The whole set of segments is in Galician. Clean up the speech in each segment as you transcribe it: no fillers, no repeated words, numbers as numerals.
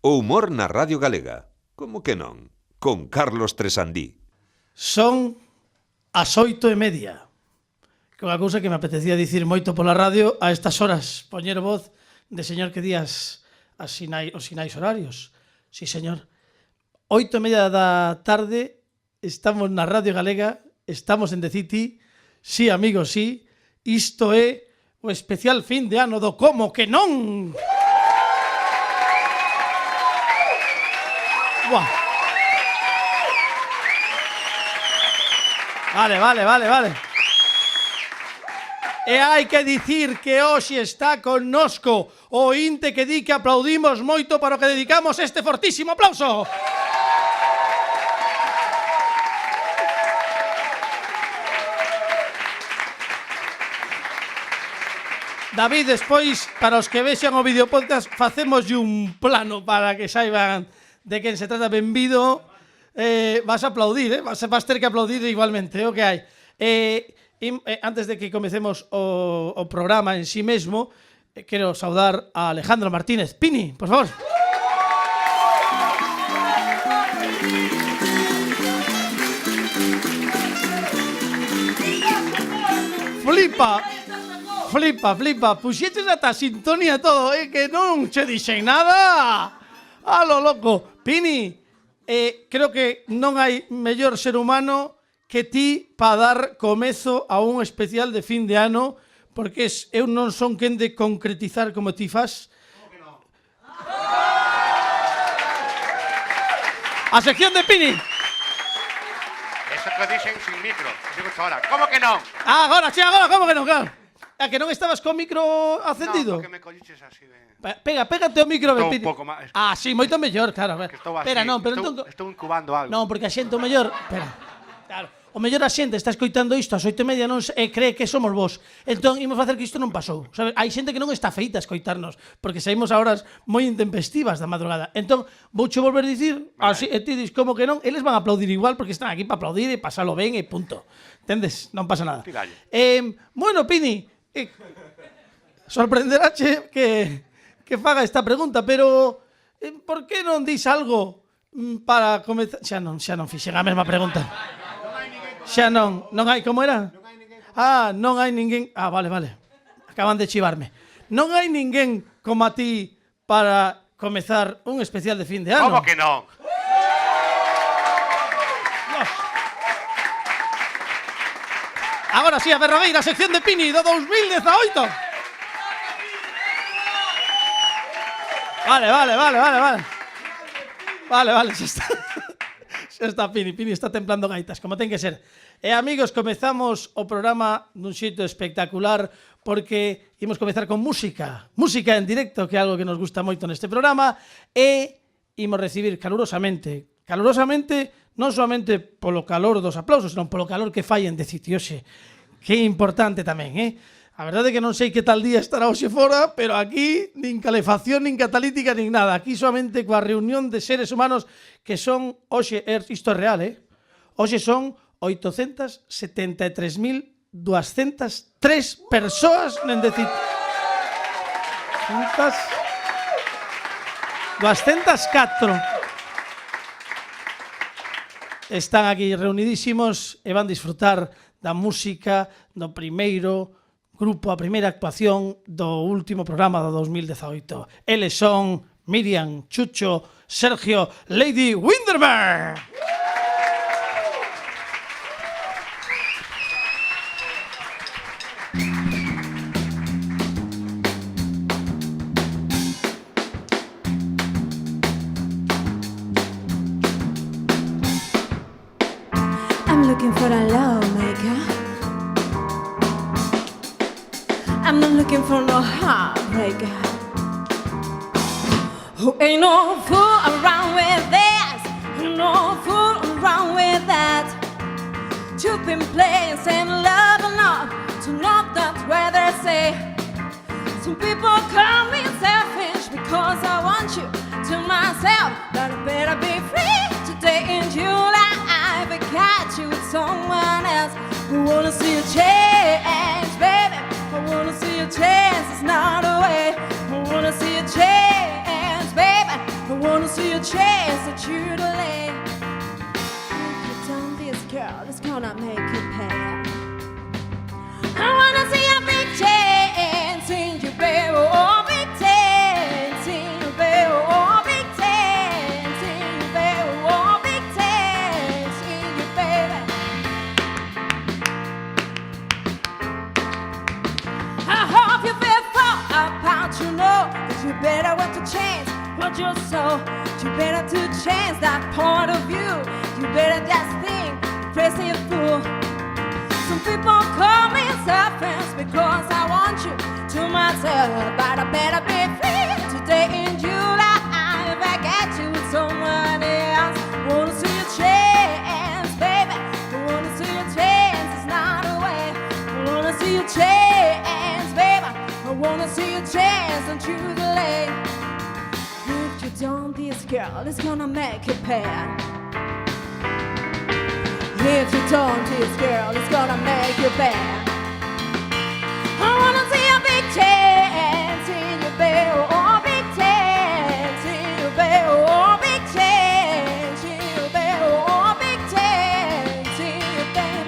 O humor na Radio Galega. Como que non? Con Carlos Tresandí. Son as 8:30. Que unha cousa que me apetecía dicir moito pola radio a estas horas. Poñer voz de señor que días os sinais horarios. Sí, señor. 8:30 da tarde, estamos na Radio Galega, estamos en The City. Sí, amigos, sí. Isto é o especial fin de ano do Como que non. Buah. Vale. E hai que dicir que hoxe está connosco o inte que di que aplaudimos moito para o que dedicamos este fortísimo aplauso. David, despois, para os que vexan o videopodcast, facémoslle un plano para que saiban de quen se trata. Benvido. Vas a aplaudir, vas ter que aplaudir igualmente, o que hai. Antes de que comecemos o programa en sí mesmo, quero saudar a Alejandro Martínez. Pini, por favor. Flipa. Puxeches ata a sintonía todo, que non che dixen nada. A lo loco. Pini, creo que non hai mellor ser humano que ti para dar comezo a un especial de fin de ano, porque eu non son quen de concretizar como ti fas. A sección de Pini. Eso que dixen sin micro. Digo ahora, como que non? Agora, como que non, claro. A que non estabas co micro acendido? No, porque me colliches así de... Pégate o micro, Estou Pini. un pouco máis. Sí, moito mellor, claro. Estou así. Espera, non, pero Estou incubando algo. Non, porque a xente o mellor... Espera. Claro. O mellor a xente está escoitando isto ás 8:30 non cree que somos vos. Entón, imos facer que isto non pasou. Sabe? Hai xente que non está feita a escoitarnos, porque saímos a horas moi intempestivas da madrugada. Entón, vouche volver a dicir, así, e ti dis como que non, eles van a aplaudir igual, porque están aquí para aplaudir e pasalo ben e punto. Entendes? Non pasa nada. Bueno, Pini, sorprenderache que faga esta pregunta, pero por que non dis algo para comezar? Xa non fixen a mesma pregunta. Xa non hai, como era? Non hai ninguén. Vale. Acaban de chivarme. Non hai ninguén como a ti para comezar un especial de fin de ano. Como que non? Agora sí, a verdadeira sección de Pini do 2018. Vale, xa está. Xa está Pini está templando gaitas, como ten que ser. E amigos, comezamos o programa dun xeito espectacular, porque imos comezar con música en directo, que é algo que nos gusta moito neste programa, e imos recibir calurosamente, non solamente polo calor dos aplausos, senón polo calor que fai en The City hoxe, que é importante tamén, A verdade é que non sei que tal día estará hoxe fora, pero aquí nin calefacción, nin catalítica, nin nada. Aquí solamente coa reunión de seres humanos que son, hoxe, isto é real, Hoxe son 873.203 persoas en decir... 204 están aquí reunidísimos e van disfrutar da música do primeiro grupo, a primeira actuación do último programa do 2018. Eles son Miriam, Chucho, Sergio, Lady Windermere. I'm looking for a lawmaker. I'm not looking for no heartbreaker. Who ain't no fool around with this, no fool around with that. You've been playing, saying love enough to know that's where they say. Some people call me selfish because I want you to myself, but I better be free today in July. I got you with someone else. Who wanna see a change, baby? I wanna see a chance, it's not away. I wanna see a chance, baby. I wanna see a chance that you delay. If you done this, girl, it's gonna make you pay. I wanna see a big chance in you, baby. Oh, big chance in you, baby. Oh, big chance in you, baby. Oh, big chance in you, baby. I hope you feel thought about, you know, that you better want to change what you're so. You better to change that point of view. You better just think, crazy fool. Some people call me selfish because I want you to myself, but I better be free today in July. If I get you with someone else, wanna see a chance, baby. Don't wanna see a chance, it's not a way. I wanna see a chance, baby. I wanna see a chance, don't you delay. If you don't, this girl is gonna make you pay. If you don't, this girl is gonna make you bad. I wanna see a big chance in your bed. Oh, big chance in your bed. Oh, big chance in your bed. Oh, big chance in your bed.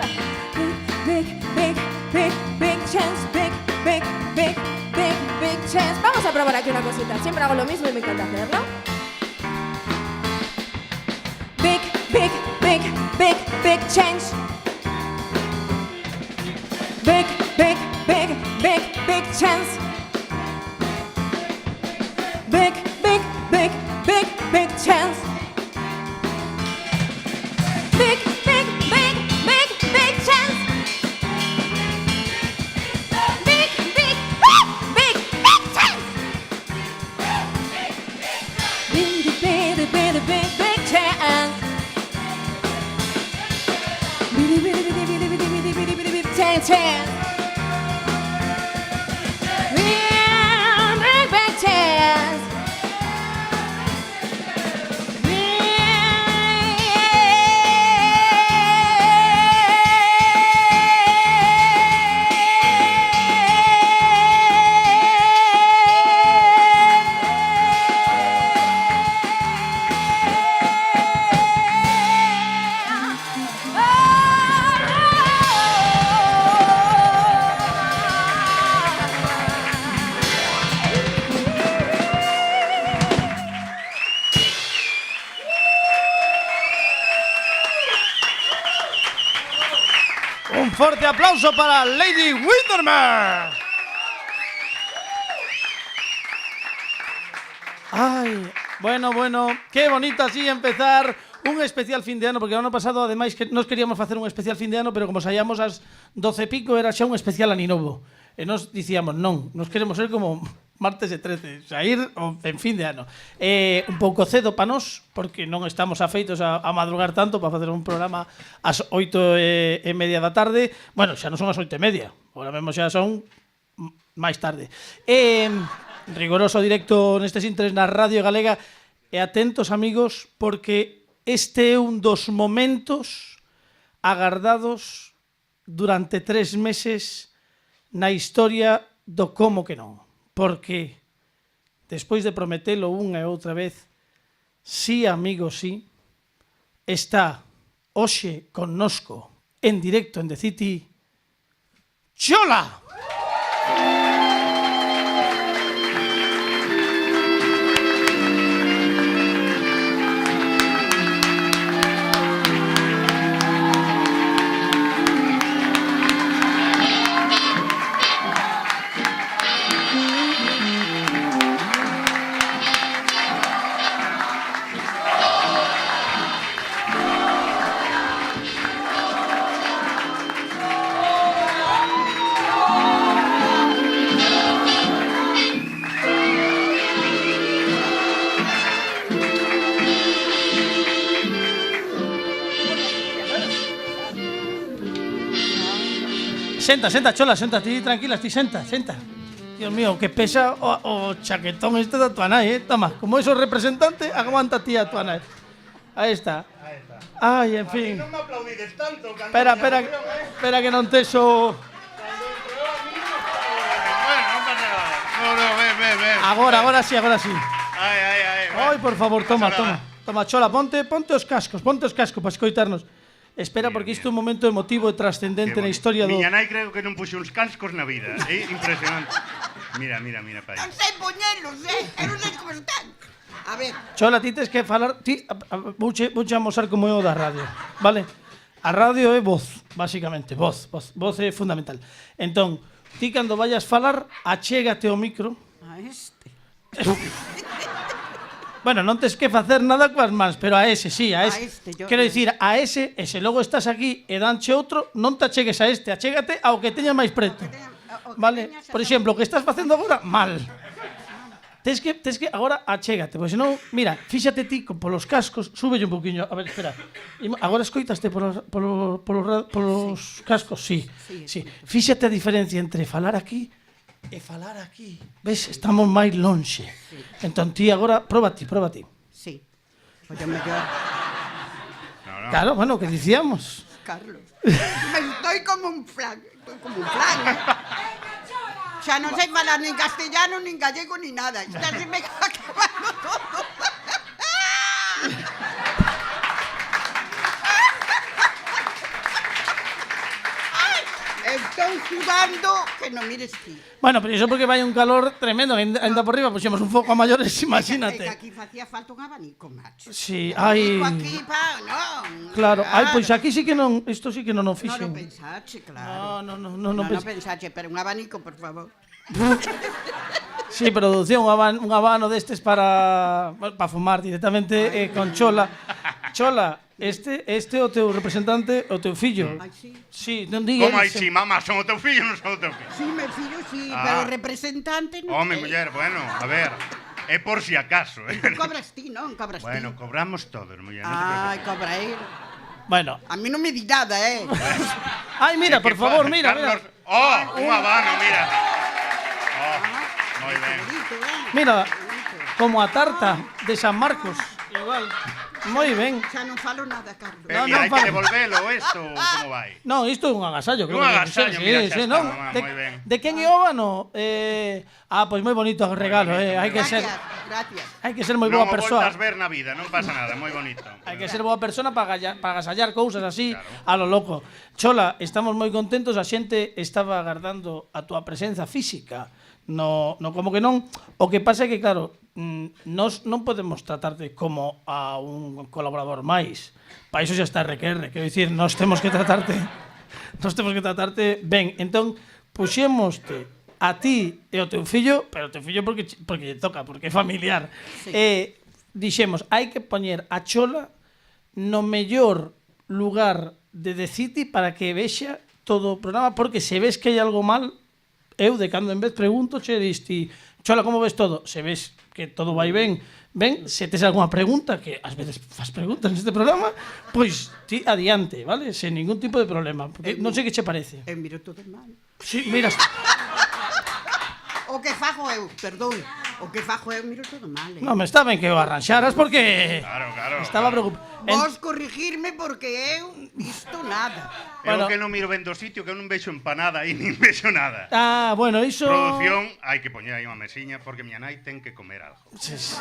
Big chance. Big chance. Vamos a probar aquí una cosita. Siempre hago lo mismo y me encanta hacerlo. Big change. Big chance. Big chance. Big chance. Big chance. Big chance. Chance. Big chance. Un fuerte aplauso para Lady Windermere. Ay, bueno, qué bonito así empezar un especial fin de ano, porque o ano pasado ademais que nos queríamos facer un especial fin de ano, pero como saíamos ás 12:00 era xa un especial aninovo. E nos dicíamos, non, nos queremos ser como martes e 13, sair en fin de ano. Un pouco cedo para nós, porque non estamos afeitos a madrugar tanto para facer un programa ás 8:30 da tarde. Bueno, xa non son as 8:30, agora mesmo xa son máis tarde. Rigoroso directo nestes intres na Radio Galega. E atentos, amigos, porque este é un dos momentos agardados durante 3 meses na historia do como que non. Porque, despois de prometelo unha e outra vez, sí, amigos, sí, está hoxe connosco en directo en The City, Chola! Senta, Chola, senta, ti tranquila, ti senta. Dios mío, que pesa o chaquetón este da tua nai, Toma, como esos representante, aguanta ti a tua nai. Aí está. Ai, en fin. Non me aplaudides tanto. Espera que non tes o... Bueno, non pasa nada. No, ven. Agora sí. Ai. Ai, por favor, toma. Toma, Chola, ponte os cascos para escoitarnos. Espera, porque isto é un momento emotivo e trascendente na historia do... Miña nai creo que non puxo uns cascos na vida. É impresionante. Mira, pai. Non sei poñelos, eu non sei como están. A ver, Chola, ti tes que falar... Vouche amosar como é o da radio, vale? A radio é voz, basicamente, voz é fundamental. Entón, ti cando vayas falar, achégate ao micro. a este. Bueno, non tes que facer nada coas mans, pero a ese, sí, a ese. este, Quero dicir, a ese, e se logo estás aquí e danche outro, non te achegues a este, achégate ao que teña máis preto. Vale? Por exemplo, o que estás facendo agora, mal. Tes que agora achégate, porque senón, mira, fíxate ti polos cascos, súbelle un poquinho, a ver, espera. Agora escoitaste polos cascos, sí. Fíxate a diferencia entre falar aquí e falar aquí. Ves, estamos máis lonxe. Entón ti agora, proba ti. Sí. Pues yo mellor, Claro, bueno, que dicíamos. Carlos. Estoy como un flan. Xa non sei falar nin castellano, nin gallego, nin nada. Está se me acabando todo. Estou sudando que non mires ti. Bueno, pero iso porque vai un calor tremendo, ainda por riba puxemos un foco a maiores, É imagínate. que aquí facía falta un abanico, macho. Sí, ai. Aquí, non. Claro, ai, pois aquí sí que non, isto sí que non o Non fixen. lo pensache, claro. Non Non pensache, pero un abanico, por favor. Sí, producción, un habano destes para fumar directamente con Chola. Chola, este é o teu representante, o teu fillo. Ai, sí. Sí, non diga. Como aí, si, mamá, son o teu fillo, non son o teu fillo? Sí, me fillo, sí, Ah. pero representante non Home, sei. muller, bueno, a ver. É por si acaso, Cobras ti, non? Cobras ti. Bueno, cobramos todos, muller, non te Ai, preocupes. cobra él. Bueno. A mí non me di nada, Ai, mira, por favor, mira. Carlos... Oh, un habano, mira. Oh, moi ben. Bonito, Mira, como a tarta de San Marcos. Igual. Moi ben. Xa non falo nada, Carlos. Pero No, mira, no, hai que va. devolvelo, esto, como vai? Non, isto é un agasallo, creo. Un que agasallo, sí, mira, xa sí, está, non? mamá, moi ben. De quen é o óbano? Pois moi bonito o regalo, hai que ser Gracias. hai que ser moi Non boa o persoa. voltas ver na vida, non pasa nada, moi bonito. Hai que ser boa persona para agasallar cousas así Claro. a lo loco. Chola, estamos moi contentos, a xente estaba agardando a túa presenza física. No como que non. O que pasa é que, claro, nós non podemos tratarte como a un colaborador máis. Para iso xa está RQR, quero dicir, nós temos que tratarte ben. Entón, puxémoste a ti e o teu fillo, pero o teu fillo porque lle toca, porque é familiar. Sí. Dixemos, hai que poñer a Chola no mellor lugar de The City para que vexa todo o programa, porque se ves que hai algo mal, eu de cando en vez pregunto, che diste, Chola, como ves todo? Se ves que todo vai ben, se tes algunha pregunta, que ás veces fas preguntas neste programa, pois ti adiante, vale? Sen ningún tipo de problema, porque non sei que che parece. Eu miro todo mal. Sí, mira, O que fago eu, perdón. O que fago eu miro todo mal, non me está ben que o arranxaras porque Claro. estaba preocupado. Vos corrigirme porque eu isto nada. Bueno. Eu que non miro ben do sitio, que eu non vexo empanada aí, nin vexo nada. Bueno, iso... Produción, hai que poñer aí unha mesiña, porque miña nai ten que comer algo. Sí, sí.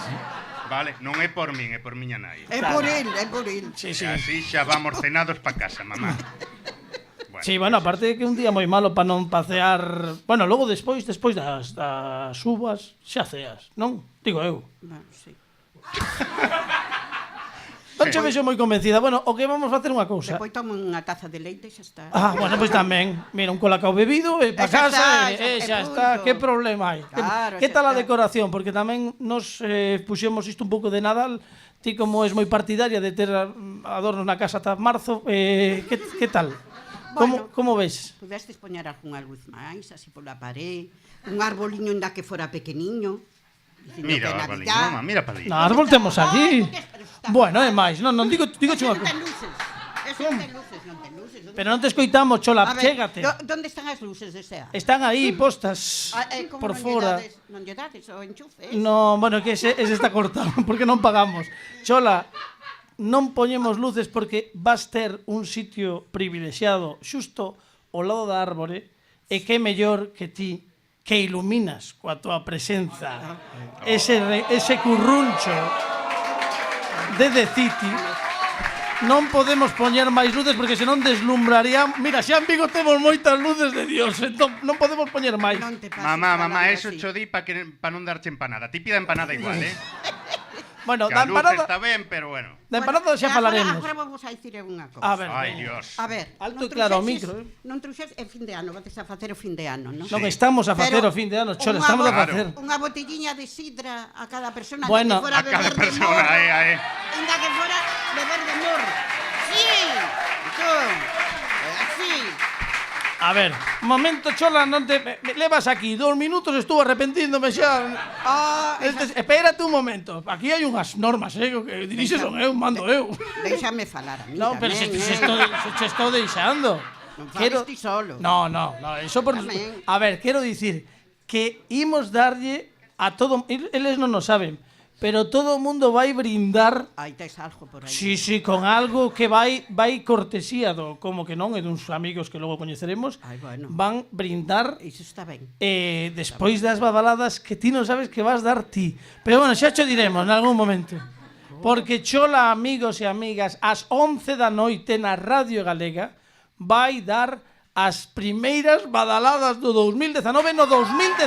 Vale? Non é por min, é por miña nai. É por él. Sí, E sí. así xa vamos cenados pa casa, mamá. Bueno, Sí, bueno, aparte de que un día moi malo para non pasear... Bueno, logo despois das uvas, xa ceas, non? Digo eu. Bueno, sí. Non che vexo moi convencida. Bueno, o que vamos facer unha cousa. Depois tomo unha taza de leite e xa está. Bueno, pois tamén. Mira, un colacao bebido e pa E xa casa está, e xa e está. punto. Que problema hai? Claro, Que xa tal a está. decoración? Porque tamén nos puxemos isto un pouco de Nadal. Ti como es moi partidaria de ter adornos na casa ata marzo, que tal? Bueno. Como ves? Pudestes poñer algunha luz máis, así pola paré, un arboliño ainda que fora pequeniño. dicindo mira, que é Balín, Navidad. mamá, mira pa ali. No, árbol temos aquí. Pero está- Bueno, é máis. Non, digo Eso unha non cousa. ten luces. Eso non ten luces. Pero non te escoitamos, Chola, A ver, chégate. ¿dónde están as luces de SEA? Están aí postas Como por fora. Non lle dades o enchufe? No, bueno, que ese está cortado, porque non pagamos. Chola, non poñemos luces porque vas ter un sitio privilexiado xusto ao lado da árbore e que é mellor que ti que iluminas coa túa presenza ese curruncho de The City, non podemos poñer máis luces porque senón deslumbraríamos. Mira, xa en Vigo temos moitas luces de Dios, entón non podemos poñer máis. Non te pases Mamá, falando eso así. cho di pa non darche empanada. Ti pida empanada igual, Bueno, Que da a luz empanada, está ben, pero bueno. da empanada xa falaremos. Agora vamos a dicir unha cousa. A ver, Ai, Dios. A ver, Alto non e claro ao trouxeses- micro, Non trouxes é fin de ano, vades a facer o fin de ano, non? non estamos a facer o fin de ano, Chola, estamos a facer. Unha botelliña de sidra a cada persona, Bueno, que fora A cada beber de persona, morro. Ainda que fora beber de morro. Sí, entón, sí. A ver, un momento, Chola, non te me levas aquí 2 minutos, estuvo arrepentíndome xa. Espérate un momento. Aquí hai unhas normas, que dirixe son eu, mando eu. Déixame falar a mí No, pero se tamén, estou deixando. Non fales ti solo. No, eso por... Tamén. A ver, quero dicir que imos darlle a todo... Eles non o saben, pero todo o mundo vai brindar. Aí tes algo por aí. Sí, con algo que vai cortesía do, como que non, e duns amigos que logo coñeceremos. Ai, bueno. Van brindar Iso está ben. despois das badaladas que ti non sabes que vas dar ti. Pero bueno, xa cho diremos en algún momento. Porque Chola, amigos e amigas, ás 11 da noite na Radio Galega vai dar as primeiras badaladas do 2019 no 2018.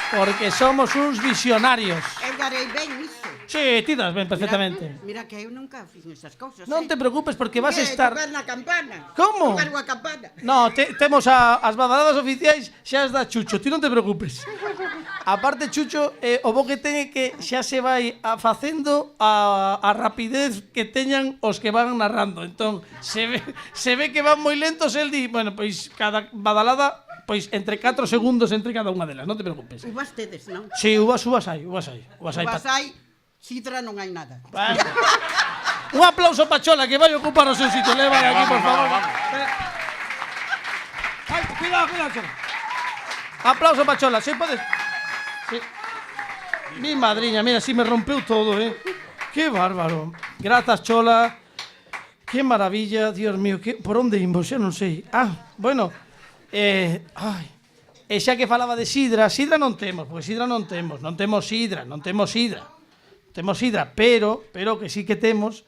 Porque somos uns visionarios. Eu darei ben iso. Sí, ti das ben perfectamente. Mira que eu nunca fixen esas cousas. Non te preocupes porque vas a Que, estar... tocar na campana. Como? Tocar unha campana. No, temos as badaladas oficiais xa as da Chucho, ti non te preocupes. Aparte, Chucho, o bo que ten é que xa se vai facendo a rapidez que teñan os que van narrando. Entón, se ve que van moi lentos, el di, bueno, pois cada badalada, pois entre 4 segundos entre cada unha delas, non te preocupes. Uvas tedes, non? Si, uvas hai. Uvas hai, sidra non hai nada. Bueno. Un aplauso pa Chola, que vai ocupar o seu sitio. Leva aquí, por favor. Ay, cuidado, Chola. Aplauso pa Chola, si podes... Sí. Mi madriña, mira, si me rompeu todo, Qué bárbaro. Grazas, Chola. Qué maravilla, Dios mío. Por onde imos? Xa non sei. Bueno. E xa que falaba de sidra non temos, porque sidra non temos. Non temos sidra. Temos sidra, pero que sí que temos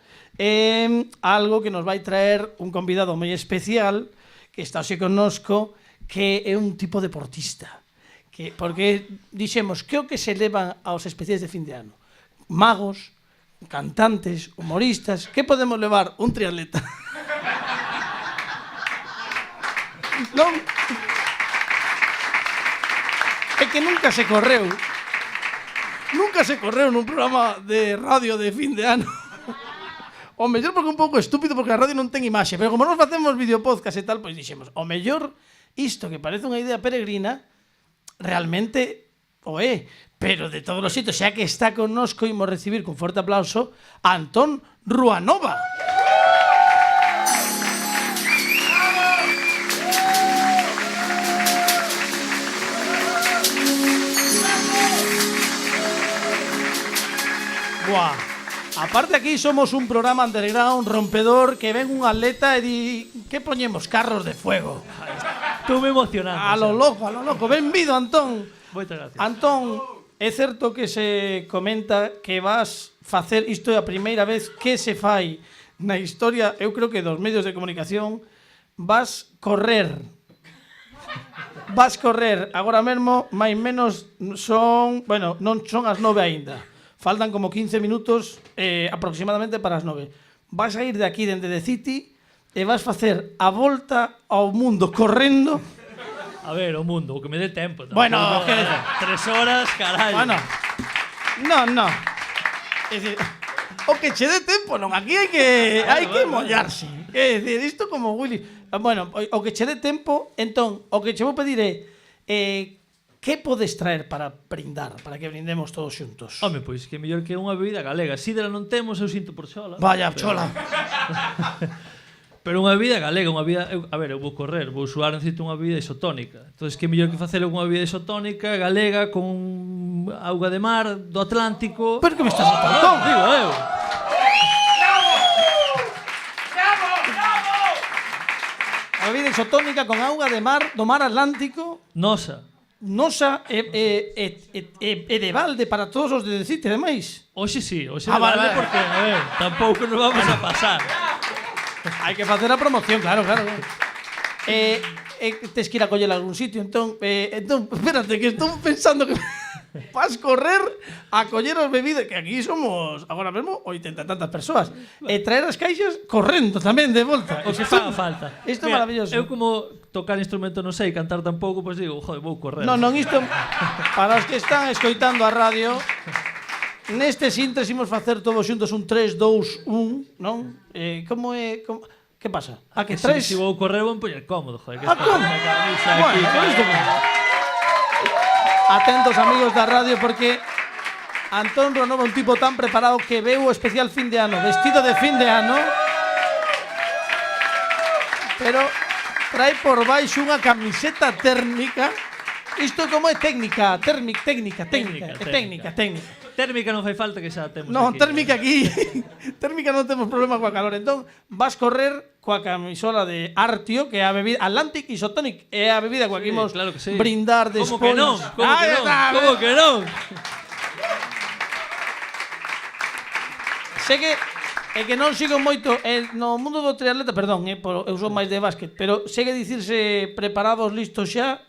algo que nos vai traer un convidado moi especial que está hoxe connosco, que é un tipo deportista. Porque dixemos que o que se levan aos especiais de fin de ano? Magos, cantantes, humoristas. Que podemos levar? Un triatleta. Non? É que nunca se correu nun programa de radio de fin de ano. O mellor porque un pouco estúpido, porque a radio non ten imaxe, pero como nos facemos videopodcast e tal, pois dixemos, o mellor isto que parece unha idea peregrina realmente o é. Pero de todos os sitios, xa que está connosco, imos recibir con forte aplauso a Antón Ruanova. Buah. Aparte aquí somos un programa underground, rompedor, que ven un atleta e di, que poñemos? Carros de fuego. Estou me emocionando. A lo loco. Benvido, Antón. Moitas gracias. Antón, é certo que se comenta que vas facer, isto é a primeira vez que se fai na historia, eu creo que dos medios de comunicación, vas correr, agora mesmo, máis menos son, bueno, non son as 9 aínda, faltan como 15 minutos aproximadamente para as 9. Vas a ir de aquí dende The City e vas facer a volta ao mundo correndo. A ver, o mundo, o que me dé tempo. Bueno, que... que... 3 horas, carallo. Bueno, no. É dicir, o que che dé tempo, non, aquí hai que mollarse. É dicir, isto como Willy. Bueno, o que che dé tempo, entón, o que che vou pedir é que podes traer para brindar, para que brindemos todos xuntos? Home, pois que mellor que unha bebida galega. Sidra non temos, eu sinto por Chola. Vaya, Chola. Pero unha bebida galega, unha bebida... A ver, eu vou correr, vou suar, necesito unha bebida isotónica. Entón, que mellor que facer unha bebida isotónica galega con auga de mar do Atlántico. Pero que me estás botando? Digo eu. bebida isotónica con auga de mar, do mar Atlántico, Nosa. nosa e de balde para todos os de decite, demais. Hoxe sí, hoxe Ah, vale, vale. porque, a ver, tampouco nos vamos a pasar. Hai que facer a promoción, claro. Tes que ir a coller a algún sitio, entón, espérate, que estou pensando que vas correr a coller as bebidas, que aquí somos agora mesmo 80 e tantas persoas, e traer as caixas correndo tamén de volta. O que faga falta. Isto é Mira, maravilloso. Eu como tocar instrumento non sei, cantar tampouco, pois digo, joder, vou correr. Non, isto para os que están escoitando a radio, neste sintes imos facer todos xuntos un 3, 2, 1, non? Como é? Que pasa? A que tres? Si vou correr, vou poñer cómodo, joder. Que Ah, como? Una camisa aquí, Bueno, por isto atentos, amigos da radio, porque Antón Ruanova é un tipo tan preparado que veu o especial fin de ano, vestido de fin de ano, pero trae por baixo unha camiseta térmica. Isto como é técnica. Térmica non fai falta, que xa temos Non, aquí. térmica aquí. Térmica non temos problema coa calor. Entón, vas correr coa camisola de Artio, que é a bebida Atlantic Isotonic, é a bebida coa que imos claro que sí. brindar despois. Como que non? Como que non? Sei que é que non sigo moito no mundo do triatleta, perdón, eu son máis de básquet, pero segue dicirse preparados, listos xa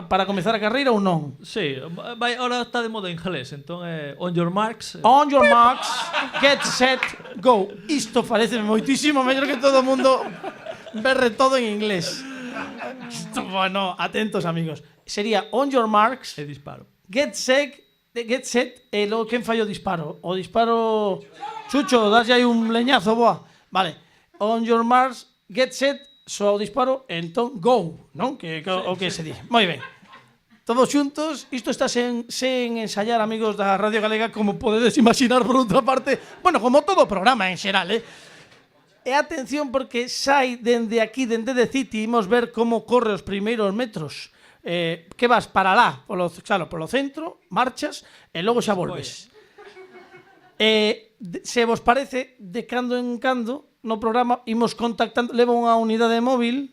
para comezar a carreira ou non? Sí, vai, ahora está de moda en inglés, entón on your marks. On your marks, get set, go. Isto parece moitísimo mellor que todo o mundo berre todo en inglés. Isto, bueno, atentos, amigos. Sería on your marks, E disparo. get set, e logo quen fai o disparo? O disparo... Chucho, das aí un leñazo, boa. Vale. On your marks, get set, só o disparo, entón go, non? Que o que se di. Moi ben. Todos xuntos, isto está sen ensayar, amigos da Radio Galega, como podedes imaginar por outra parte. Bueno, como todo o programa en xeral, E atención, porque sai dende aquí, dende The City, imos ver como corre os primeiros metros. Que vas para lá, polo centro, marchas, e logo xa volves. Se vos parece, de cando en cando, no programa, imos contactando, leva unha unidade móvil,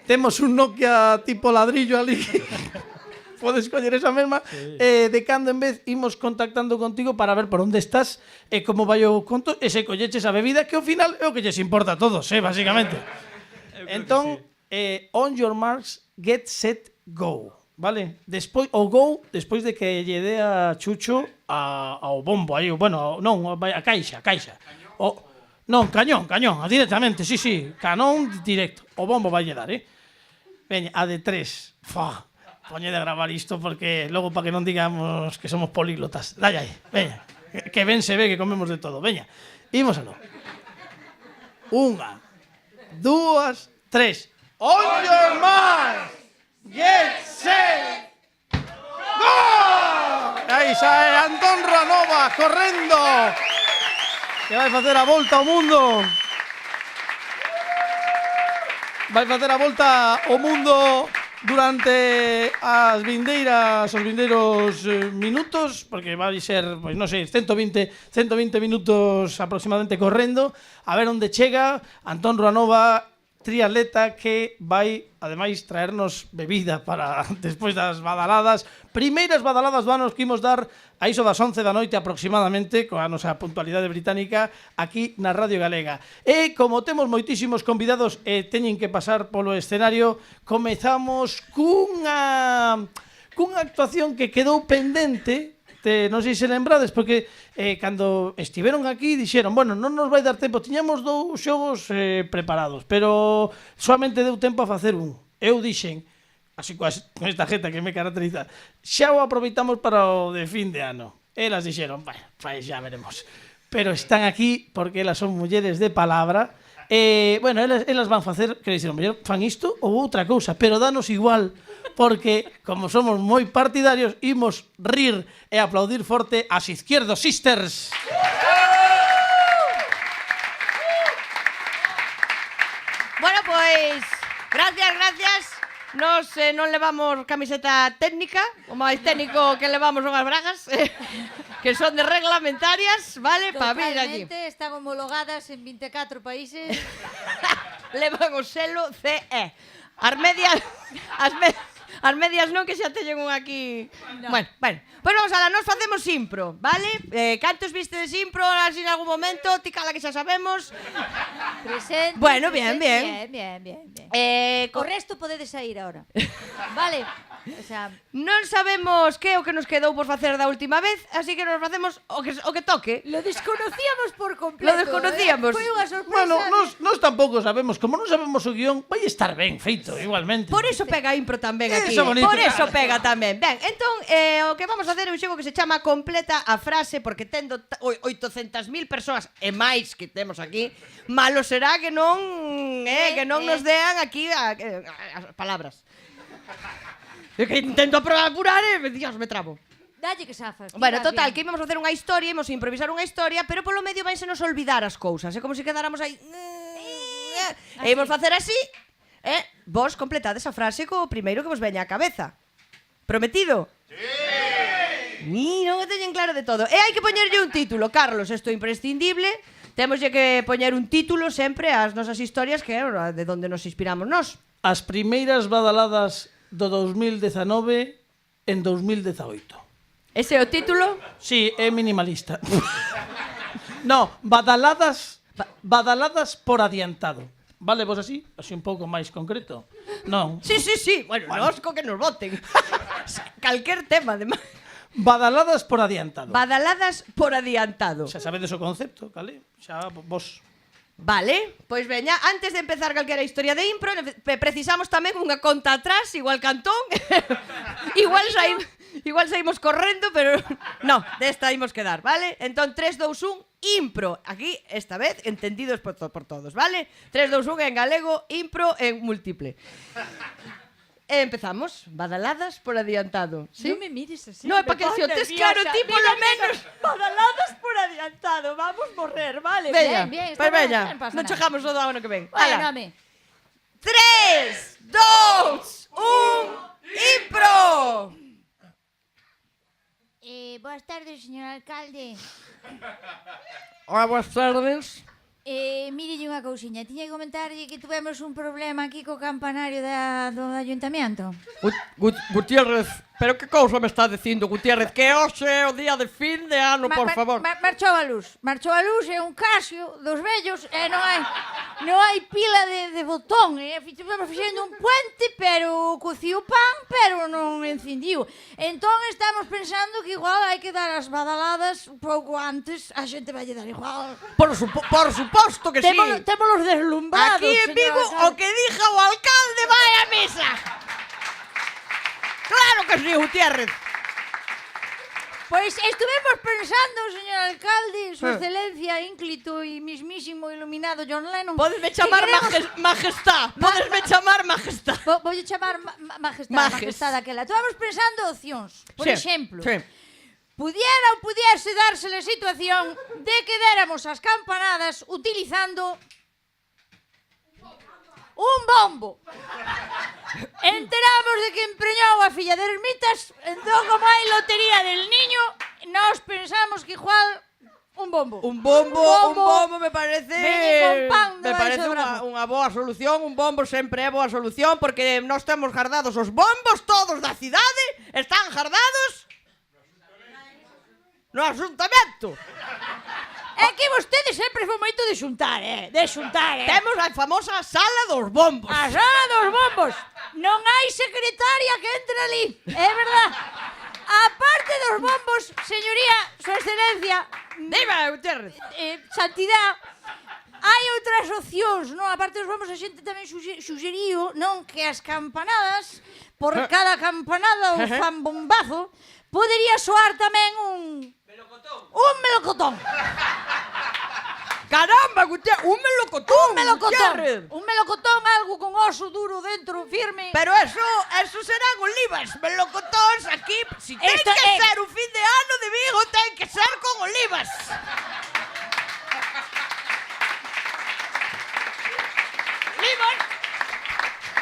temos un Nokia tipo ladrillo ali, podes coller esa mesma, de cando en vez imos contactando contigo para ver por onde estás e como vai o conto, e se colleches a bebida, que ao final é o que lles importa a todos, basicamente. Entón, on your marks, get set, go. Vale? Despois o go, despois de que lle dé a Chucho ao bombo aí, bueno, non, a caixa. Non, cañón, directamente, sí, canón directo. O bombo vai lle dar, Veña, a de 3. Poñede a gravar isto porque logo para que non digamos que somos políglotas. Dalle aí, veña. Que ben se ve que comemos de todo. Veña, imos aló. 1, 2, 3. On your mark! Get set! Go! Aí xa é Antón Ruanova correndo, que vai facer a volta ao mundo. Vai facer a volta ao mundo durante os vindeiros minutos, porque vai ser, pois non sei, 120 minutos aproximadamente correndo, a ver onde chega Antón Ruanova, triatleta que vai, ademais, traernos bebida para despois das badaladas. Primeiras badaladas do ano que imos dar a iso das 11 da noite aproximadamente, coa nosa puntualidade británica, aquí na Radio Galega. E como temos moitísimos convidados e teñen que pasar polo escenario, comezamos cunha actuación que quedou pendente. Non sei se lembrades, porque cando estiveron aquí dixeron, bueno, non nos vai dar tempo, tiñamos 2 xogos preparados, pero solamente deu tempo a facer un. Eu dixen, así con esta jeta que me caracteriza, xa o aproveitamos para o de fin de ano. Elas dixeron, bueno, pues xa veremos. Pero están aquí porque elas son mulleres de palabra. Bueno, elas van facer, que dixeron, mellor fan isto ou outra cousa, pero danos igual, porque, como somos moi partidarios, imos rir e aplaudir forte as Izquierdo Sisters. Bueno, pues, gracias. Nos non levamos camiseta técnica, o máis técnico que levamos son as bragas, que son de reglamentarias, vale? Para vir allí. Totalmente, están homologadas en 24 países. Levan o selo CE. As medias non, que xa teñen un aquí... No. Bueno, pois vamos alá, nos facemos impro, vale? Cantos viste de impro así en algún momento? Ti cala que xa sabemos. Presente. Bueno, bien. Bien. O resto podedes sair ahora. Vale. O sea, Non sabemos que é o que nos quedou por facer da última vez, así que nos facemos o que toque. lo desconocíamos por completo. Lo desconocíamos. Foi unha sorpresa. Bueno, nos tampouco sabemos. Como non sabemos o guión, vai estar ben feito, igualmente. Por eso pega a impro tamén aquí. Eso bonito. Por eso pega tamén. Ben, entón, o que vamos a facer é un xogo que se chama Completa a frase, porque tendo 800.000 persoas e máis que temos aquí, malo será que non nos dean aquí as palabras. É que intento apurar e, Dios, me trabo. Dalle que zafas. Bueno, Tira total, bien. que íbamos a facer unha historia, íbamos a improvisar unha historia, pero polo medio vanse nos olvidar as cousas. É como se quedáramos aí... E íbamos facer así, vos completades a frase co primeiro que vos veña á cabeza. Prometido? Sí! Non o teñen claro de todo. E hai que poñerlle un título. Carlos, isto é imprescindible. Temoslle que poñer un título sempre ás nosas historias, que é de onde nos inspiramos nós. As primeiras badaladas do 2019 en 2018. Ese é o título? Sí, é minimalista. No, badaladas por adiantado. Vale vos así? Así un pouco máis concreto. Non. Sí. Bueno, nos co que nos voten. Calquer tema, además. Badaladas por adiantado. Badaladas por adiantado. Xa sabedes o concepto, cale? Xa vos. Vale, pois veña, antes de empezar calquera historia de impro, precisamos tamén unha conta atrás, igual Cantón. igual saímos correndo, pero no, desta imos quedar, vale? Entón 3, 2, 1, impro. Aquí, esta vez, entendidos por todos, vale? 3, 2, 1 en galego, impro en múltiple. Empezamos, badaladas por adiantado. ¿Sí? Non me mires así. No, é para que se o tes claro ti polo menos. Badaladas por adiantado. Vamos morrer, vale. Veña, Bien, pois está veña, ben, non pasa non nada. chegamos todo ao ano que ven. Bueno, Ala. home. 3, 2, 1, impro! Boas tardes, señor alcalde. Hola, boas tardes. Mírelle unha cousiña. Tiña que comentarlle que tuvemos un problema aquí co campanario do ayuntamiento. Gutiérrez, pero que cousa me está dicindo, Gutiérrez? Que hoxe é o día de fin de ano, por favor. Marchou a luz. Marchou a luz, é un Casio dos vellos e non hai pila de botón. Estivemos fixendo un puente, pero cociu pan, pero non encendiu. Entón estamos pensando que igual hai que dar as badaladas un pouco antes. A xente vai dar igual. Por suposto que sí. Témolos deslumbrados. Aquí en Vigo, o que dija o alcalde vai a misa. Claro que sí, Gutiérrez. Pois estuvemos pensando, señor alcalde, su excelencia, ínclito e mismísimo iluminado John Lennon. Podesme chamar majestad. Podesme chamar majestad. Voulle chamar majestad aquela. Estuvemos pensando opcións. Por exemplo, pudiera ou pudiese darse a situación de que déramos as campanadas utilizando un bombo. Enteramos de que empreñou a filla de Ermitas, entón como hai lotería del niño, nós pensamos que igual un bombo. Un bombo me parece... Veñe con pan Me debaixo parece do brazo. unha boa solución. Un bombo sempre é boa solución, porque nós temos guardados os bombos todos da cidade. Están guardados no ayuntamento. É que vostede sempre foi moito de xuntar, De xuntar, Temos a famosa sala dos bombos. A sala dos bombos. Non hai secretaria que entre ali. É verdad. A parte dos bombos, señoría, su excelencia, Dime, Gutiérrez. santidad, hai outras opcións, non? A parte dos bombos, a xente tamén suxeriu, non? Que as campanadas, por cada campanada ou fan bombazo, podería soar tamén un melocotón. Caramba, Gutiérrez, un melocotón. Gutiérrez. Un melocotón, algo con oso duro dentro, firme. Pero eso serán olivas. Melocotóns aquí, si ten Esto que é- ser un fin de ano de Vigo, ten que ser con olivas.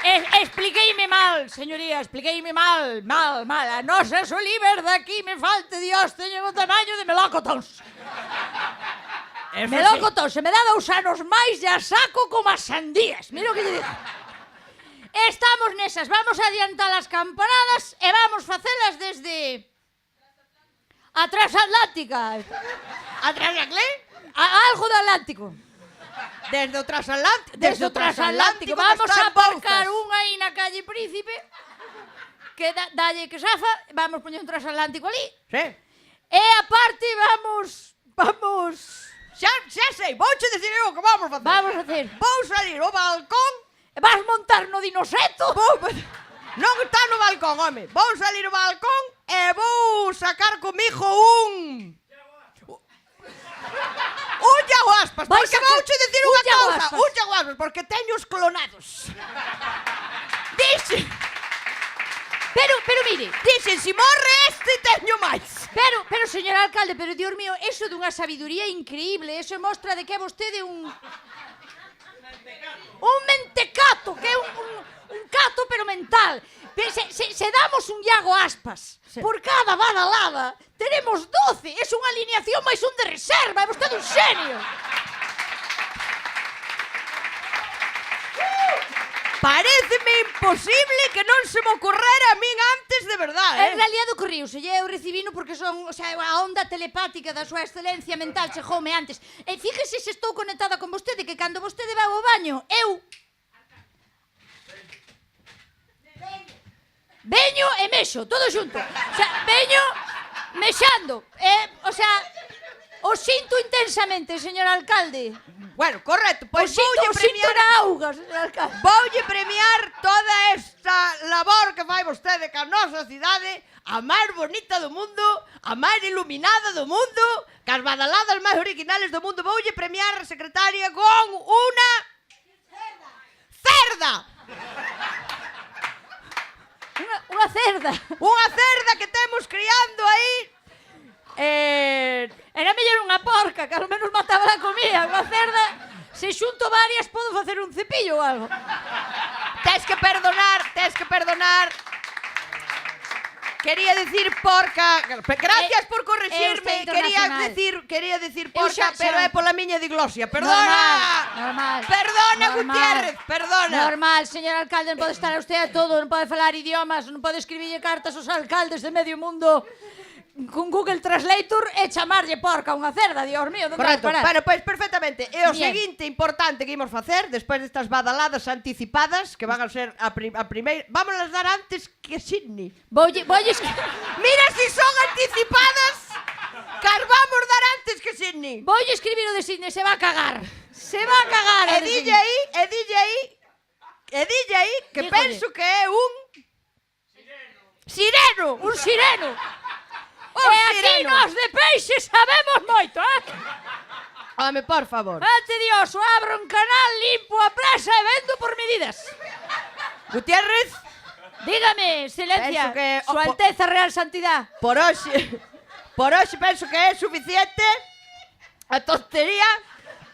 E Expliqueime mal, señoría, expliqueime mal. A nosa Soliver daqui me falte Dios, teñen o tamaño de melocotons. Melocotons, se me dá 2 anos máis e a saco como as sandías. Mira o que lle digo. Estamos nesas, vamos a adiantar as campanadas e vamos facelas desde a Transatlántica. A Transatlé? Algo do Atlántico. Desde o Transatlántico. Desde o Transatlántico. Vamos a aparcar unha aí na calle Príncipe, que dalle que safa, vamos poñer un Transatlántico ali. Sí. E aparte vamos... Xa sei, vouche dicir eu o que vamos facer. Vamos a hacer. Vou salir ao balcón. Vas montar no dinoseto? Non está no balcón, home. Vou salir ao balcón e vou sacar comigo un Iago Aspas, porque vouche dicir unha cousa. Un Iago Aspas, porque teño os clonados. Dixe. Pero mire. Dixen, si morre este, teño máis. Pero, señor alcalde, pero, Dios mío, eso dunha sabiduría increíble. Eso mostra de que é vostede un mentecato, que é un cato pero mental. Se damos un Iago Aspas por cada badalada, tenemos 12. Es unha alineación máis un de reserva. É vostede un xenio. Paréceme imposible que non se me ocorrera a min antes de verdade. En realidad ocorriuse, eu recibino porque son, a onda telepática da súa excelencia mental chegoume antes. E fíjese se estou conectada con vostede, que cando vostede vai ao baño, eu veño e mexo, todo xunto. Veño mexando. O sinto intensamente, señor alcalde. Bueno, correcto, pois voulle premiar na auga, señor alcalde. Voulle premiar toda esta labor que fai vostede ca nosa cidade, a máis bonita do mundo, a máis iluminada do mundo, cas badaladas máis originales do mundo. Voulle premiar, secretaria, con unha cerda. Unha cerda. Unha cerda que temos criando aí. Era mellor unha porca, que ao menos mataba a comida. Unha cerda, se xunto varias, podo facer un cepillo ou algo. Tes que perdonar. Quería decir porca. Gracias por corregirme. Quería decir porca, pero é pola miña diglosia. Perdona. Normal. Perdona, Gutiérrez, perdona. Normal, señor alcalde, non pode estar a usted a todo, non pode falar idiomas, non pode escribirlle cartas aos alcaldes de medio mundo con Google Translator e chamarlle porca unha cerda, Dios mío, non correcto, parar. bueno, pois perfectamente. E o seguinte importante que imos facer despois destas badaladas anticipadas, que van a ser a primeira, vamos a dar antes que Sydney. Mira si son anticipadas, que as vamos dar antes que Sydney. Voulle escribir o de Sydney, se va a cagar. E dille aí que penso que é un sireno. Un sireno. E aquí nos de peixe sabemos moito, Home, por favor. Ante Dios, abro un canal, limpo a presa e vendo por medidas. Gutiérrez. Dígame, excelencia, Su Alteza Real Santidad. Por hoxe penso que é suficiente a tontería.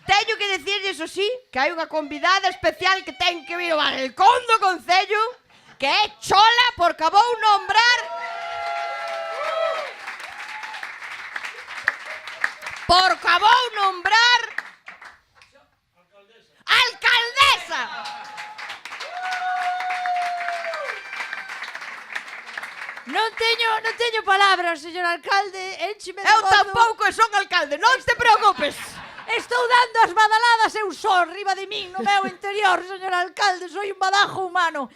Teño que decirles, sí, que hai unha convidada especial que ten que vir ao balcón do Concello, que é chola porque vou nombrar... Porque vou nombrar alcaldesa. Non teño palabras, señor alcalde. Éncheme de Eu gozo. tampouco son alcalde, non te preocupes. Estou dando as badaladas eu só riba de min no meu interior, señor alcalde. Soy un badajo humano.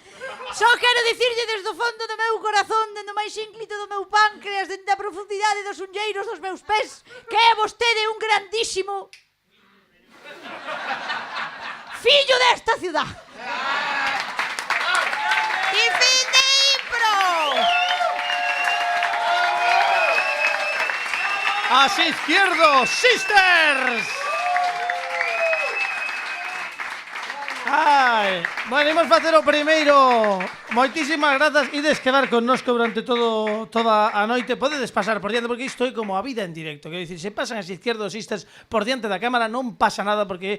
Só quero dicirlle desde o fondo do meu corazón, dende o máis ínclito do meu páncreas, dende a profundidade dos unlleiros dos meus pés, que é vostede un grandísimo fillo desta ciudad. E fin de impro. As Izquierdo Sisters. Bueno, imos facer o primeiro Moitísimas grazas. Ides quedar connosco durante toda a noite. Podedes pasar por diante, porque isto é como a vida en directo. Quero dicir, se pasan as izquierdosistas por diante da cámara, non pasa nada, porque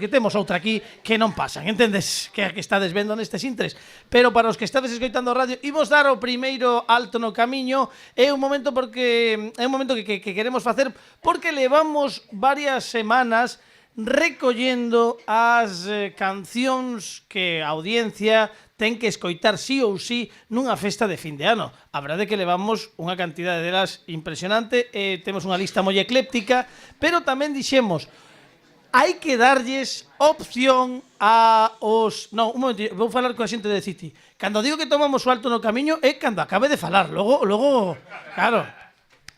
temos outra aquí que non pasan, entendes? Que a que estades vendo nestes intres. Pero para os que estades escoitando a radio, imos dar o primeiro alto no camiño. É un momento que queremos facer, porque levamos varias semanas recollendo as cancións que a audiencia ten que escoitar sí ou sí nunha festa de fin de ano. A verdade é que levamos unha cantidade delas impresionante, temos unha lista moi ecléptica, pero tamén dixemos, hai que darlles opción a os... Non, un momento, vou falar coa xente de City. Cando digo que tomamos o alto no camiño é cando acabe de falar, logo, claro...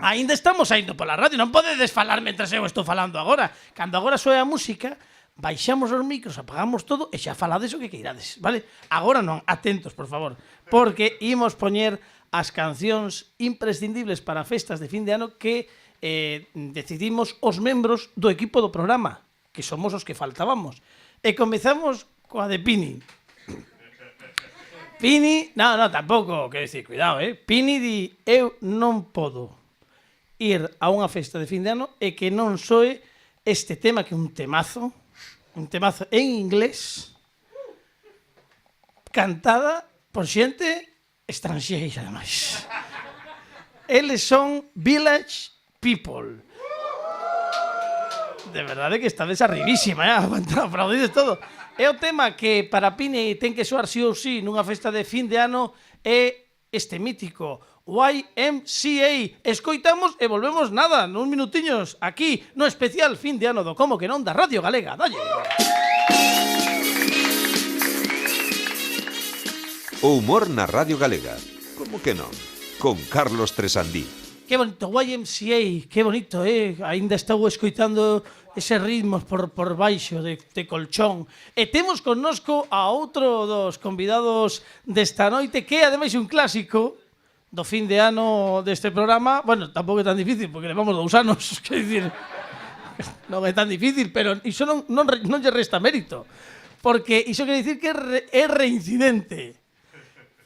Ainda estamos saindo pola radio, non podedes falar mentras eu estou falando agora. Cando agora soe a música, baixamos os micros, apagamos todo e xa falades o que queirades, vale? Agora non, atentos, por favor, porque imos poñer as cancións imprescindibles para festas de fin de ano que decidimos os membros do equipo do programa, que somos os que faltábamos. E comezamos coa de Pini. Pini, no, tampouco, quero dicir, cuidado, Pini di, eu non podo ir a unha festa de fin de ano e que non soe este tema, que é un temazo en inglés, cantada por xente estranxeira, ademais. Eles son Village People. De verdade que estades arribísima, aplaudides todo. É o tema que para Pini ten que soar sí ou sí nunha festa de fin de ano, é este mítico YMCA. Escoitamos e volvemos nada, nuns minutiños, aquí no especial fin de ano do Como que non da Radio Galega. Dalle. O humor na Radio Galega. Como que non? Con Carlos Tresandí. Que bonito, YMCA, que bonito, Ainda estou escoitando eses ritmos por baixo de colchón. E temos connosco a outro dos convidados desta noite, que é ademais un clásico do fin de ano deste programa. Bueno, tampouco é tan difícil, porque levamos 2 anos, quer dicir, non é tan difícil, pero iso non lle resta mérito, porque iso quer dicir que é reincidente.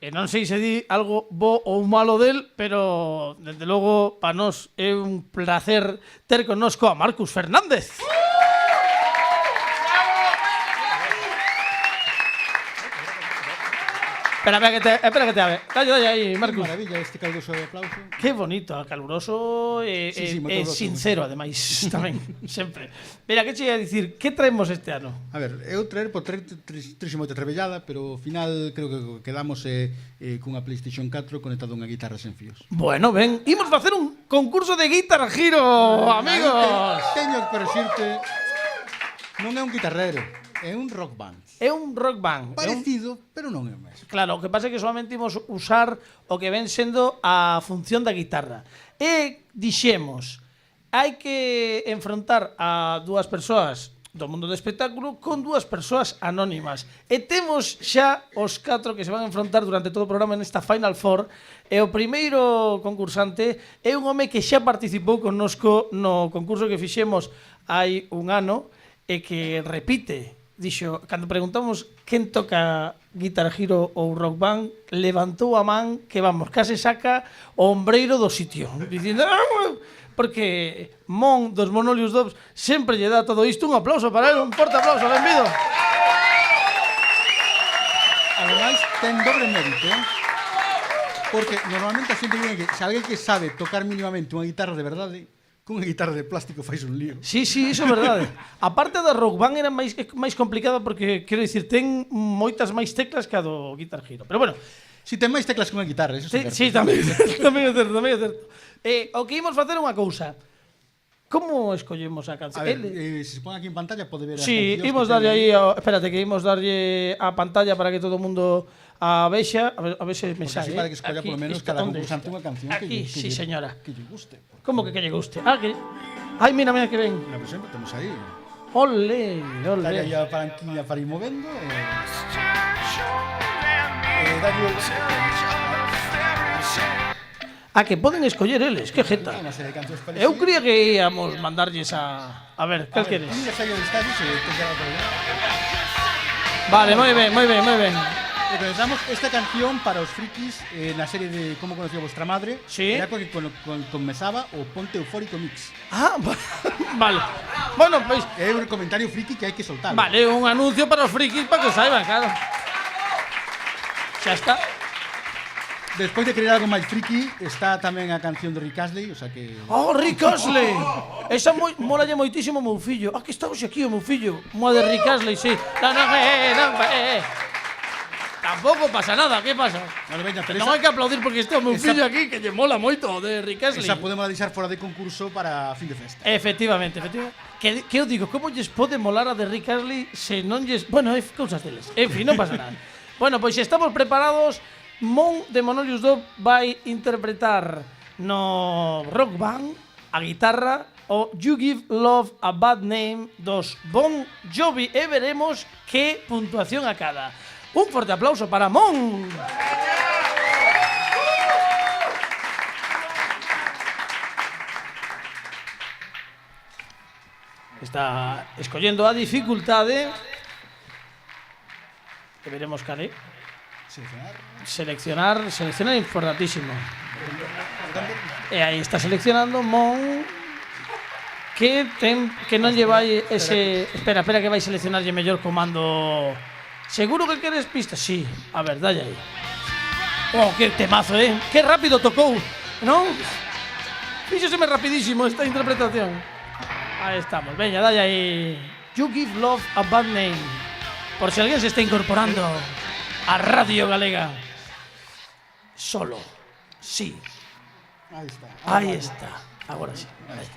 E non sei se di algo bo ou malo del, pero, desde logo, para nós é un placer ter connosco a Marcus Fernández. Espera que te abre. Dalle aí, Marcus. Que maravilla este caluroso aplauso. Que bonito, caluroso e sincero, ademais, tamén, sempre. Mira, que che ia dicir, que traemos este ano? A ver, eu traer moita trabellada, pero ao final creo que quedamos cunha PlayStation 4 conectado a unha guitarra sen fíos. Bueno, ben, imos facer un concurso de Guitar Hero, amigos. Teño que decirte, non é un guitarrero, é un rock band. É un rock band. Parecido, pero non é o mesmo. Claro, o que pasa é que solamente imos usar o que ven sendo a función da guitarra. E dixemos, hai que enfrontar a 2 persoas do mundo do espectáculo con 2 persoas anónimas. E temos xa os 4 que se van a enfrontar durante todo o programa nesta Final Four. E o primeiro concursante é un home que xa participou connosco no concurso que fixemos hai un ano e que repite. Dixo, cando preguntamos quen toca Guitar Hero ou Rock Band, levantou a man que, vamos, case saca o ombreiro do sitio, dicindo, porque Mon dos Monolius Dobbs sempre lle dá todo isto. Un aplauso para ele, un forte aplauso, benvido. Ademais, ten doble mérito, porque normalmente a xente dice que se alguén que sabe tocar mínimamente unha guitarra de verdade, cunha guitarra de plástico fais un lío. Sí, iso é verdade. A parte da Rock Band era máis complicada porque, quero dicir, ten moitas máis teclas que a do Guitar Hero. Pero bueno, Si ten máis teclas que unha guitarra, eso é certo. Sí, tamén é certo. O que imos facer é unha cousa. Como escollemos a canción? A ver, se se pon aquí en pantalla pode ver as cancións. Sí, imos darlle aí, espérate, que imos darlle a pantalla para que todo o mundo a vexa, a ver se me sai. Para que escolla polo menos cada concursante unha canción aquí, sí, señora. Que lle guste. Como que lle guste? Ai, mira que ven. Por exemplo, temos aí. Ole. Está aí a palanquilla para ir movendo. Que poden escoller eles, que jeta. Eu creía que íamos mandarlles a ver, cal queres? Vale, moi ben. Comenzamos esta canción para os frikis na serie de Como conocí a vuestra madre. Sí. Era porque comezaba o Ponte Eufórico Mix. Ah, vale. Bueno, pois É un comentario friki que hai que soltar. vale, un anuncio para os frikis para que o saiban, claro. Xa está. Despois de querer algo máis friki, está tamén a canción de Rick Astley, o sea que... Oh, Rick Astley. Esa molalle moitísimo o meu fillo. Ah, que está hoxe aquí o meu fillo. Moa de Rick Astley, sí. No. Tampouco pasa nada, que pasa? Vale, veña, pero Non hai que aplaudir porque este é o meu fillo aquí que lle mola moito o de Rick Astley. esa podemos deixar fora de concurso para fin de festa. Efectivamente. Que eu digo, como lles pode molar a de Rick Astley se non lles... Bueno, é cousas deles. En fin, non pasa nada. Bueno, pois estamos preparados. Mon de Manolius Dub vai interpretar no rock band a guitarra o You Give Love a Bad Name dos Bon Jovi e veremos que puntuación a cada. Un forte aplauso para Mon. Está escollendo a dificultade. Que veremos cale. Seleccionar importantísimo. E aí está seleccionando Mon que non lle vai ese... Espera, que vai seleccionarlle mellor comando. Seguro que queres pistas? Sí. A ver, dalle aí. Oh, que temazo, Que rápido tocou, non? Fíxoseme rapidísimo esta interpretación. Aí estamos. Veña, dalle aí. You Give Love a Bad Name. Por si alguén se está incorporando a Radio Galega. Solo. Sí. Aí está. Aí está. Agora sí. Aí.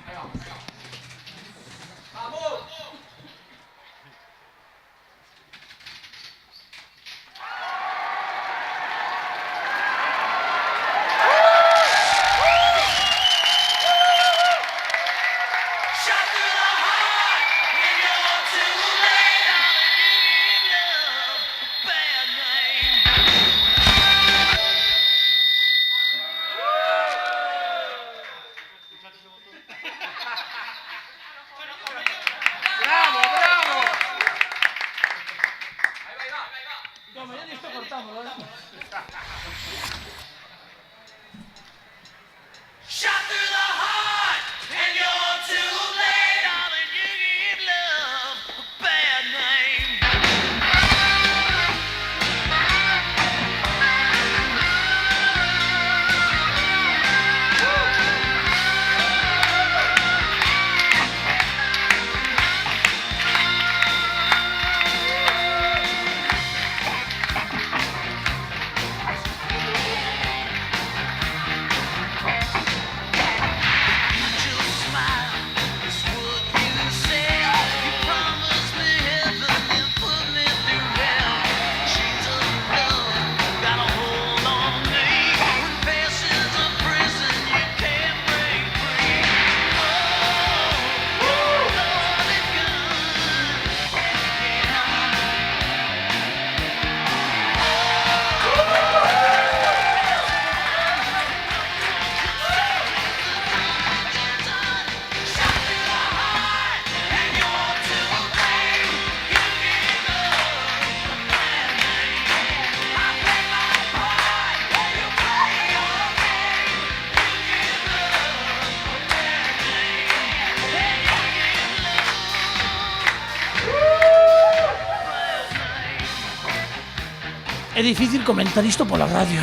É difícil comentar isto pola radio,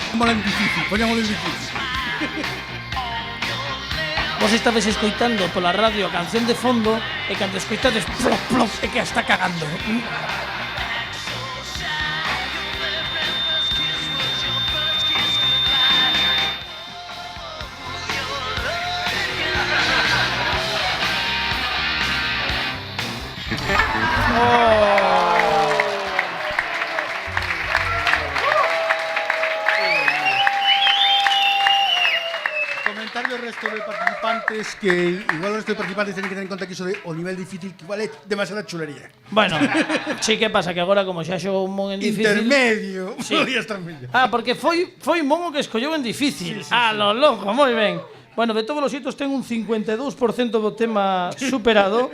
Póñamolo en difícil, póñamolo en difícil. Vos estabes escoitando pola radio a canción de fondo e cando escoitades plop, plop, é que a está cagando. Comentarle ao resto de participantes que igual o resto de participantes teñen que tener en conta que iso de o nivel difícil que igual é demasiada chulería. Bueno, sí, que pasa que agora como xa xogou un mon en difícil... Intermedio, Sí. podía estar mellor. Ah, porque foi Mon o que escolleu en difícil. Lo loco, moi ben. Bueno, de todos os hitos ten un 52% do tema superado.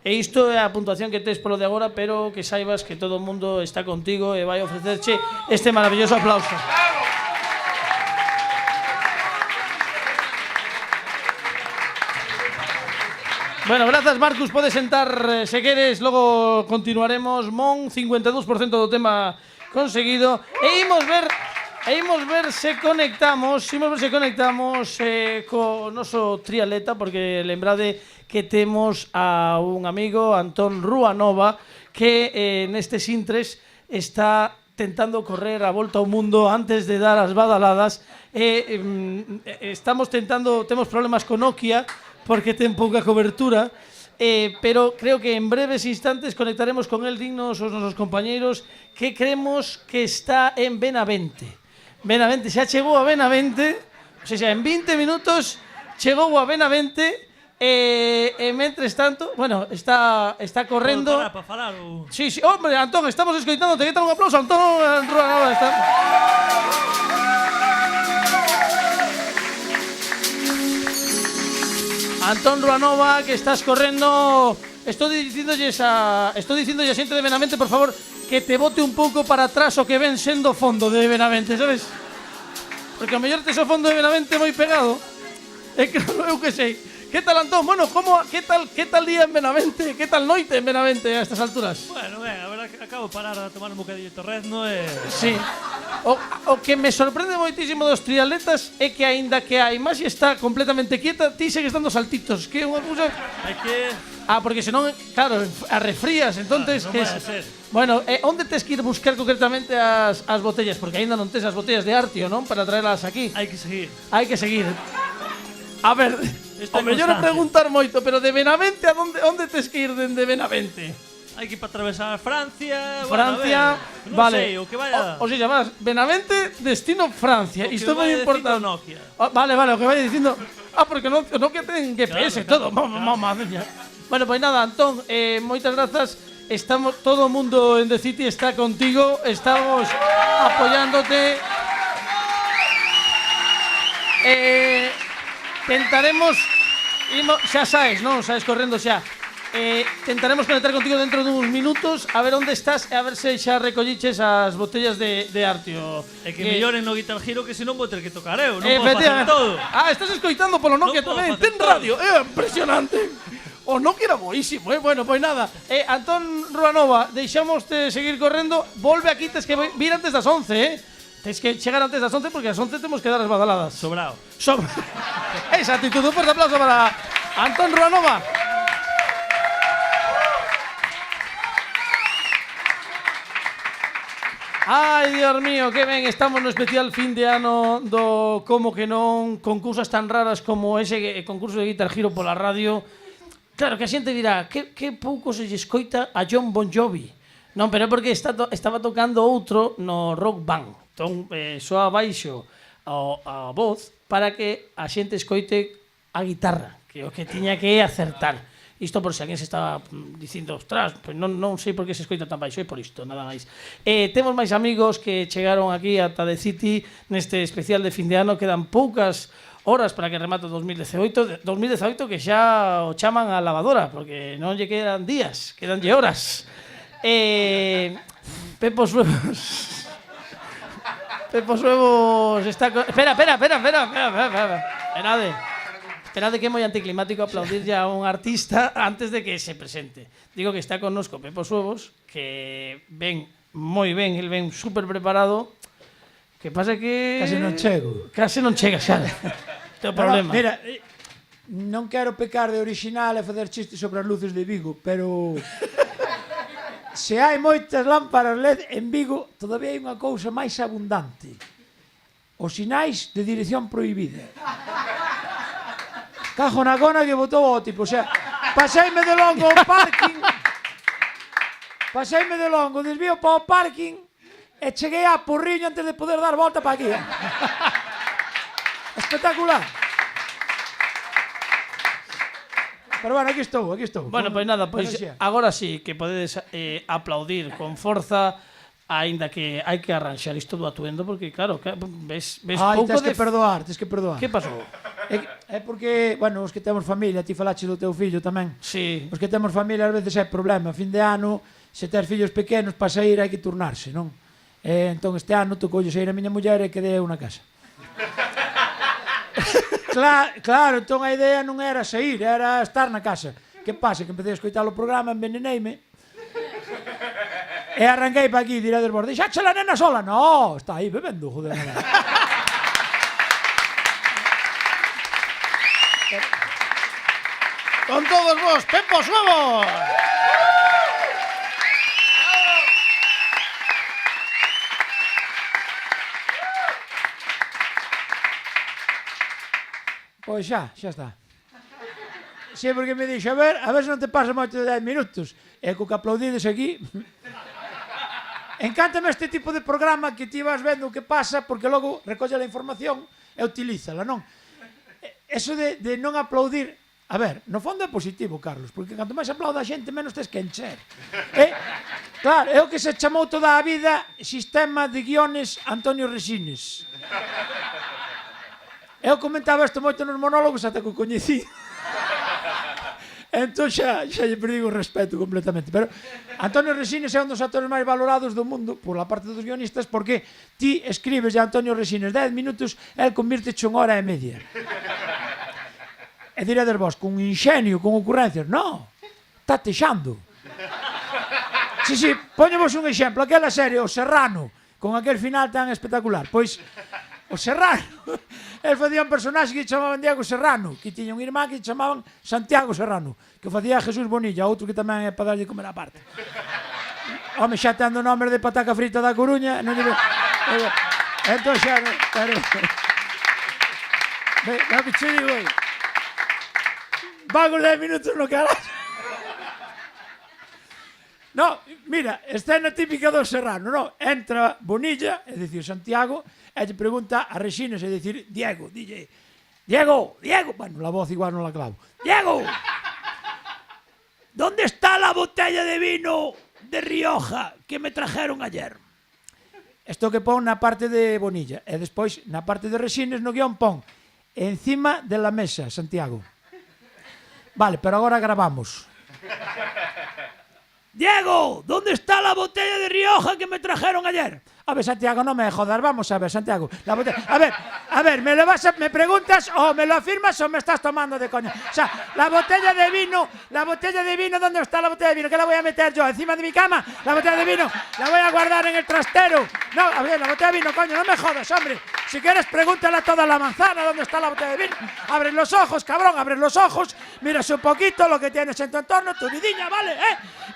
E isto é a puntuación que tes polo de agora, pero que saibas que todo o mundo está contigo e vai ofrecerche este maravilloso aplauso. Bueno, grazas, Marcus, podes sentar se queres, logo continuaremos. Mon, 52% do tema conseguido. E imos ver se conectamos co noso triatleta, porque lembrade que temos a un amigo, Antón Ruanova, que nestes intres está tentando correr a volta ao mundo antes de dar as badaladas. Estamos tentando, temos problemas con Nokia, porque ten pouca cobertura, pero creo que en breves instantes conectaremos con el dignos os nosos compañeiros, que creemos que está en Benavente. Benavente, xa chegou a Benavente, o sea, en 20 minutos chegou a Benavente, e mentres tanto, bueno, está correndo. Para falar ou... Sí, hombre, Antón, estamos escoitándote, que tal un aplauso, Antón Ruanova, está... Antón Ruanova, que estás correndo. Estoy dicíndolle a xente de Benavente, por favor, que te bote un pouco para atrás o que ven sendo fondo de Benavente, sabes? Porque ao mellor tes o fondo de Benavente moi pegado. É que eu que sei. Que tal, Antón? Bueno, que tal día en Benavente? Que tal noite en Benavente a estas alturas? Bueno, ben, a verdad que acabo de parar a tomar un bocadillo de torrezno e... Sí. O que me sorprende moitísimo dos triatletas é que aínda que a imaxe está completamente quieta, ti segues dando saltitos, que é unha cousa... Hai que... Porque senón, claro, arrefrías, entonces... non que vai a ser. Bueno, onde tes que ir buscar concretamente as botellas? Porque aínda non tes as botellas de Artio, non? Para traerlas aquí. Hai que seguir. Hai que seguir. A ver, o mellor é preguntar moito, pero de Benavente a onde tes que ir dende Benavente? Hai que ir para atravesar Francia... Francia, bueno, non vale. sei, o que vaya... O sea, vas, Benavente, destino Francia. O que Isto é moi vai importante. Nokia. Vale, o que vai dicindo... porque no que ten GPS Claro, todo. Mamá mía. Bueno, pois nada, Antón, moitas grazas. Estamos, todo o mundo en The City está contigo. Estamos apoyándote. Tentaremos... Xa sabes, non? Sabes correndo xa. Tentaremos conectar contigo dentro duns minutos, a ver onde estás e a ver se xa recolliches as botellas de Artio. É que melloren no Guitar Hero, que senón vou ter que tocar eu, non podo facer todo. Estás escoitando polo Nokia tamén, ten radio, é impresionante. O Nokia era boísimo, bueno, pois nada. Antón Ruanova, deixamoste seguir correndo, volve aquí, tes que vir antes das 11, Tens que chegar antes das 11 porque ás 11 temos que dar as badaladas. Sobrao. Esa actitud, un fuerte aplauso para Antón Ruanova. Ai, Dios mío, que ben, estamos no especial fin de ano do Como que non, concursas tan raras como ese concurso de Guitar Hero pola radio. Claro, que a xente dirá, que pouco se lle escoita a John Bon Jovi. Non, pero é porque estaba tocando outro no Rock Band. Entón, soa baixo a voz para que a xente escoite a guitarra, que o que tiña que acertar. Isto por se alguén se estaba dicindo, ostras, pues non sei por que se escoita tan baixo, é por isto, nada máis. Temos máis amigos que chegaron aquí ata The City neste especial de fin de ano, quedan poucas horas para que remate o 2018 que xa o chaman a lavadora, porque non lle quedan días, quedanlle horas. Pepo Suevos está... Espera. Esperade que é moi anticlimático aplaudir ya a un artista antes de que se presente. Digo que está connosco Pepo Suevos, que ven moi ben, el ven super preparado. Que pasa que... Case non chego. Case non chega, xa. Teo problema. Mira, non quero pecar de original e facer chistes sobre as luces de Vigo, pero... se hai moitas lámparas LED en Vigo, todavía hai unha cousa máis abundante. Os sinais de dirección prohibida. Cajo na cona que botou o tipo, o sea, paseime de longo o parking, desvío para o parking e cheguei a Porriño antes de poder dar volta para aquí. Espectacular. Pero bueno, aquí estou. Bueno, pois nada, pois agora sí que podedes aplaudir con forza, aínda que hai que arranxar isto do atuendo, porque claro, ves pouco de... Tens que perdoar. Que pasou? É porque, bueno, os que temos familia, ti falaches do teu fillo tamén. Sí. Os que temos familia ás veces é problema. Fin de ano, se tes fillos pequenos, para sair hai que turnarse, non? Entón este ano tocoulle sair a miña muller e quedei eu na casa. Claro, entón a idea non era sair, era estar na casa. Que pasa? Que empecé a escoitar o programa, enveneneime. E arranquei pa aquí, diré desborde. Deixache la nena sola? No, está aí bebendo, joder. Con todos vos, Pepos Nuevos. Pois xa está. Sí, porque me dixo, a ver se non te pasa moito de 10 minutos. E co que aplaudides aquí... Encántame este tipo de programa que ti vas vendo o que pasa, porque logo recolle a información e utilízala, non? Eso de non aplaudir... A ver, no fondo é positivo, Carlos, porque canto máis aplauda a xente, menos tes que encher. Claro, é o que se chamou toda a vida sistema de guiones Antonio Resines. Eu comentaba isto moito nos monólogos ata que o coñecí. Entón xa lle perdigo o respeto completamente. Pero Antonio Resines é un dos actores máis valorados do mundo por la parte dos guionistas, porque ti escribes a Antonio Resines 10 minutos e el convírteche unha hora e media. E diredes vos, con inxenio, con ocurrencias. No, está teixando. Sí, poñemos un exemplo. Aquela serie, O Serrano, con aquel final tan espectacular. Pois, O Serrano, el facía un personaxe que chamaban Diego Serrano, que tiña un irmán que chamaban Santiago Serrano, que facía Jesús Bonilla, outro que tamén é para darlle comer a parte. Home, xa tendo nombre de pataca frita da Coruña, non lle... Entón xa... Non me che digo aí. Vago 10 minutos no caralho. No, mira, escena típica do Serrano, no? Entra Bonilla, é dicir, Santiago, e lle pregunta a Resines, é dicir, Diego, dille, Diego, bueno, la voz igual non la clavo, Diego, ¿dónde está la botella de vino de Rioja que me trajeron ayer? Isto que pon na parte de Bonilla, e despois na parte de Resines no guión pon encima de la mesa, Santiago. Vale, pero agora gravamos. Diego, ¿dónde está la botella de Rioja que me trajeron ayer? A ver, Santiago, no me jodas, vamos a ver, Santiago. La botella... A ver, ¿me preguntas o me lo afirmas o me estás tomando de coña? O sea, la botella de vino, ¿dónde está la botella de vino? ¿Qué la voy a meter yo? ¿Encima de mi cama? La botella de vino, la voy a guardar en el trastero. No, a ver, la botella de vino, coño, no me jodas, hombre. Si quieres, pregúntale a toda la manzana dónde está la botella de vino. Abre los ojos, cabrón, abre los ojos, miras un poquito lo que tienes en tu entorno, tu vidilla, ¿vale?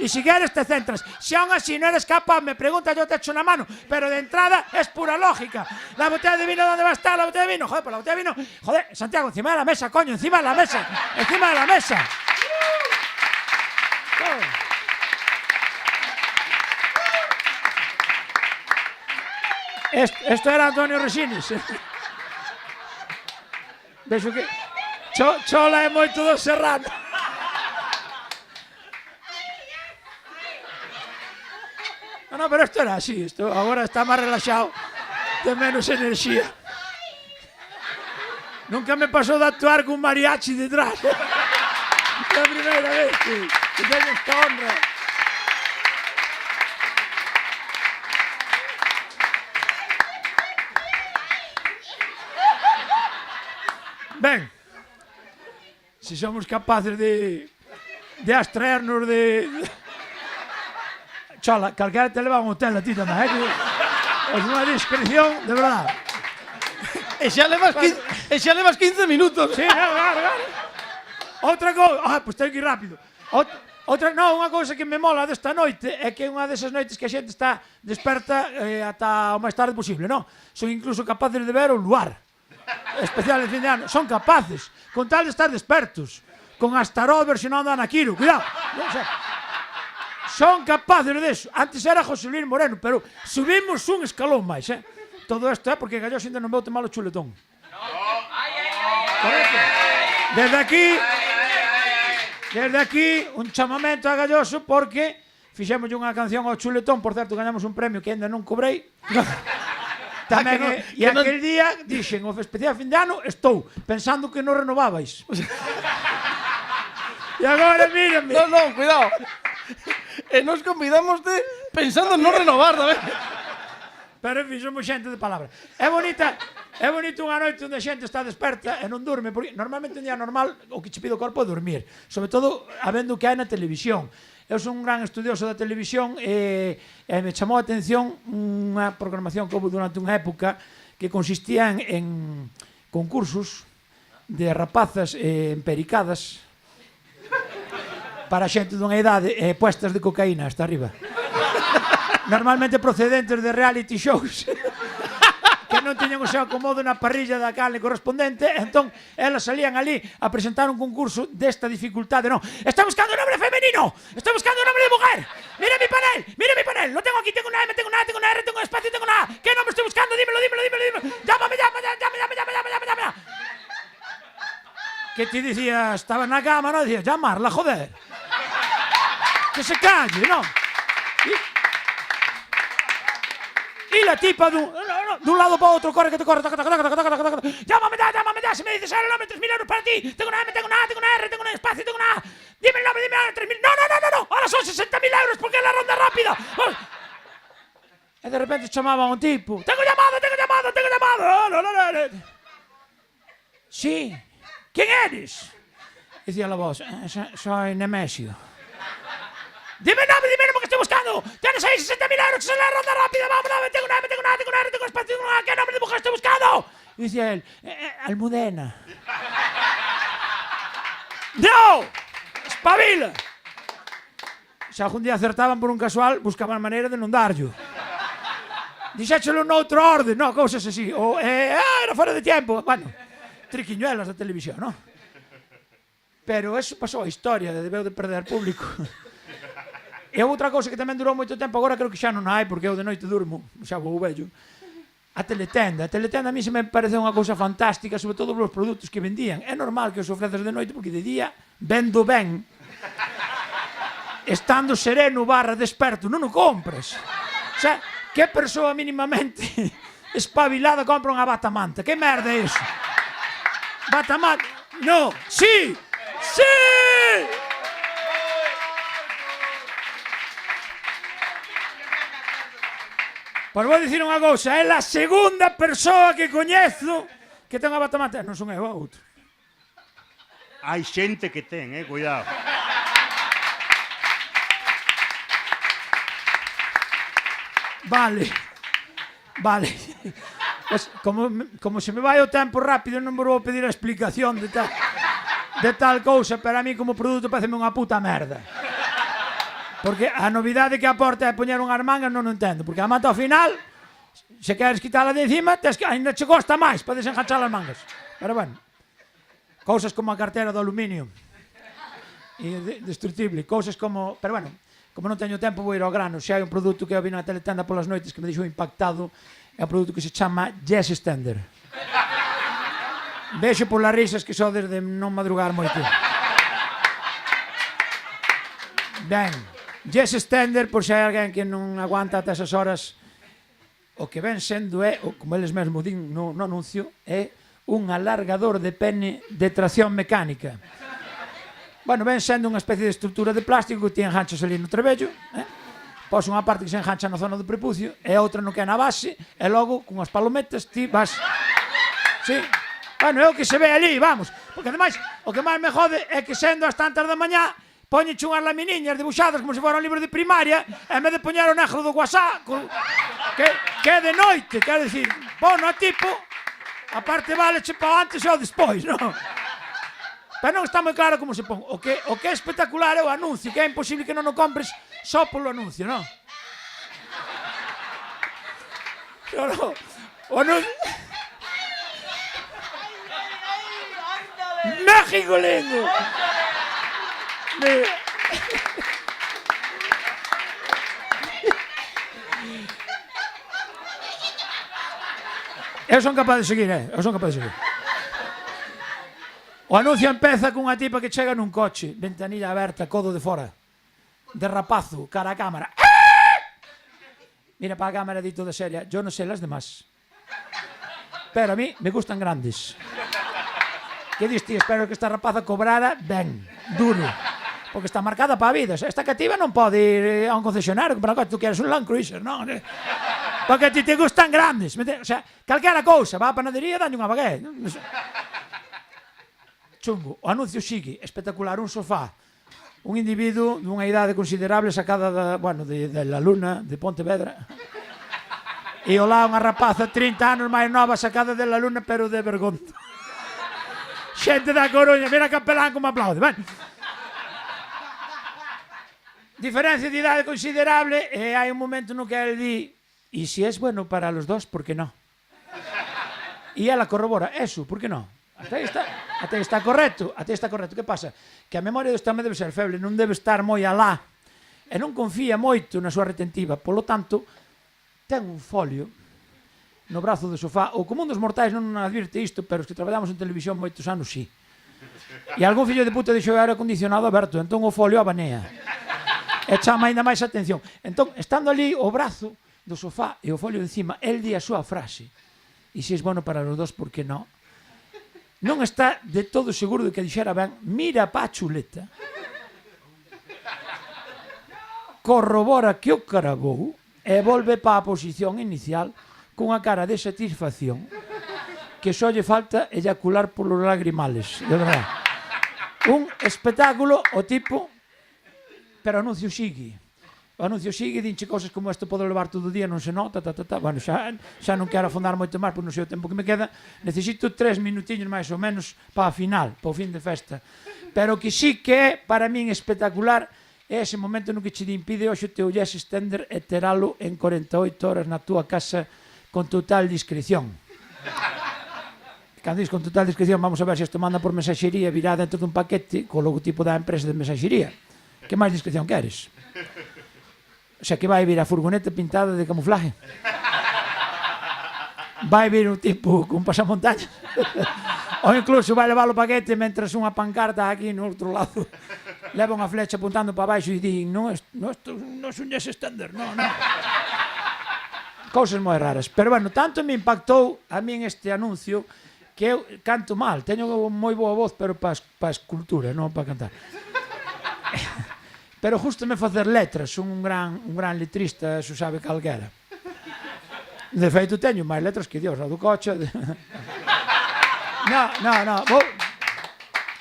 Y si quieres, te centras. Si aún así no eres capaz, me preguntas, yo te echo una mano. Pero de entrada es pura lógica. La botella de vino, ¿dónde va a estar la botella de vino? Joder, pues la botella de vino... Joder, Santiago, encima de la mesa, coño, encima de la mesa. Encima de la mesa. Esto era Antonio Resines. Vexo que... Chola é moito do Serrano. No, pero esto era así, esto ahora está más relajado, de menos enerxía. Nunca me pasó de actuar con mariachi detrás. La primeira vez que tengo esta honra. Ben, si somos capaces de abstraernos de... Chola, calquera te leva a un hotel a ti tamén, es unha discreción, de verdad. E xa levas 15 minutos. Sí, claro. Outra cousa, pois ten que ir rápido. Unha cousa que me mola desta noite é que é unha desas noites que a xente está desperta ata o máis tarde posible, non? Son incluso capaces de ver o luar. Especial de fin de ano. Son capaces, con tal de estar despertos. Con Astarot versionando a Anaquiro, cuidado. Son capaces deso. Antes era José Luis Moreno, pero subimos un escalón máis, Todo isto é porque Galloso ainda non veu tomar o chuletón. Desde aquí, un chamamento a Galloso porque fixemos unha canción ao chuletón, por certo, gañamos un premio que ainda non cobrei. Tamén, e aquel día dixen, o especial fin de ano, estou pensando que non renovabais. E agora, mírame. Non, cuidado. E nos convidamos pensando en non renovar, tamén. Pero, en fin, somos xente de palabra. É bonito unha noite onde a xente está desperta e non durme, porque normalmente un día normal o que che pide o corpo é dormir, sobre todo habendo que hai na televisión. Eu son un gran estudioso da televisión e me chamou a atención unha programación que houve durante unha época que consistía en concursos de rapazas empericadas para xente dunha idade puestas de cocaína hasta arriba. Normalmente procedentes de reality shows que non tiñan o seu acomodo na parrilla da carne correspondente, entón elas salían ali a presentar un concurso desta dificultade. Non, está buscando un nombre femenino, está buscando un nombre de mujer. Mira mi panel, lo tengo aquí, tengo una M, tengo una A, tengo una R, tengo un espacio, tengo una A. ¿Qué nombre estoy buscando? Dímelo. Llámame. Que te dicía, estaba na cama, non? Dicía, llamarla, joder. Que se calle, non? Y la tipa de un lado para otro, corre, llámame ya, si me dices el nombre, 3.000 euros para ti, tengo una M, tengo una A, tengo una R, tengo un espacio, tengo una A, dime el nombre, 3.000, no, ahora son 60.000 euros porque es la ronda rápida. Y de repente llamaban a un tipo, tengo llamado, sí, ¿quién eres? Decía la voz, soy Nemesio. Dime el nombre que estoy buscando. Tienes ahí 60.000 euros, que es la ronda rápida. Vamos, tengo una M, tengo una A, tengo una R, tengo un espacio, tengo una A. ¿Qué nombre de mujer estoy buscando? Y decía él, Almudena. ¡No! ¡Espabila! Se algún día acertaban por un casual, buscaban maneira de non darllo. Dixéchelo noutro orden, no, cousas así. O, era fora de tiempo. Bueno, triquiñuelas da televisión, no? Pero eso pasou a historia, debeu de perder público. E outra cousa que tamén durou moito tempo, agora creo que xa non hai, porque eu de noite durmo, xa vou vello. A teletenda a mí se me parece unha cousa fantástica, sobre todo os produtos que vendían. É normal que os ofreces de noite, porque de día, vendo ben, estando sereno barra desperto, non o compres. O sea, que persoa mínimamente espabilada compra unha batamanta? Que merda é iso? Batamanta? No, sí! Sí! Pois vou dicir unha cousa, é a segunda persoa que coñezo que ten unha batamanta. Non son eu, a outro. Hai xente que ten, cuidado. Vale. Pues, como se me vai o tempo rápido, non vou pedir a explicación de tal cousa, pero a mí como produto pareceme unha puta merda. Porque a novidade que aporta é poñer unhas mangas non o entendo, porque a mata ao final, se queres quitala de encima, ainda che gosta máis para desenganchar as mangas. Pero bueno, cousas como a cartera do aluminio e destructible, cousas como... Pero bueno, como non teño tempo vou ir ao grano. Se hai un produto que eu vi na teletenda polas noites que me deixou impactado, é un produto que se chama Yes Extender. Vexo polas risas que sodes de non madrugar moito. Ben, Yes Extender, por se hai alguén que non aguanta ata esas horas, o que ven sendo é, como eles mesmos din no anuncio, é un alargador de pene de tracción mecánica. Bueno, ven sendo unha especie de estrutura de plástico que ti enganchas ali no trebello, pos unha parte que se engancha na zona do prepucio e outra no que é na base, e logo, con as palometas, ti vas... Sí, bueno, é o que se ve ali, vamos. Porque, ademais, o que máis me jode é que sendo as tantas da mañá, poñenche unhas laminiñas dibuixadas como se fora un libro de primaria, en vez de poñer o negro do WhatsApp, que é de noite, quero dicir, bueno, a tipo, a parte valeche para antes ou despois, non? Pero non está moi claro como se pon. O que é espectacular é o anuncio, que é imposible que non o compres só polo anuncio, non? No, o anuncio... México lindo! Eu son capaz de seguir, eu son capaz de seguir. O anuncio empeza cunha tipa que chega nun coche, ventanilla aberta, codo de fora, de rapazo, cara a cámara. Mira para a cámara, dito de seria, yo no sé las demás, Pero a mí me gustan grandes. Que diste, espero que esta rapaza cobrara ben, duro. Porque está marcada para a vida. Esta cativa non pode ir a un concesionario comprar coche. Tú queres un Land Cruiser, non? Porque a ti te gustan grandes. O sea, calquera cousa. Va a panadería e daño unha baguette. Chungo. O anuncio sigue. Espectacular. Un sofá. Un individuo dunha idade considerable sacada da la luna de Pontevedra. E o lá unha rapaza 30 anos máis nova sacada de la luna, pero de Bergonto. Xente da Coruña. Mira Capelán como aplaude. Bueno. Diferencia de idade considerable e hai un momento no que ele di e se es bueno para los dos, por que non? E ela corrobora, eso, por que non? Até está correcto, que pasa? Que a memoria deste home debe ser feble, non debe estar moi alá e non confía moito na súa retentiva, polo tanto ten un folio no brazo do sofá. O común dos mortais non advirte isto, pero os que traballamos en televisión moitos anos sí. E algún fillo de puta deixou o aire acondicionado aberto, entón o folio abanea e chama ainda máis atención. Entón, estando ali o brazo do sofá e o folio encima, el di a súa frase e se es bueno para os dos, por que non? Non está de todo seguro de que dixera ben, mira pa chuleta, corrobora que o cravou e volve pa a posición inicial cunha cara de satisfacción que só lle falta eyacular polos lagrimales, de verdade. Un espectáculo o tipo. Pero o anuncio sigue. O anuncio sigue, dinche cosas como isto podo levar todo o día, non se nota, Bueno, xa non quero afondar moito máis, porque non sei o tempo que me queda. Necesito 3 minutiños máis ou menos para a final, para o fin de festa. Pero que sí que é, para min, espectacular, é ese momento no que che impide hoxe o teu Yes Extender e teralo en 48 horas na túa casa con total discreción. Cando dis con total discreción, vamos a ver se isto manda por mensaxería, virá dentro dun paquete co logotipo da empresa de mensaxería. Que máis discreción queres? O sea, que vai vir a furgoneta pintada de camuflaje? Vai vir un tipo con pasamontañas? Ou incluso vai levar o paquete mentras unha pancarta aquí no outro lado leva unha flecha apuntando para baixo e di non é un Yes Extender, non. Cousas moi raras. Pero bueno, tanto me impactou a min este anuncio que eu canto mal. Teño moi boa voz, pero para escultura, non para cantar. Pero justo me facer letras, son un gran letrista, eso sabe calquera. De feito, teño máis letras que Dios, a do coche. No.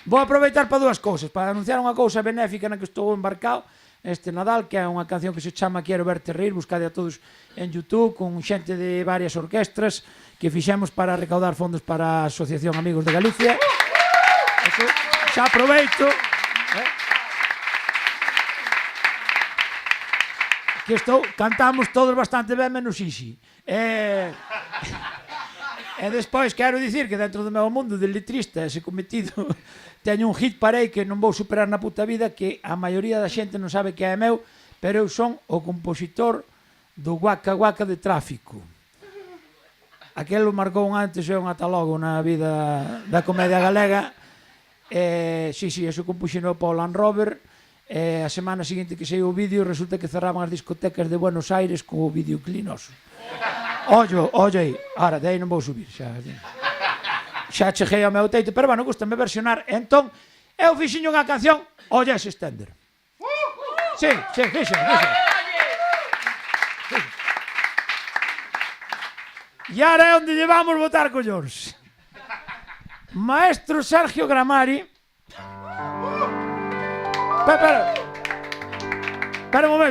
Vou aproveitar para dúas cousas, para anunciar unha cousa benéfica na que estou embarcado este Nadal, que é unha canción que se chama Quiero verte reír, buscade a todos en YouTube, con xente de varias orquestras que fixemos para recaudar fondos para a Asociación Amigos de Galicia. Xa aproveito. Que cantamos todos bastante ben menos Ixi. E despois quero dicir que dentro do meu mundo de letrista ese cometido teño un hit parei que non vou superar na puta vida, que a maioría da xente non sabe que é meu, pero eu son o compositor do Guaca Guaca de Tráfico. Aquelo marcou un antes e un ata logo na vida da comedia galega. Sí, eso compuxeno para o Land Rover. A semana seguinte que saiu o vídeo resulta que cerraban as discotecas de Buenos Aires con o vídeo clinoso. Ollo aí, ahora, de aí non vou subir, xa cheguei ao meu teito, pero bueno, gustame versionar. Entón, eu fixen unha canción ao Yes Extender. Sí, fixen. E ahora é onde llevamos botar collóns. Maestro Sergio Gramari. Espera un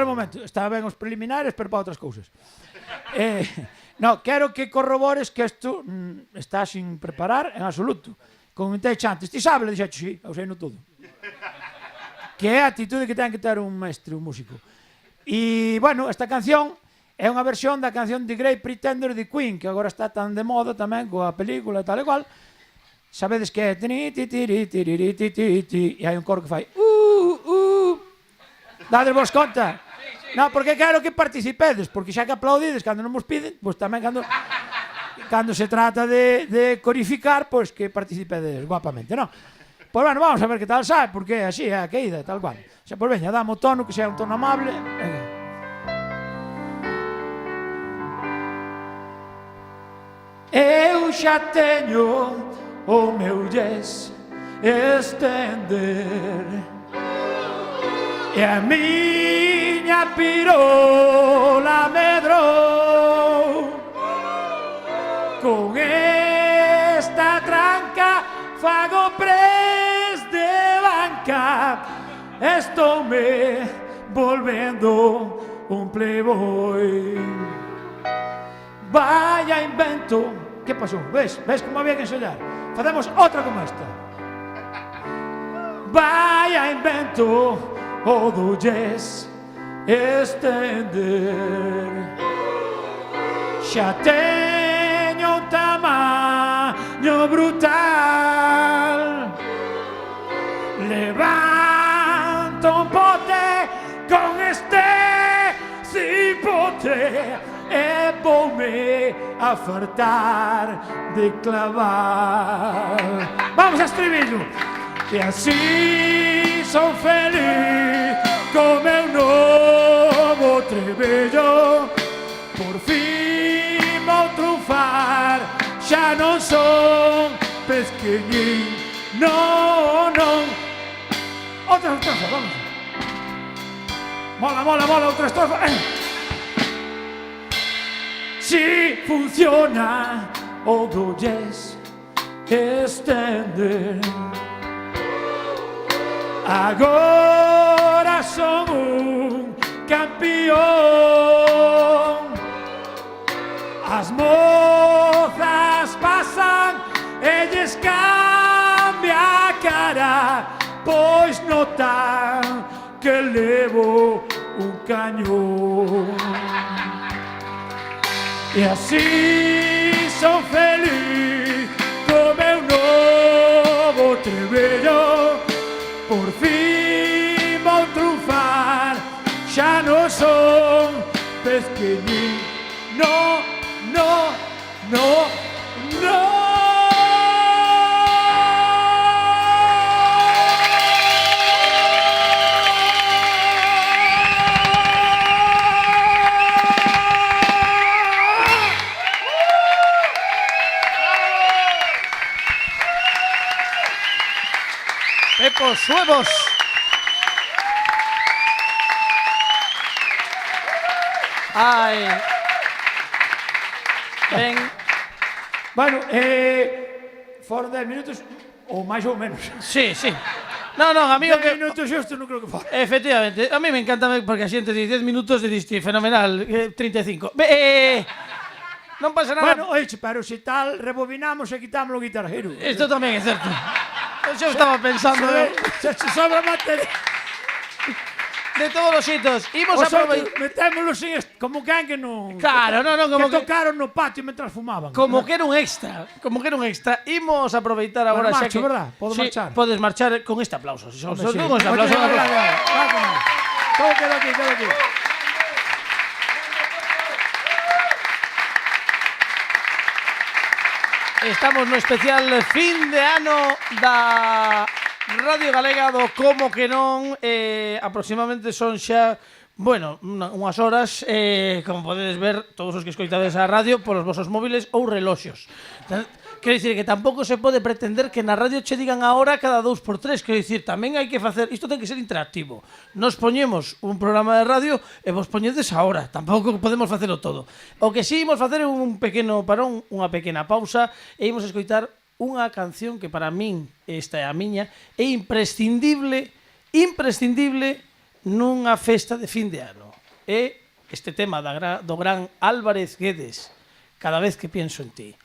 momento. Está ben os preliminares, pero para outras cousas. No, quero que corrobores que isto está sin preparar en absoluto. Comentei antes, ti sabes, dixete, sí, eu sei no todo. Que é a actitude que ten que ter un mestre, un músico. E, bueno, esta canción é unha versión da canción de Great Pretender de Queen, que agora está tan de moda tamén coa película e tal e cual. Sabedes que é e hai un coro que fai dades vos conta. Non, porque quero que participedes, porque xa que aplaudides cando non vos piden, pois tamén cando se trata de corificar, pois que participedes guapamente, non? Pois bueno, vamos a ver que tal sabe, porque así é a queida, tal cual. Xa, pois veña, dame o tono, que sea un tono amable. Eu xa teño o meu yes estender e a miña pirola medrou con esta tranca fago pres de banca estoume volvendo un playboy. Vaya invento. Que pasou? Ves como había que ensayar? Facemos outra como esta. Vaya invento o do yes estender. Xa teño un tamaño brutal. Levanto un pote con este cipote e voume a fartar de clavar. Vamos a estribillo. E así son feliz co meu novo trebello. Por fin vou triunfar, xa non son pesqueñín. Non. Outra estrofa, vamos. Mola, outra estrofa. Si funciona o do yes extender. Agora son un campeón. As mozas pasan e lles cambia a cara, pois notan que levo un cañón. E así son feliz co meu novo trebello. Por fin vou triunfar, xa non son pesqueñín. No. Pepos Suevos. Ai. Ben. Bueno, foron 10 minutos ou máis ou menos. Sí. Non, amigo, 10 minutos xusto non creo que fora. Efectivamente, a mí me encanta porque a xente di 10 minutos e diste fenomenal, 35. Non pasa nada. Bueno, oiche, pero se tal, rebobinamos e quitamos o guitarrero. Isto tamén é certo. Yo estaba pensando, se sobra materia. De todos os xeitos, imos a aproveitar. Metémoslo sin como que non. Claro, non, como que tocaron no patio mentras fumaban. Como que era un extra, Imos a aproveitar agora xa que, verdad? Podo marchar. Podes marchar con este aplauso. Con este aplauso. Todo queda aquí. Estamos no especial fin de ano da Radio Galega do Como que non. Aproximadamente son xa, bueno, unhas horas, como podedes ver todos os que escoitades a radio polos vosos móviles ou reloxos. Quero dicir que tampouco se pode pretender que na radio che digan a hora cada 2x3. Quero dicir, tamén hai que facer, isto ten que ser interactivo. Nos poñemos un programa de radio e vos poñedes a hora. Tampouco podemos facelo todo. O que si imos facer un pequeno parón, unha pequena pausa, e imos escoitar unha canción que para min, esta é a miña, é imprescindible nunha festa de fin de ano. É este tema do gran Álvarez Guedes, Cada vez que pienso en ti.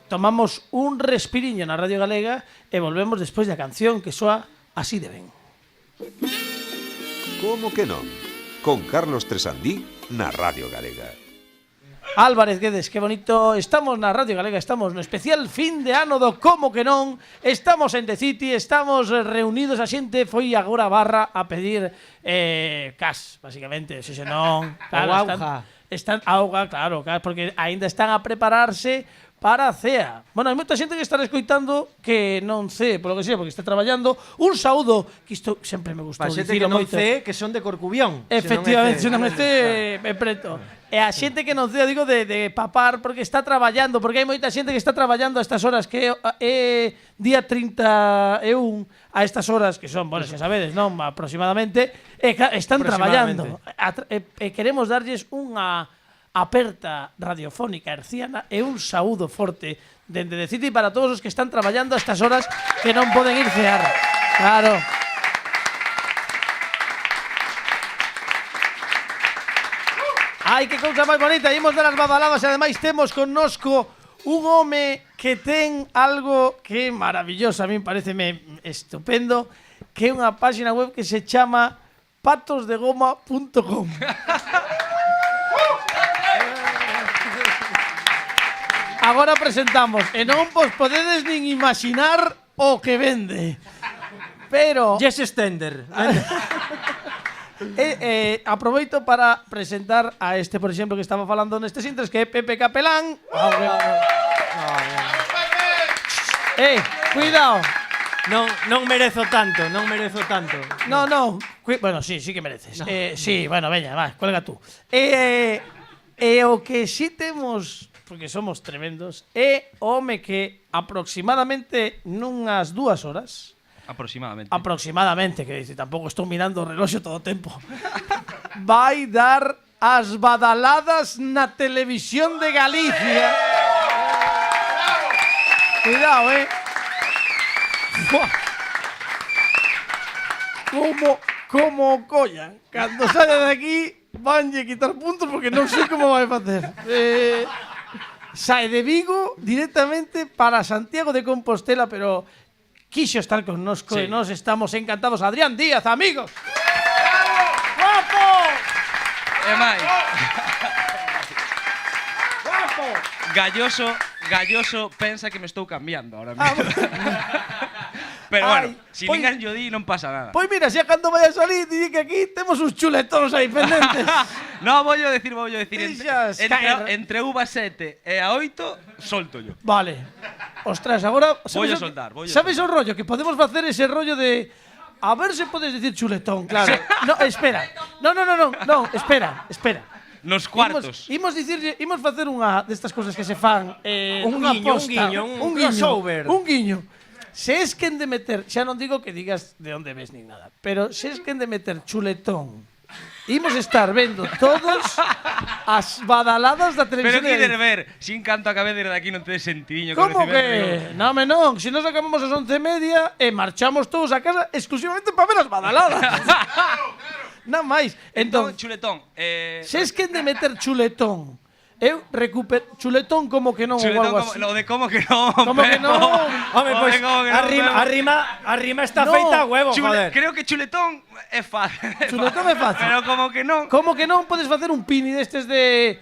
Tomamos un respiriño na Radio Galega e volvemos despois da canción que soa así de ben. Como que non? Con Carlos Tresandí na Radio Galega. Álvarez Guedes, que bonito. Estamos na Radio Galega, estamos no especial fin de ano do Como que non. Estamos en The City, estamos reunidos, a xente foi agora a barra a pedir cas, basicamente, se non, claro, están auga, claro, porque aínda están a prepararse para a CEA. Bueno, hai moita xente que está escoitando que non cee, polo que sea, porque está traballando. Un saúdo, que isto sempre me gustou Pa xente que dicilo non moito. cee, que son de Corcubión. Efectivamente, se non é cee, é preto. E a xente que non cea, digo, de papar, porque está traballando, porque hai moita xente que está traballando a estas horas, que é día 31 a estas horas, que son, bueno, xa sabedes, non? Aproximadamente, están traballando. E queremos darlles unha aperta radiofónica herciana e un saúdo forte dende de City para todos os que están traballando a estas horas que non poden ir cear. Claro. Ai, que cousa máis bonita. Imos dar as badaladas e ademais temos connosco un home que ten algo que é maravilloso, a mí pareceme estupendo, que é unha página web que se chama patosdegoma.com. Agora presentamos, e non vos podedes nin imaginar o que vende. Pero Yes Stender. aproveito para presentar a este, por exemplo, que estaba falando nestes intres, que é Pepe Capelán. Cuidado. Non merezo tanto, non merezo tanto. No. Bueno, sí que mereces. No. Sí, bueno, veña, va, cuelga tú. E o que sí temos, porque somos tremendos, é o home que aproximadamente nunhas 2 horas, aproximadamente, que dice, tampouco estou mirando o reloxo todo o tempo, vai dar as badaladas na televisión de Galicia. Cuidado, Como collan. Cando saia de aquí, vanlle quitar puntos porque non sei como vai facer. Sae de Vigo directamente para Santiago de Compostela, pero quixo estar connosco, sí. E nos estamos encantados. Adrián Díaz, amigos. ¡Guapo! E máis. ¡Guapo! Galloso pensa que me estou cambiando ahora mismo. Pero bueno, si ninguén yo di non pasa nada. Pois mira, xa cando vai a salir, di que aquí temos uns chuletóns aí pendentes. No, vou yo decir entre uva 7 e a 8 solto yo. Vale. Ostras, agora Voy a soltar. Sabes o rollo que podemos facer ese rollo de a ver se podes decir chuletón, claro. No, espera. No, espera. Nos cuartos. Imos facer unha destas cousas que se fan, un crossover. Un guiño. Se es quen de meter, xa non digo que digas de onde ves nin nada, pero se es quen de meter chuletón, imos estar vendo todos as badaladas da televisión. Pero querer ver, sin canto acabé desde aquí non te sentidiño. Como que? Non, se nos acabamos as 11:30 e marchamos todos a casa exclusivamente para ver as badaladas. Non máis. Entón, chuletón. Se es quen de meter chuletón, eu recupero chuletón como que non ou algo así. Lo de como que non. Como que non. Home, pois a rima está feita a huevo, joder. Creo que chuletón é fácil. Chuletón é fácil. Pero como que non. Como que non podes facer un pini destes de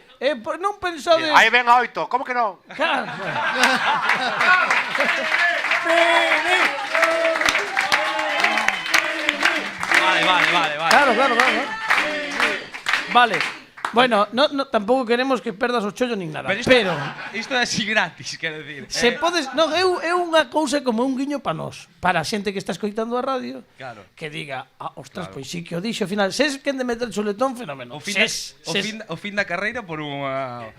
non pensades. Aí ven a 8, como que non? Claro. Vale. Claro. Vale. Bueno, tampouco queremos que perdas o chollo nin nada, pero isto é así gratis, quero dicir. Se podes, non, é unha cousa como un guiño para nós, para a xente que está escoitando a radio, claro. Que diga, ostras, pois sí que o dixo ao final, ses quen de meter chuletón, fenómeno. O fin da carreira por unha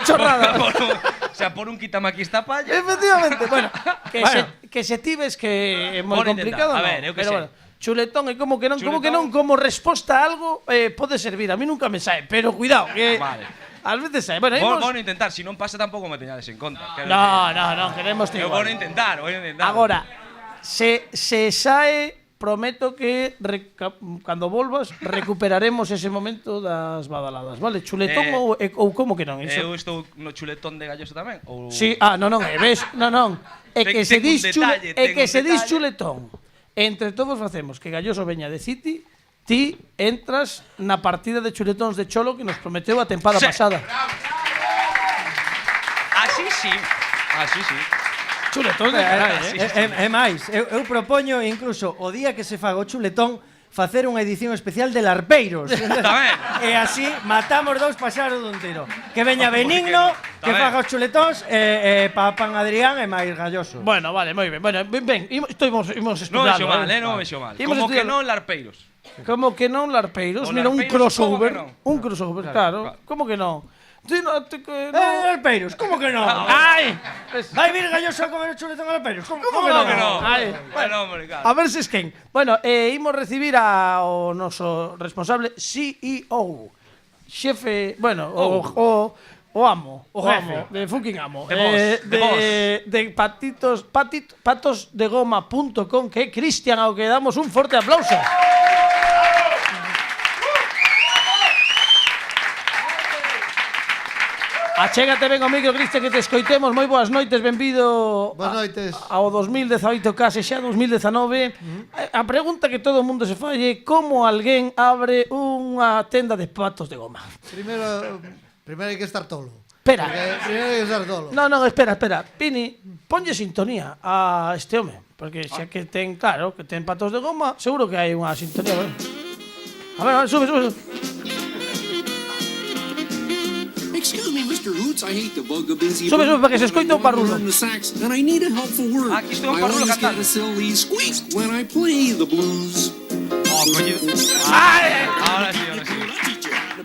chorrada. O sea, por un quitamaquista palla. Efectivamente, bueno, que se tibes que é moi complicado, a ver, eu que sei. Chuletón e como que non, como resposta a algo pode servir. A mí nunca me sae, pero cuidado, que ás veces sae. Bueno, vou non intentar, se non pasa tampouco me teñades en conta. No, queremos eu vou intentar. Agora, se sae, prometo que cando volvas recuperaremos ese momento das badaladas, vale? Chuletón ou como que non? Eu estou no chuletón de Galloso tamén? Sí, non, ves, non. É que se dis chuletón. Entre todos facemos que Galloso veña de City, ti entras na partida de chuletóns de Cholo que nos prometeu a tempada pasada. Así sí. Chuletón de carai, É máis, eu propoño incluso o día que se faga o chuletón facer unha edición especial de Larpeiros. Tamén. E así matamos 2 paxaros dun tiro. Que veña Benigno que faga os chuletóns pa pan Adrián e máis galloso. Bueno, vale, moi ben. Bueno, ben, imos Non estudando. vexo mal, non vexo mal. Imos Como que estudiando. non larpeiros. Como que non larpeiros? O Mira, un larpeiros, crossover. como que non? Un crossover, claro. Como que non? Ti no, Alpeiros, como que non? Ai! Vai vir galloso a comer o chuletón Alpeiros? Como que non? Ai. Bueno, hombre, claro. A ver se es quen. Bueno, imos recibir ao noso responsable CEO. Xefe, bueno, o amo, de fucking amo. De patosdegoma.com, que é Cristian, ao que damos un forte aplauso. Achégate ben ao micro, Cristian, que te escoitemos. Moi boas noites, benvido. Boas noites. Ao 2018, case xa 2019. A pregunta que todo o mundo se fai é como alguén abre unha tenda de patos de goma. Primeiro hai que estar tolo. Espera. Primeiro hai que estar tolo. No, espera. Pini, ponlle sintonía a este home, porque xa que ten, claro, que ten patos de goma, seguro que hai unha sintonía. A ver, sube. Excuse me, Mr. Hoots, I hate to bug a busy Sube, para que se escoite o parrulo. and I need a helpful word. Aquí está un I parrulo always cantando. get a silly squeak when I play the blues. Oh, coño. Ahora sí.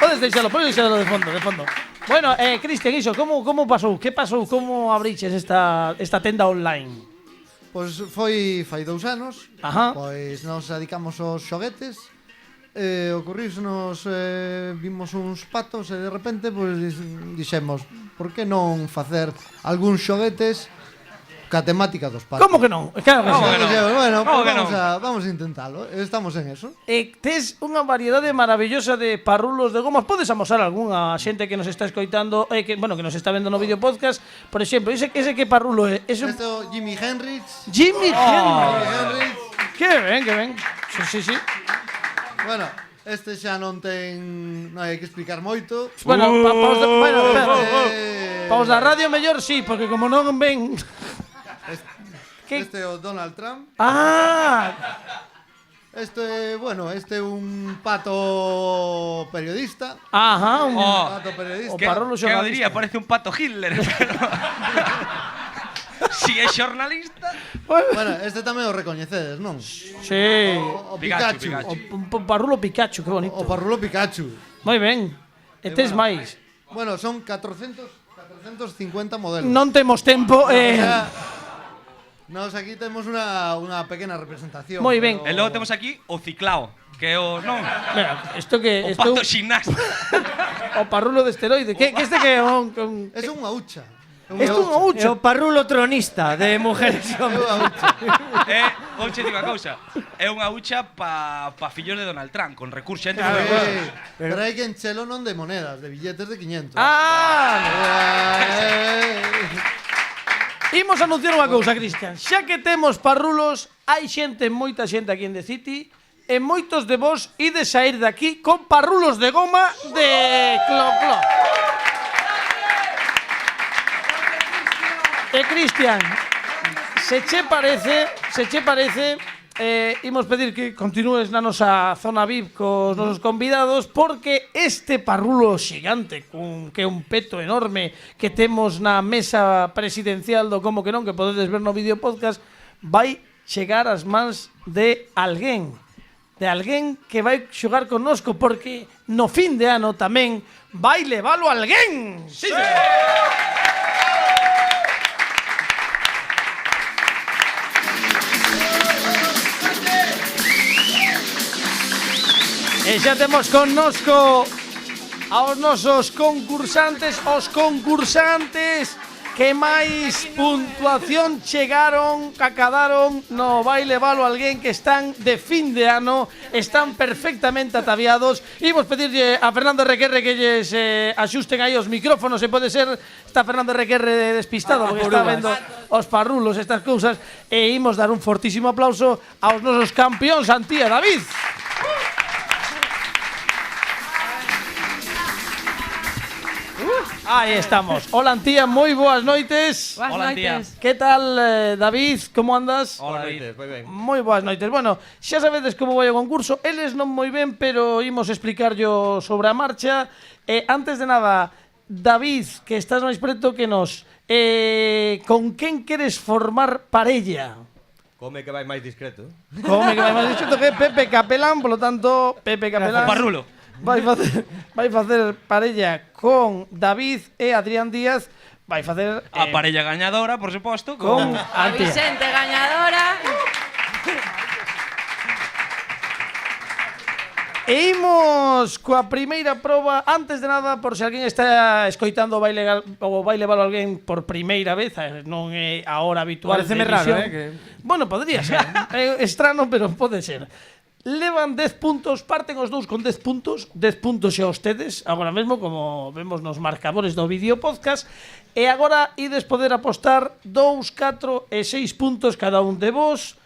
Podes deixalo de fondo. Bueno, Cristian, iso, como pasou? Que pasou? Como abriches esta tenda online? Pois foi fai 2 anos. Ajá. Pois nos dedicamos aos xoguetes. Ocorrísenos, vimos uns patos e de repente pois dixemos, por que non facer algúns xoguetes ca temática dos patos? Como que non? Claro que sí. Bueno, Como que pues vamos a intentalo. Estamos en eso. Tes unha variedade maravillosa de parrulos de gomas. Podes amosar algunha xente que nos está escoitando, que nos está vendo no vídeo podcast. Por exemplo, ese que parrulo é? Este o Jimi Hendrix. Jimi Hendrix. Hendrix. Que ben. Sí. Bueno, este xa non ten... Non hai que explicar moito. Bueno, paus da radio mellor sí, porque como non ven... Este é o Donald Trump. Este é un pato periodista. Ajá, un pato periodista. Que o diría, parece un pato Hitler. Si é xornalista. Bueno, este tamén o recoñecedes, non? Sí. O Pikachu. O parrulo Pikachu, que bonito. O parrulo Pikachu. Moi ben. E tes máis. Bueno, son 450 modelos. Non temos tempo. Nos aquí temos unha pequena representación. Moi ben. E logo temos aquí o ciclao, que é o... Non? Mira, isto que... O pato ximnasta. O parrulo de esteroide. Que este que é un... É unha hucha. Isto é unha hucha. É o parrulo tronista de mujeres e hombres. Vouche dicir unha cousa. É unha hucha pa fillos de Donald Trump, con recurso. Pero hai que enchelo non de monedas, de billetes de 500. Imos anunciar unha cousa, Cristian. Xa que temos parrulos, hai moita xente aquí en The City, e moitos de vos ides sair daqui con parrulos de goma de Clo-Clo. E Cristian, se che parece, imos pedir que continúes na nosa zona VIP cos nosos convidados, porque este parrulo xigante, que é un peto enorme que temos na mesa presidencial do Como que non, que podedes ver no vídeo podcast, vai chegar ás mans de alguén que vai xogar connosco, porque no fin de ano tamén vai levalo alguén. Sí. E xa temos connosco aos nosos concursantes, os concursantes que máis puntuación chegaron, acadaron no Vai Levalo Alguén, que están de fin de ano, están perfectamente ataviados. Imos pedirlle a Fernando Requerre que lles axusten aí os micrófonos, e pode ser está Fernando Requerre despistado porque está vendo os parrulos, estas cousas, e imos dar un fortísimo aplauso aos nosos campións, Antía David. Aí estamos. Hola, Antía, moi boas noites. Boas noites. Que tal, David? Como andas? Hola, noites, moi ben. Moi boas noites. Bueno, xa sabedes como vai o concurso. Eles non moi ben, pero imos explicarllo sobre a marcha. Antes de nada, David, que estás máis preto que nos. Con quen queres formar parella? Come que vai máis discreto. Come que vai máis discreto que Pepe Capelán, polo tanto, Pepe Capelán Parrulo. vai facer parella con David e Adrián Díaz. Vai facer A parella gañadora, por suposto, con A Antía. Vicente gañadora. E imos coa primeira proba. Antes de nada, por se alguén está escoitando o vai levar alguén por primeira vez, non é a hora habitual. Pareceme de raro, emisión. Bueno, podría ser. É estrano, pero pode ser. Levan 10 puntos, parten os dous con 10 puntos. 10 puntos xa ustedes, agora mesmo, como vemos nos marcadores do vídeo podcast. E agora ides poder apostar 2, 4 e 6 puntos cada un de vos.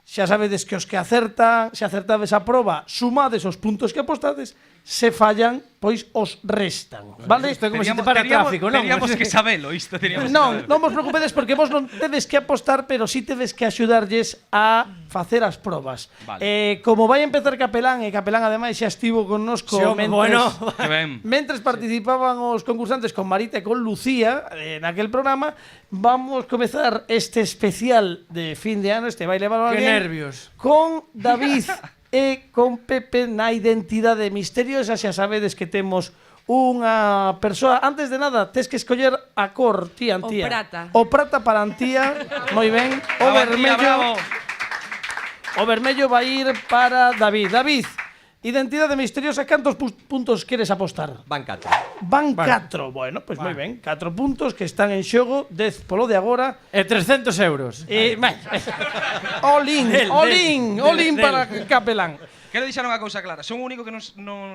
Xa sabedes que os que acertan, se acertades a proba, sumades os puntos que apostades, se fallan, pois os restan, vale? Isto é como se te para tráfico, non? Teríamos que sabelo, isto teríamos Non, non vos preocupedes porque vos non tedes que apostar, pero sí tedes que axudarlles a facer as probas. Vale. Como vai empezar Capelán, e Capelán ademais xa estivo connosco Sí, Que ben. mentres participaban os concursantes con Marita e con Lucía naquel programa, vamos comezar este especial de fin de ano, este vai levar Que alguén, nervios. con David e con Pepe na identidade misteriosa. Xa sabedes que temos unha persoa. Antes de nada, tes que escoller a cor, tía, Antía. O prata. O prata para Antía, moi ben. O Bravo, vermello. Antía, bravo. O vermello vai ir para David. David, identidade misteriosa, cantos puntos queres apostar? Van 4. Van 4. Bueno, pois moi ben. 4 puntos que están en xogo, 10 polo de agora. E 300 euros. All in para Capelán. Quero deixar unha cousa clara. Son o único que non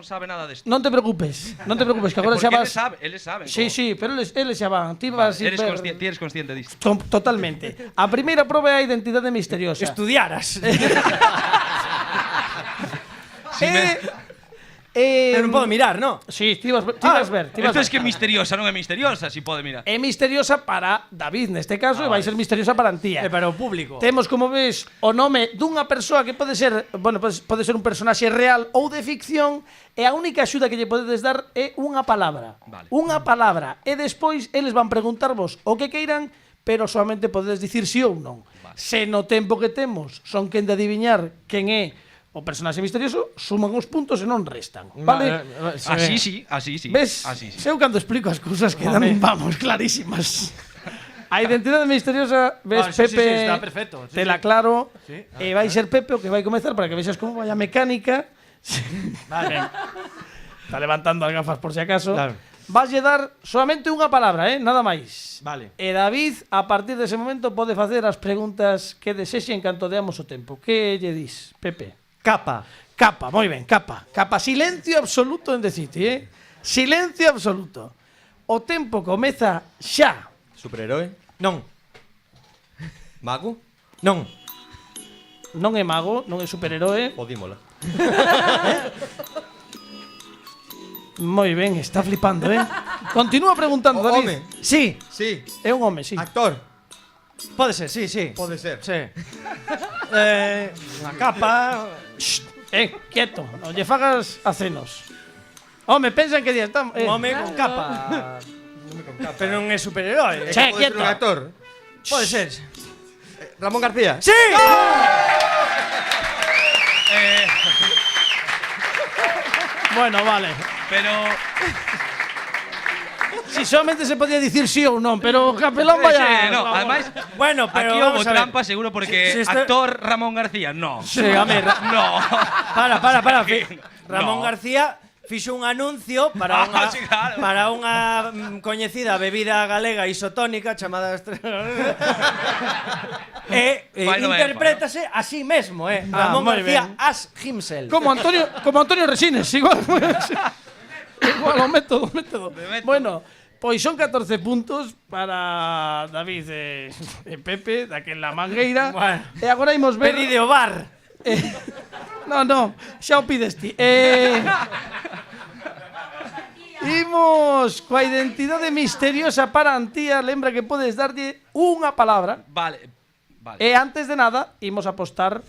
sabe nada desto. Non te preocupes, que agora xa vas. Eles saben. Sí, pero eles xa van. Ti vas Ti eres consciente disto. Totalmente. A primeira proba é a identidade misteriosa. Estudiaras. Pero non podo mirar, non? Sí, ti vas ver. Isto é que misteriosa, non é misteriosa, si pode mirar. É misteriosa para David, neste caso, e vai ser misteriosa para Antía. E para o público. Temos, como ves, o nome dunha persoa que pode ser, bueno, pode ser un personaxe real ou de ficción, e a única axuda que lle podedes dar é unha palabra. Vale. Unha palabra. E despois eles van preguntarvos o que queiran, pero solamente podedes dicir sí ou non. Vale. Se no tempo que temos son quen de adiviñar quen é o personaxe misterioso, suman os puntos e non restan, vale? Así sí. Ves? Así sí. Eu cando explico as cousas quedan, vamos, clarísimas. A identidade misteriosa, ves, Pepe, sí, está perfecto. te la aclaro, e vai ser Pepe o que vai comezar para que vexas como vai a mecánica. Vale. Está levantando as gafas por si acaso. Claro. Vaslle dar solamente unha palabra, nada máis. Vale. E David, a partir dese momento, pode facer as preguntas que desexe en canto deamos o tempo. Que lle dis, Pepe? Capa. Capa, moi ben, capa. Capa, silencio absoluto en decirte, Silencio absoluto. O tempo comeza xa. Superheroe? Non. Mago? Non. Non é mago, non é superheroe. Podímola. Moi ben, está flipando, Continúa preguntando, David. Home. Sí. Sí. É un home, sí. Actor. Pode ser, sí. Pode ser. Sí. Unha capa. Quieto, non lle fagas acenos. Home, pensan que día estamos. Un home con capa. Pero non é superherói. Che, Pode ser quieto. un actor. Pode ser. Ramón García. Sí! Bueno, vale. Pero Si solamente se podía dicir sí ou non, pero Capelán vaya. no, además, Bueno, pero aquí vamos hubo a ver. trampa seguro porque Si este- actor Ramón García, no. Sí, a ver. No. Para. Ramón No. García fixo un anuncio para unha Sí, claro. para unha coñecida bebida galega isotónica chamada Bueno, interprétase a sí mesmo, Ramón moi García ben. as himself. Como Antonio Resines, igual. Igual o método. Bueno, pois son 14 puntos para David e Pepe, daquela mangueira. Bueno. E agora imos ver. Pedide o bar. No, xa o pides ti. Imos coa identidade misteriosa para Antía. Lembra que podes darlle unha palabra. Vale. E antes de nada, imos apostar.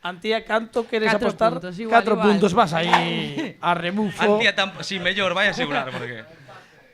Antía, canto queres 4 apostar? puntos, igual, 4 igual. puntos, vas aí a rebufo. Antía sí, mellor, vai a asegurar porque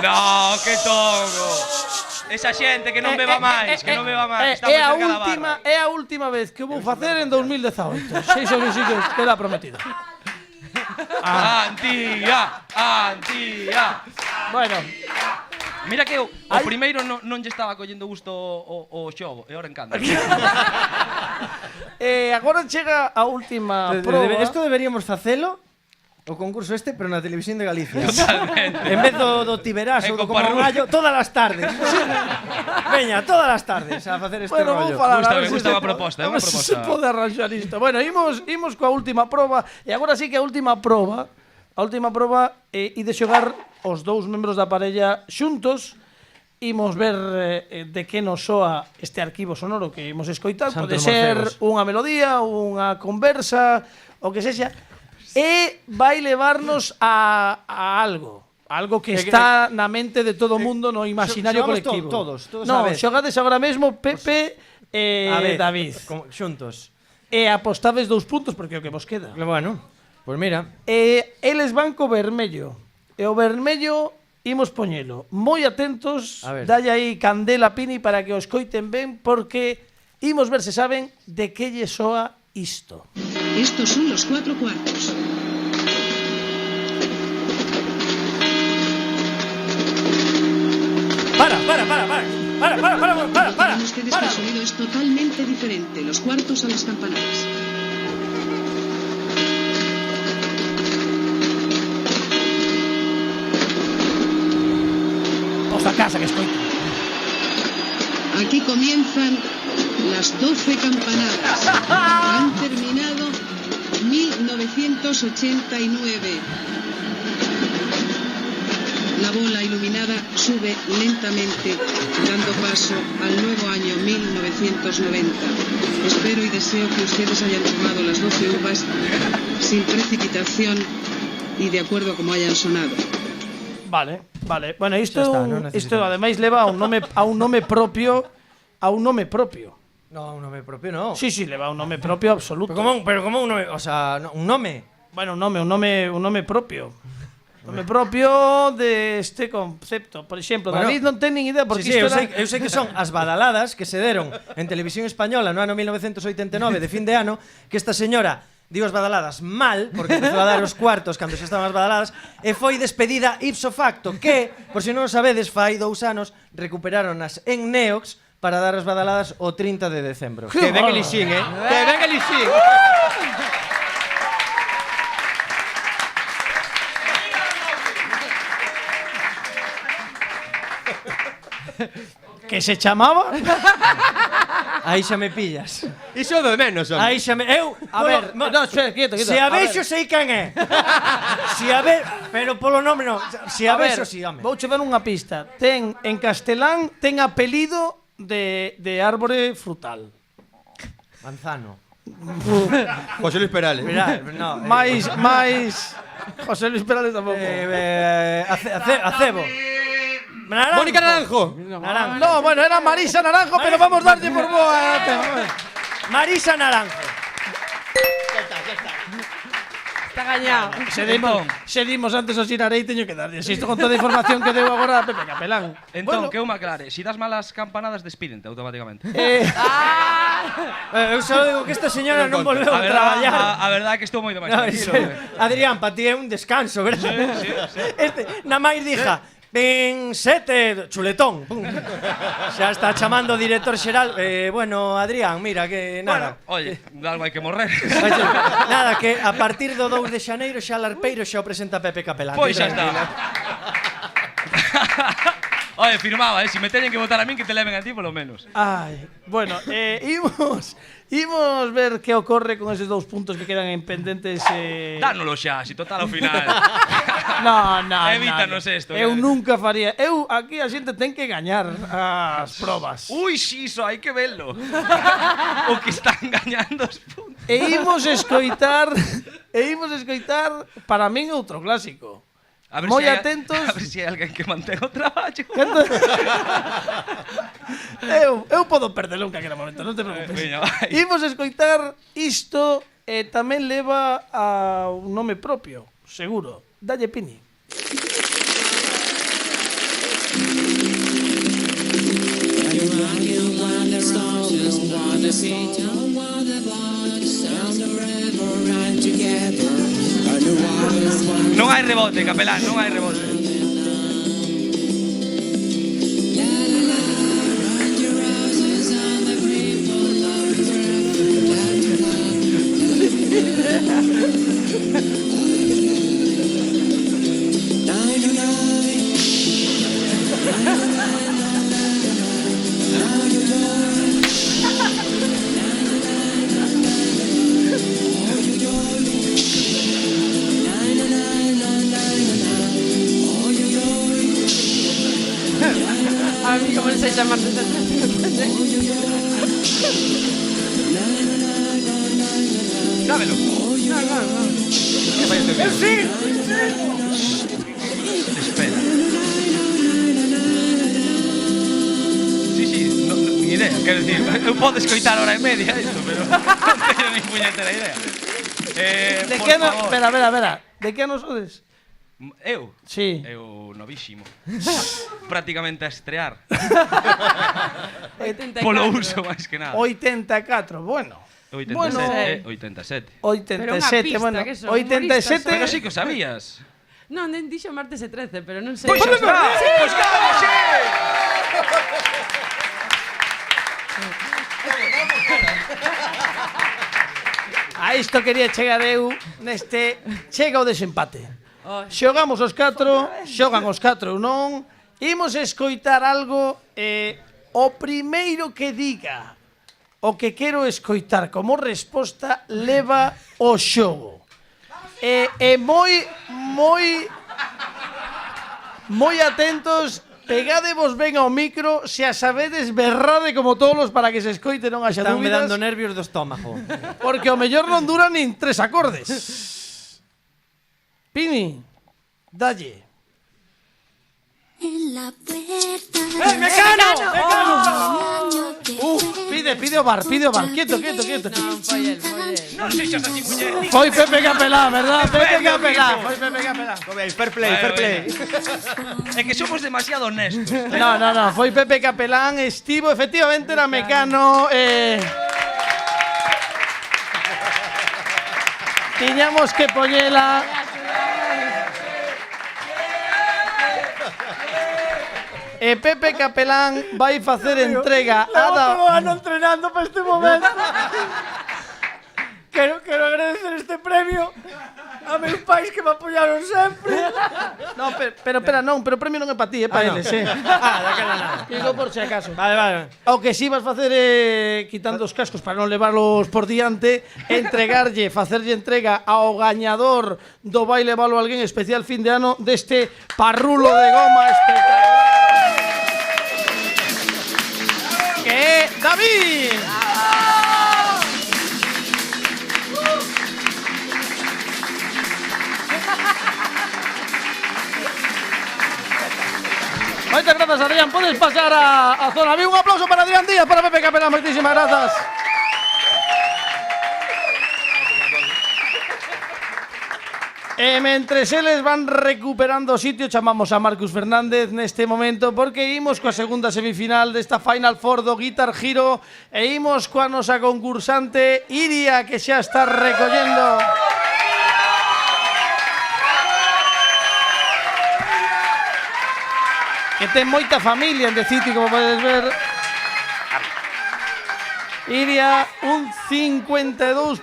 No, que tongo. Esa xente que non beba máis, que non beba máis. Está moi cerca da barra. É a última vez que vou facer en 2018. Seis visitos queda prometido. Antía, Antía. Bueno, mira que o primeiro non lle estaba collendo gusto o xogo, e ora encanta. Agora chega a última proba. Esto deberíamos facelo o concurso este, pero na televisión de Galicia. Totalmente. En vez do Tiberás ou do Como un Gallo, todas as tardes. Veña, todas as tardes a facer este rollo. Me gusta a proposta, é unha proposta. Se pode arranxar isto. Bueno, imos coa última proba, e agora sí que a última proba é de xogar os dous membros da parella xuntos. Imos ver de que nos soa este arquivo sonoro que imos escoitar. Pode ser unha melodía, unha conversa, o que sexa. E vai levarnos a algo. Algo que está na mente de todo o mundo no imaginario colectivo. Todos no, xogades agora mesmo Pepe e David. Xuntos. E apostades 2 puntos porque é o que vos queda. Bueno, pois mira. Eles van co vermello. E o vermello imos poñelo. Moi atentos, dalle aí candela, Pini, para que os coiten ben, porque imos ver se saben de que lle soa isto. Estos son los 4 cuartos. Para. Vean ustedes que el sonido es totalmente diferente. Los cuartos a las campanadas. Posta casa que escoita. Aquí comienzan las 12 campanadas. Han terminado 1989. La bola iluminada sube lentamente, dando paso al nuevo año 1990. Espero y deseo que ustedes hayan tomado las 12 uvas sin precipitación y de acuerdo a como hayan sonado. Vale. Bueno, isto ademais leva a un nome propio. No, un nome propio no. Sí, leva un nome propio absoluto. Pero como un nome, o sea, un nome. Bueno, un nome propio. Nome propio deste concepto. Por exemplo, David non ten nin idea porque eu sei que son as badaladas que se deron en Televisión Española no ano 1989 de fin de ano, que esta señora digo as badaladas mal, porque empezou a dar os cuartos cando xa estaban as badaladas, e foi despedida ipso facto, que, por se non o sabedes, fai 2 anos recuperaronas en Neox para dar as badaladas o 30 de decembro. Que ben elixín, Que ben elixín. Que se chamaba? Aí xa me pillas. Iso de menos, home. Aí xa me... A ver, quieto. Se a vexo sei quen é. Pero polo nome non. Se a vexo si, home. Vouche dar unha pista. Ten, en castelán, ten apelido de árbore frutal. Manzano. José Luis Perales. No, máis José Luis Perales tampouco. Acebo. Naranjo. Mónica Naranjo. No, bueno, era Marisa Naranjo, pero vamos darlle por boa. Marisa Naranjo. Está gañado. Se dimos antes o Sinarei, teño que darlle. Se isto con toda a información que deu agora a Pepe Capelán. Entón, que eu me aclare, si das malas campanadas, despídente automáticamente. Eu só digo que esta señora non volveu a traballar. A verdade é que estou moi demais tranquilo. Adrián, pa ti é un descanso, verdad? Sí. Na máis dija, ben, 7, chuletón. Xa está chamando o director xeral. Bueno, Adrián, mira que nada. Bueno, oye, algo hai que morrer. Nada, que a partir do 2 de xaneiro xa Larpeiro xa o presenta Pepe Capelán. Pois xa está. Oye, firmaba, si me teñen que votar a min, que te leven a ti polo menos. Ai, bueno, imos ver que ocorre con eses 2 puntos que quedan en pendentes. Dánolo xa, si total ao final. No. Evítanos esto. Eu nunca faría. Aquí a xente ten que gañar as probas. Ui, xiso, hai que verlo. O que están gañando os puntos. E imos escoitar para min outro clásico. Moi atentos. A ver se hai alguén que mantén o traballo. Eu podo perdelo en calquera momento, non te preocupes. Imos escoitar isto e tamén leva a un nome propio, seguro. Dalle, Pini. Non hai rebote, capelán, non hai rebote. A mí como se llama Martes de 13. Dámelo. No. Sí. Espera. Sí, ni idea, quero dicir, eu podo escoitar hora e media isto, pero non teño ni puñetera idea. De Por que ano? favor. Espera. De que ano sodes? Eu? Sí. Eu novísimo. Prácticamente a estrear. 84. Polo uso, máis que nada. 84, bueno. 87. Pero unha pista, bueno, que son 87. Pero sí que o sabías. Non, nen dixo Martes e 13, pero non sei. Pois xa está. Pois claro, sí. A isto quería chegar eu neste chega o desempate. Xogamos os 4, xogan os 4 ou non. Imos escoitar algo o primeiro que diga o que quero escoitar como resposta leva o xogo. E moi atentos, pegadevos ben ao micro, se a sabedes berrade como tolos para que se escoite non haxa Están me dúbidas. dando nervios do estómago. Porque o mellor non dura nin 3 acordes. Pini, dalle. En la puerta. ¡Mecano! Pide o bar. Quieto. Non, foi el. Non sexas así, muller. Foi Pepe Capelán, verdad? Pepe Capelán. Fair play. É que somos demasiado honestos. No, foi Pepe Capelán, estivo, efectivamente era Mecano. Tiñamos que poñela. E Pepe Capelán vai facer entrega a Levo todo o ano entrenando para este momento. Quero agradecer este premio a meus pais que me apoyaron sempre. No, pero o premio non é para ti, é para eles, daquela nada. Digo por si acaso. Vale. O que si vas facer quitando os cascos para non levarlos por diante, facerlle entrega ao gañador do vai levalo a alguén especial fin de ano deste parrulo de goma espectacular. Que é David. Moitas grazas, Adrián. Podes pasar a zona. Un aplauso para Adrián Díaz, para Pepe Capelán. Moitísimas grazas. E mentres eles van recuperando o sitio, chamamos a Marcus Fernández neste momento porque imos coa segunda semifinal desta Final Four do Guitar Hero e imos coa nosa concursante Iria, que xa está recollendo que ten moita familia en The City, como podes ver. Iria, un 52%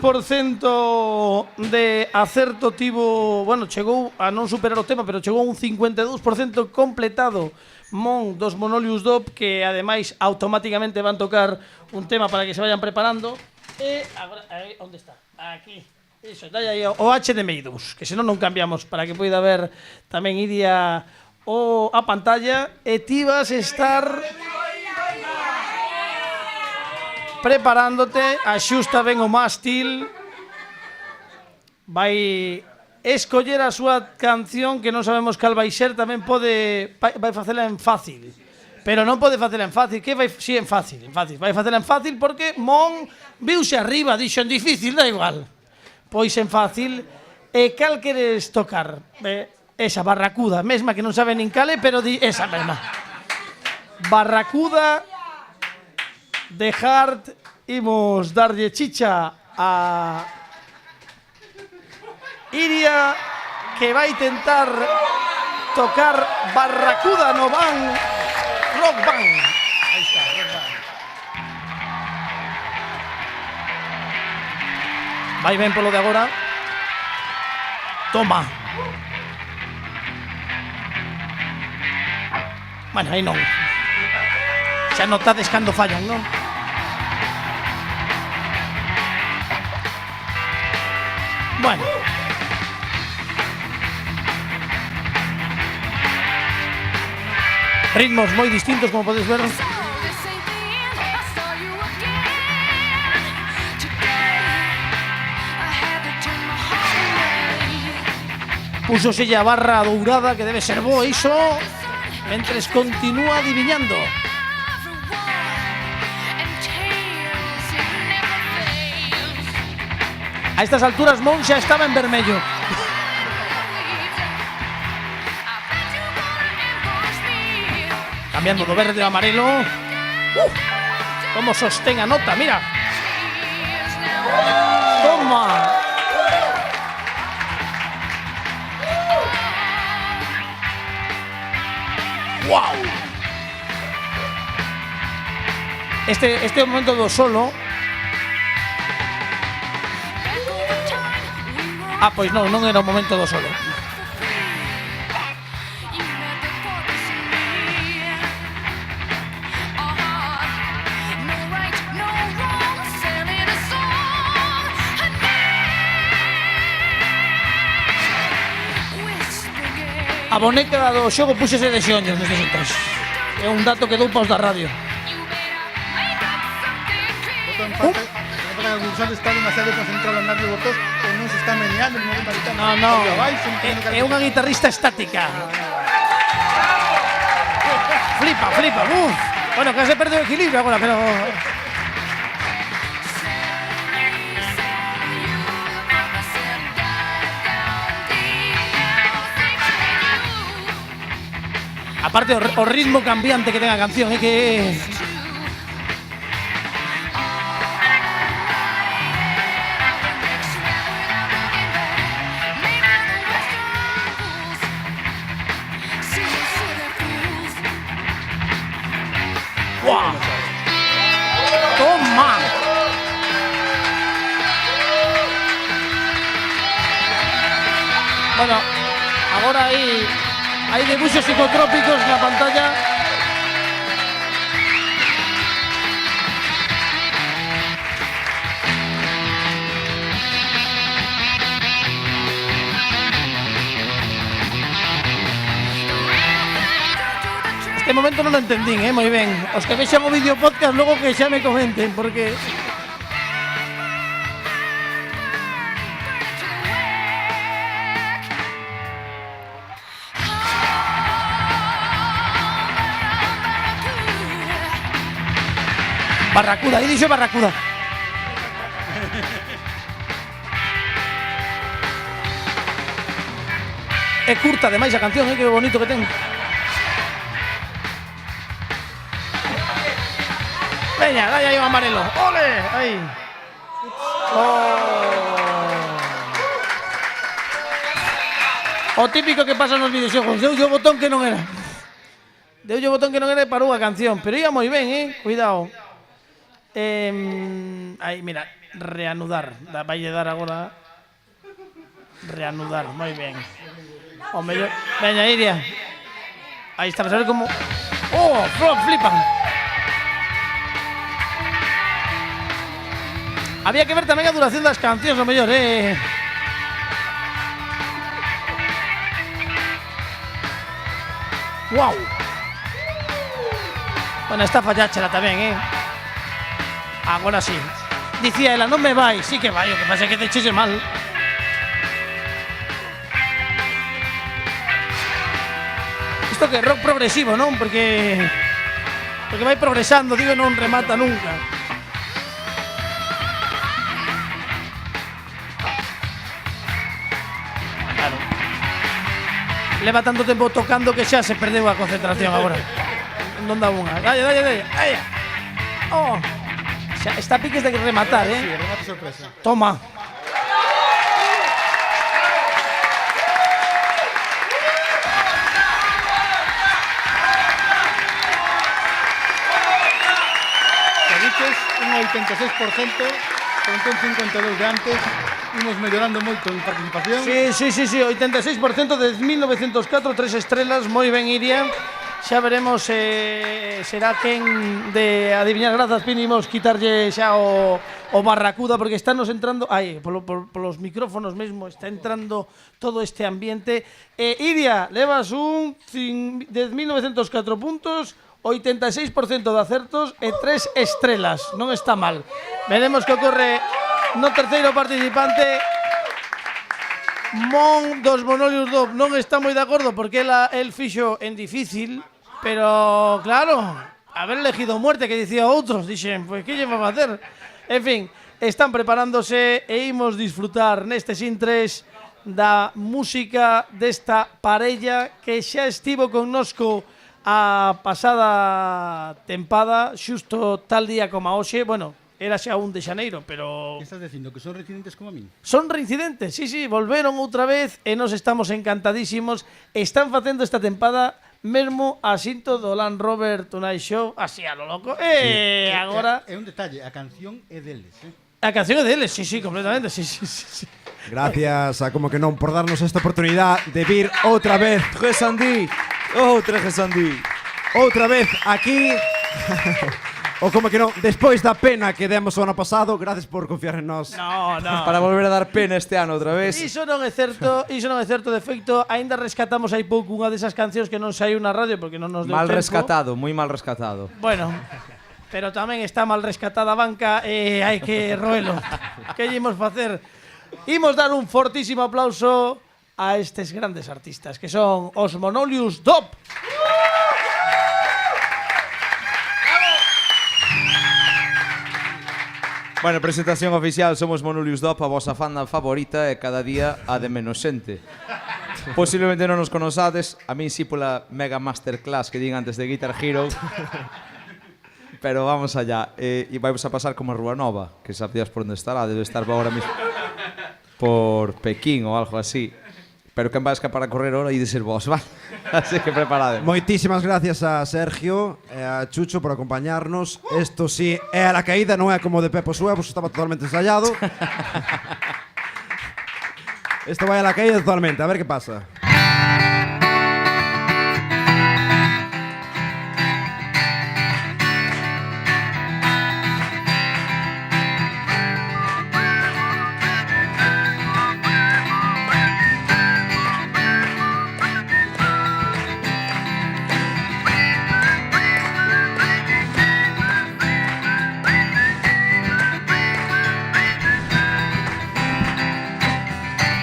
de acerto tivo, bueno, chegou a non superar o tema, pero chegou un 52% completado Mon dos Monolius Dop, que ademais automáticamente van tocar un tema para que se vayan preparando. E agora, onde está? Aquí. Iso, dalle aí o HDMI 2, que senón non cambiamos para que poida ver tamén Iria a pantalla. E ti vas estar preparándote, axusta ben o mástil, vai escoller a súa canción que non sabemos cal vai ser, tamén vai facela en fácil, pero non pode facela en fácil, que vai si en fácil, vai facela en fácil porque Mon viuse arriba, dixo en difícil, da igual, pois en fácil. E cal queres tocar? Esa Barracuda, mesma que non sabe nin cale, pero di esa mesma Barracuda. The Heart. Imos darlle chicha a Iria, que vai tentar tocar Barracuda no van Rock Band. Aí está, Rock Band. Vai ben polo de agora. Toma. Bueno, aí non. Xa notades cando fallan, non? Bueno. Ritmos moi distintos, como podes ver. Púsoselle a barra dourada, que debe ser bo iso, mentres continúa adiviñando. A estas alturas Mon xa estaba en vermello. Cambiando do verde ao amarelo. Como sostén a nota, mira. Toma. Wow. Este é o momento do solo. Ah, pois non era o momento do solo. A boneca do xogo púxese de xeonllos nestes entonces. É un dato que dou paus da radio. El concursante está demasiado concentrado en darle votos o no se está meneando en el momento de No. É unha guitarrista estática. Flipa. Bueno, que se perde o equilibrio agora, pero... Aparte o ritmo cambiante que ten a canción, é que... ¡Wow! ¡Toma! Bueno, agora hai debuxos psicotrópicos na pantalla. Este momento non o entendín, moi ben. Os que vexan o vídeo podcast logo que xa me comenten, porque... Barracuda, aí dixo Barracuda. É curta ademais a canción, que bonito que ten. Veña, dai aí o amarelo. Ole, aí. O típico que pasa nos videoxogos, deulle o botón que non era. Deulle o botón que non era e parou a canción, pero ia moi ben, cuidado. Aí, mira, reanudar. Vaille dar agora. Reanudar, moi ben. O mellor, veña, Iria. Aí está, a ver como... Oh, flipan. Había que ver tamén a duración das cancións, o mellor, Wow. Bueno, esta falláchela tamén, Agora sí. Dicía ela, non me vai. Sí que vai, o que pasa é que te chexe mal. Isto que é rock progresivo, non? Porque vai progresando, digo, non remata nunca. Claro. Leva tanto tempo tocando que xa se perdeu a concentración agora. Non dá unha. Dalle. Oh. Xa está a piques de rematar, Sí, remate sorpresa. Toma. Dices un 86%, fronte un 52% de antes, imos mellorando moito en participación. Sí, 86% de 1904, 3 estrelas, moi ben Iria. Xa veremos será quen de adiviñar grazas, Pini, imos quitarlle xa o Barracuda, porque estános entrando, polos micrófonos mesmo, está entrando todo este ambiente. Iria, levas un 10.904 puntos, 86% de acertos e 3 estrelas. Non está mal. Veremos que ocorre no terceiro participante. Mon dos Monolius Dop non está moi de acordo porque el fixo en difícil, pero claro, haber elegido muerte que dicía outros, dixen, pois que lle va a facer? En fin, están preparándose e imos disfrutar nestes intres da música desta parella que xa estivo connosco a pasada tempada, xusto tal día como a hoxe, bueno, era xa 1 de xaneiro, pero... Que estás dicindo? Que son reincidentes como a min? Son reincidentes, sí, volveron outra vez e nos estamos encantadísimos. Están facendo esta tempada mesmo a xinto do Land Rover Tonight Show, así a lo loco. Agora... É un detalle, a canción é deles, A canción é deles, sí, completamente, sí. Gracias a como que non por darnos esta oportunidade de vir outra vez Gesandí. Outra vez aquí. O como que non, despois da pena que demos o ano pasado, gracias por confiar en nós. No. Para volver a dar pena este ano outra vez. Iso non é certo, de feito, aínda rescatamos hai pouco unha desas cancións que non saiu na radio porque non nos deu Mal tempo. rescatado, moi mal rescatado. Bueno, pero tamén está mal rescatada a banca e hai que roelo. Que imos facer? Imos dar un fortísimo aplauso a estes grandes artistas que son os Monolius Dop. Bueno, presentación oficial, somos Monolius Dop, a vosa fanda favorita e cada día a de menos xente. Posiblemente non nos conozades, a min sí pola mega masterclass que din antes de Guitar Hero. Pero vamos allá, e vamos a pasar como a Rúa Nova, que sabías por onde estará, debe estar agora mismo por Pekín ou algo así. Pero quen vai escapar a correr ahora e de ser vos, vale? Así que preparade. Moitísimas gracias a Sergio e a Chucho por acompañarnos. Esto sí é a la caída, non é como de Pepo Suevos, estaba totalmente ensayado. Esto vai a la caída totalmente, a ver que pasa.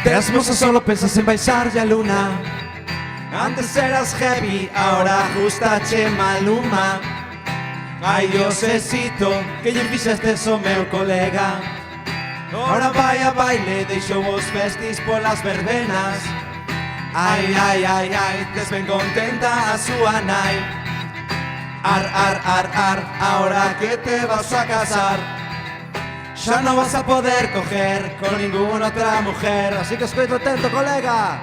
Eras moza, solo pensas en baixarlle a luna. Antes eras heavy, ahora gustache Maluma. Ai, Diosesito, que lle fixestes o meu colega. Ahora vai a baile, deixou os festis polas verbenas. Ai, ai, ai, ai, tes ben contenta a súa nai. Ar, ahora que te vas a casar, xa non vas a poder coger con ninguna outra mujer. Así que escoito atento, colega.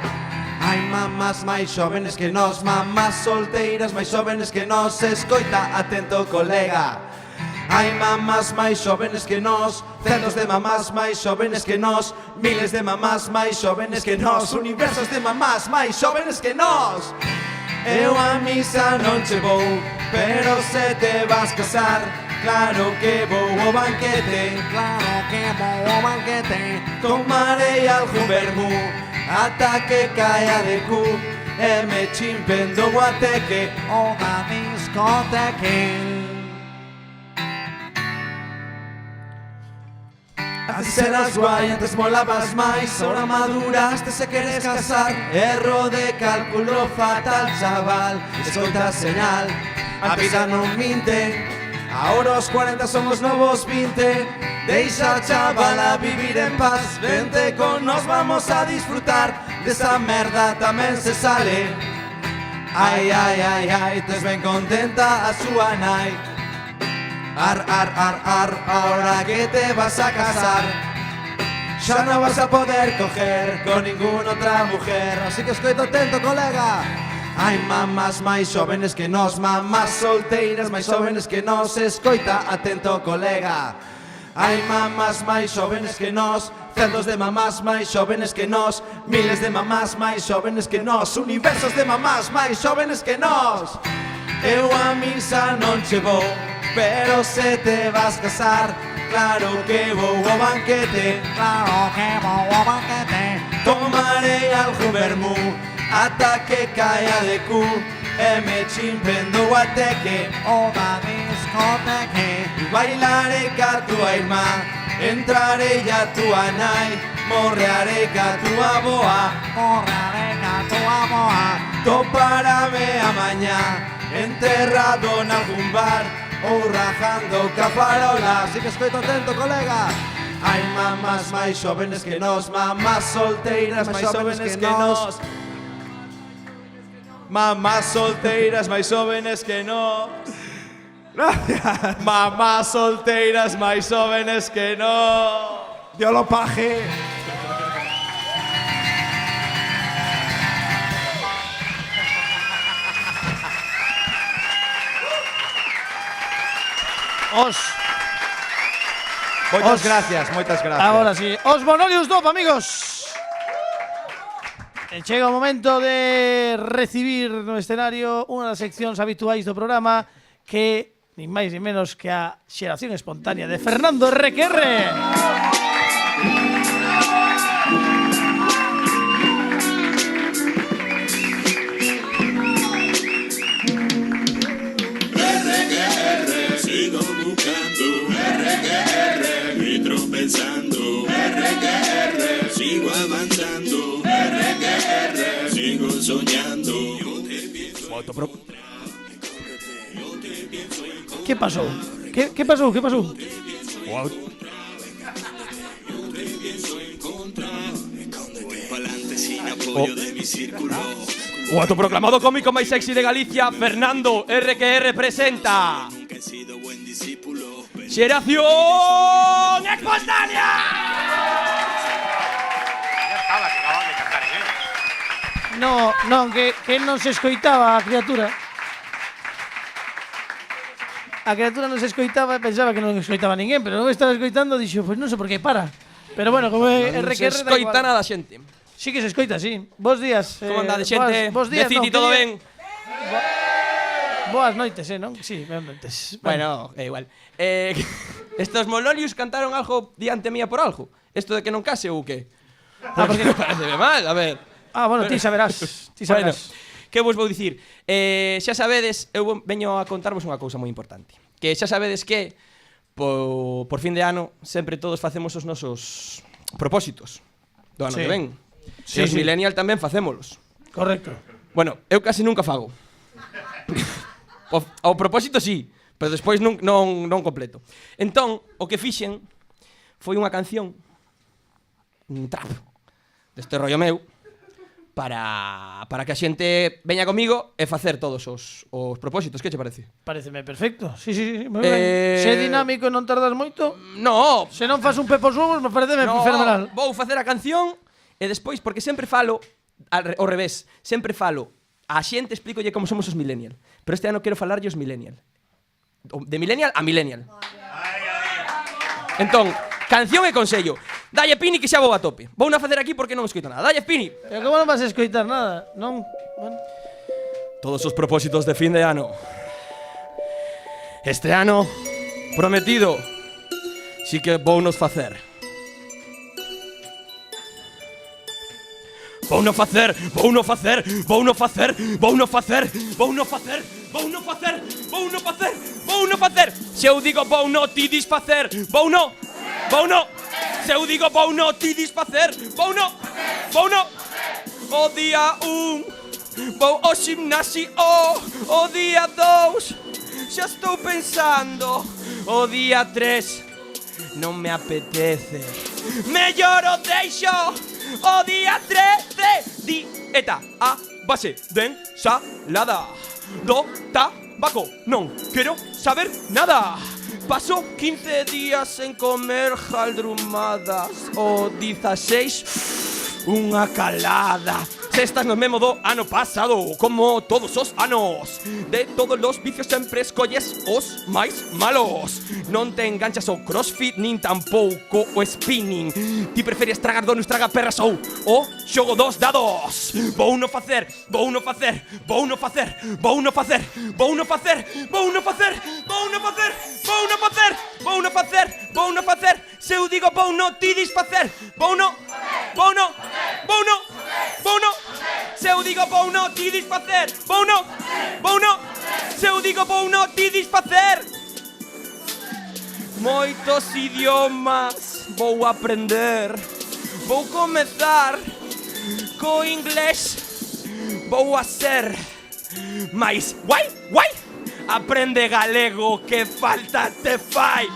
Hai mamás máis xóvenes que nós, mamás solteiras máis xóvenes que nós. Escoita atento, colega. Hai mamás máis xóvenes que nós, centos de mamás máis xóvenes que nós, miles de mamás máis xóvenes que nós, universos de mamás máis xóvenes que nós. Eu a misa non che vou, pero se te vas casar, claro que vou ao banquete, tomarei algún vermú ata que caia de cu e me chimpen do guateque ou da discoteque. Antes eras guai, antes molabas máis, ahora maduraste se queres casar. Erro de cálculo fatal, chaval, escoita señal, a vida non minte. Ahora os 40 son os novos 20. Deixa, chaval, a vivir en paz. Vente con nos, vamos a disfrutar desa merda, tamén se sale. Ai, ai, ai, ai, tes ben contenta a súa nai. ahora que te vas a casar, ya no vas a poder coger con ninguna otra mujer. Así que escoita atento, colega. Hai mamás máis xóvenes que nós, mamás solteiras máis xóvenes que nós. Escoita atento, colega. Hai mamás máis xóvenes que nós, centos de mamás máis xóvenes que nós, miles de mamás máis xóvenes que nós, universos de mamás máis xóvenes que nós. Eu a misa non che vou, pero se te vas casar, claro que vou ao banquete, claro que vou ao banquete. Tomarei algo vermú ata que caia de cu e me chimpendo o ateque o da discoteque. Bailarei ca tua irmá, entrarei a tua nai, morrearei ca tua boa, morrearei ca tua boa. Toparame amañá enterrado nalgún bar ou rajando ca farola. Así que escoito atento, colega. Hai mamás máis xóvenes que nós, mamás solteiras máis xóvenes que nós, mamás solteiras máis xóvenes que nós. Gracias. Mamás solteiras máis xóvenes que nós. Dios lo paje. Moitas gracias. Ahora sí, os Monolius Dop, amigos. Chega o momento de recibir no escenario unha das seccións habituais do programa, que nin máis nin menos que a xeración espontánea de Fernando RQR. Sigo buscando RQR y tropezando RQR, sigo avanzando RQR, sigo soñando. ¿Qué pasó? ¿Qué pasó? ¿Qué pasó? Wow. O autoproclamado cómico máis sexy de Galicia, Fernando RQR presenta Xeración Espontánea. Non, que non se escoitaba a criatura. A criatura non se escoitaba e pensaba que non escoitaba ninguén, pero non estaba escoitando, dixo, pois non sei por que para. Pero bueno, como é Non RQR se escoita nada, xente. Sí que se escoita, sí. Bos días. Como andade, xente? Bos días, de City, todo ben? Boas noites, non? Sí, boas noites. Bueno, é igual. Estos Monolius cantaron algo diante mía por algo. Esto de que non case ou que? Porque non parece mal, a ver. Bueno, ti saberás. Ti saberás. Bueno, que vos vou dicir? Xa sabedes, eu veño a contarvos unha cousa moi importante. Que xa sabedes que por fin de ano sempre todos facemos os nosos propósitos do ano que ven. E os millennial tamén facémolos. Correcto. Bueno, eu casi nunca fago. Ao propósito sí, pero despois non completo. Entón, o que fixen foi unha canción, un trap, deste rollo meu, para que a xente veña comigo e facer todos os propósitos. Que che parece? Pareceme perfecto. Sí, moi ben. Se é dinámico e non tardas moito. No. Se non fas un pepos huevos, me pareceme fenomenal. Vou facer a canción e despois, porque sempre falo ao revés, sempre falo a xente, explícolle como somos os millennial, pero este ano quero falarlle os millennial, de millennial a millennial. Entón, canción e consello. Dalle Pini que xa vou a tope. Vou na facer aquí porque non escoito nada. Dalle Pini. Pero como non vas a escoitar nada? Non. Bueno. Todos os propósitos de fin de ano. Este ano prometido si que vou nos facer. Vou no facer. Se eu digo vou no ti disfacer. Vou no. Se eu digo vou no ti disfacer. Vou no. O día 1 vou ao gimnasio. O día 2 xa estou pensando. O día 3 non me apetece. Mellor o deixo. O día 13 dieta a base de ensalada. Do tabaco non quero saber nada. Paso 15 días en comer jaldrumadas. O 16, unha calada. Sextas no mesmo do ano pasado, como todos os anos. De todos os vicios sempre escolles os máis malos. Non te enganchas ao crossfit, nin tampouco o spinning. Ti preferes tragar donos, traga perras ou o xogo dos dados. Vou no facer, vou no facer, vou no facer, vou no facer, vou no facer, vou no facer, vou no facer, vou no facer, vou no facer, vou no facer. Se eu digo vou no ti disfacer, vou no, vou no, vou no, vou no. Se eu digo vou no ti disfacer, vou no, vou no. Se eu digo vou no ti disfacer. Moitos idiomas vou aprender. Vou comezar co inglés. Vou a ser máis guai, guai. Aprende galego, que falta te fai.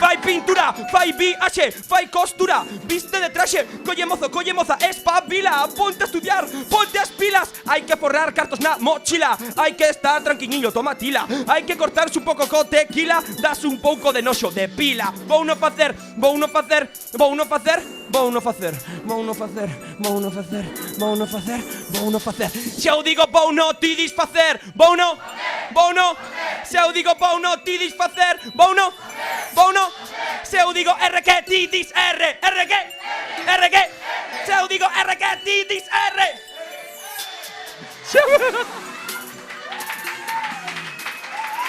Fai pintura, fai viaxe, fai costura. Viste de traxe, colle moza, espabila. Ponte a estudiar, ponte as pilas. Hai que forrar cartos na mochila. Hai que estar tranquiñiño, toma tila. Hai que cortarse un pouco co tequila. Das un pouco de noxo de pila. Vou no facer, vou no facer, vou no facer, vou no facer, vou no facer, vou no facer, vou no facer, vou no facer. Se eu digo vou no ti disfacer, vou no, vou no. Se eu digo vou no ti disfacer, vou no, vou no. Se eu digo R que ti dis R, R que. Se eu digo R que ti dis R.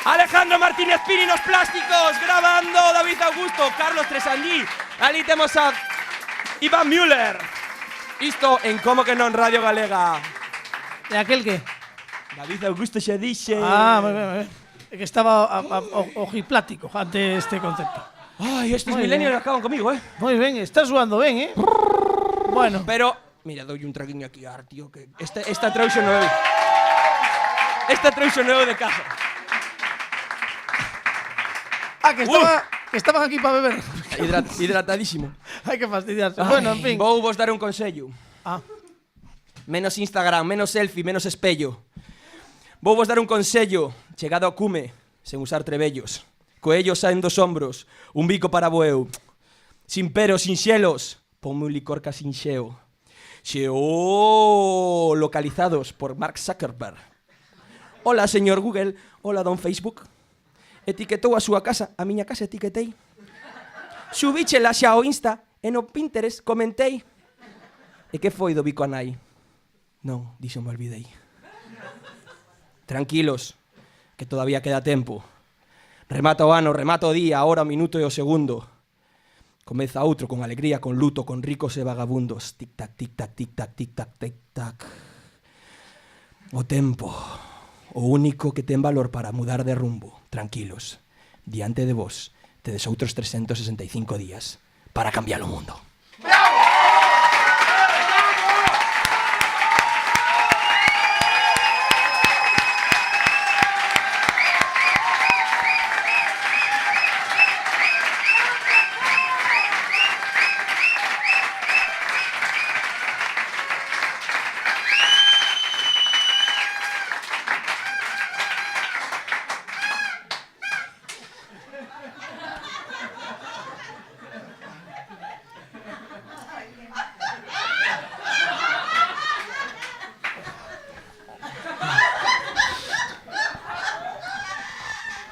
Alejandro Martínez Pini nos plásticos, grabando David Augusto, Carlos Tresandí. Ali temos a Iván Müller. Isto en Como que non Radio Galega. E aquel que? David Augusto xa dixe. Moi ben. É que estaba ojiplático ante este concepto. Ai, estes millennials acaban comigo, Moi ben, estás jugando ben, Bueno. Pero, mira, doulle un traguiño aquí a tío, que esta trouxa non é. Esta trouxa non é de casa. Que estaban aquí para beber. Hidratadísimo. Hai que fastidiarse. Bueno, en fin. Vou vos dar un consello. Menos Instagram, menos selfie, menos espello. Vou vos dar un consello. Chegado ao cume, sen usar trebellos. Coellos saen dos ombros, un bico para boeu. Sin peros, sin xelos, ponme un licor casi xeo. Xeo localizados por Mark Zuckerberg. Hola, señor Google. Hola, don Facebook. Etiquetou a súa casa, a miña casa etiquetei. Subíchela xa ao Insta e no Pinterest comentei. E que foi do bico a nai? Non, dixo, me olvidei. Tranquilos, que todavía queda tempo. Remata o ano, remata o día, a hora, o minuto e o segundo. Comeza outro con alegría, con luto, con ricos e vagabundos. Tic-tac, tic-tac, tic-tac, tic-tac, tic-tac. O tempo, o único que ten valor para mudar de rumbo. Tranquilos, diante de vos, tedes outros 365 días para cambiar o mundo.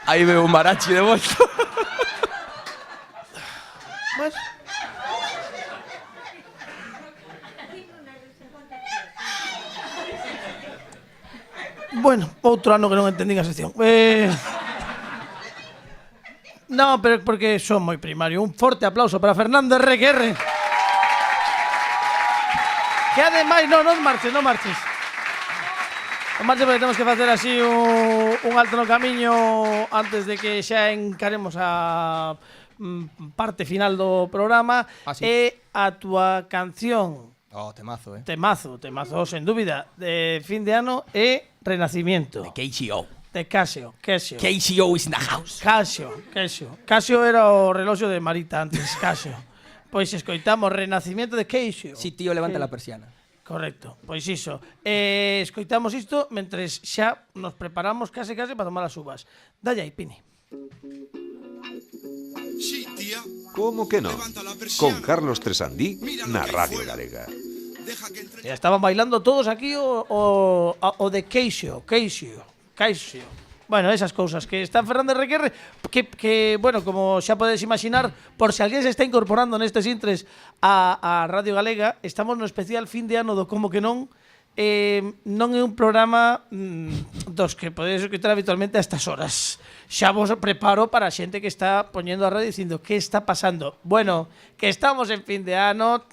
Aí veo un Marachi de volta. Bueno, outro ano que non entendín a sección. No, pero porque son moi primario. Un forte aplauso para Fernando RQR. Que ademais, non marches. Non marches porque temos que facer así un alto no camiño antes de que xa encaremos a parte final do programa. E a túa canción. Temazo, Temazo, sen dúbida. De fin de ano e Renacimiento. De KCO. De Casio. KCO is in the house. Casio era o reloxo de Marita antes, Casio. Pois escoitamos Renacimiento de Casio. Si, tío, levanta la persiana. Correcto, pois iso. Escoitamos isto mentres xa nos preparamos case para tomar as uvas. Dalle aí, Pini. Como que non? Con Carlos Tresandí na Radio Galega. E estaban bailando todos aquí o de Queixo. Bueno, esas cousas que está Fernández Requerre que, bueno, como xa podedes imaginar, por se alguén se está incorporando nestes intres a Radio Galega, estamos no especial fin de ano do Como que non. Non é un programa dos que podedes escutar habitualmente a estas horas. Xa vos preparo para a xente que está poñendo a radio dicindo que está pasando. Bueno, que estamos en fin de ano,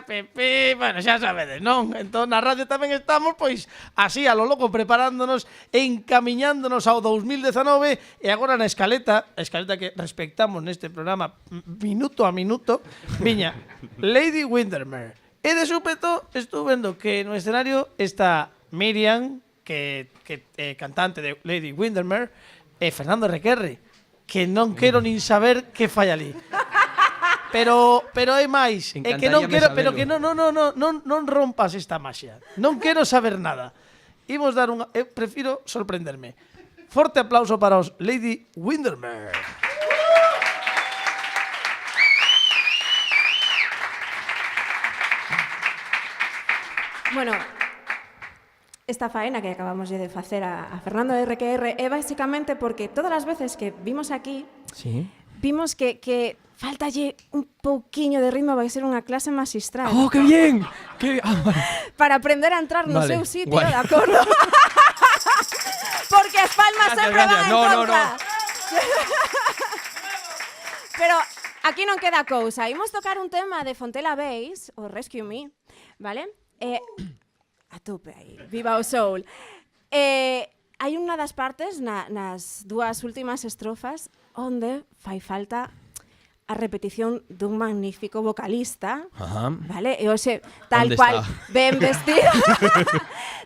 pepe, bueno, xa sabedes, non? Entón, na radio tamén estamos, pois, así, a lo loco, preparándonos, encamiñándonos ao 2019, e agora na escaleta que respectamos neste programa minuto a minuto, viña Lady Windermere. E de súpeto estou vendo que no escenario está Miriam, que é cantante de Lady Windermere, e Fernando Requerre, que non quero nin saber que fai ali. Pero é máis, é que non quero, pero que non rompas esta maxia. Non quero saber nada. Imos dar prefiro sorprenderme. Forte aplauso para os Lady Windermere. Bueno, esta faena que acabamos de facer a Fernando de RQR é basicamente porque todas as veces que vimos aquí, vimos que faltalle un pouquiño de ritmo, vai ser unha clase magistral. ¡Oh, qué bien! Para aprender a entrar no seu sitio, de acordo? Porque as palmas sempre van en contra. Pero aquí non queda cousa. Imos tocar un tema de Fontella Bass, o Rescue Me, vale? A tope aí, viva o soul. Hai unha das partes nas dúas últimas estrofas onde fai falta a repetición dun magnífico vocalista, vale? E hoxe, tal cual ben vestido,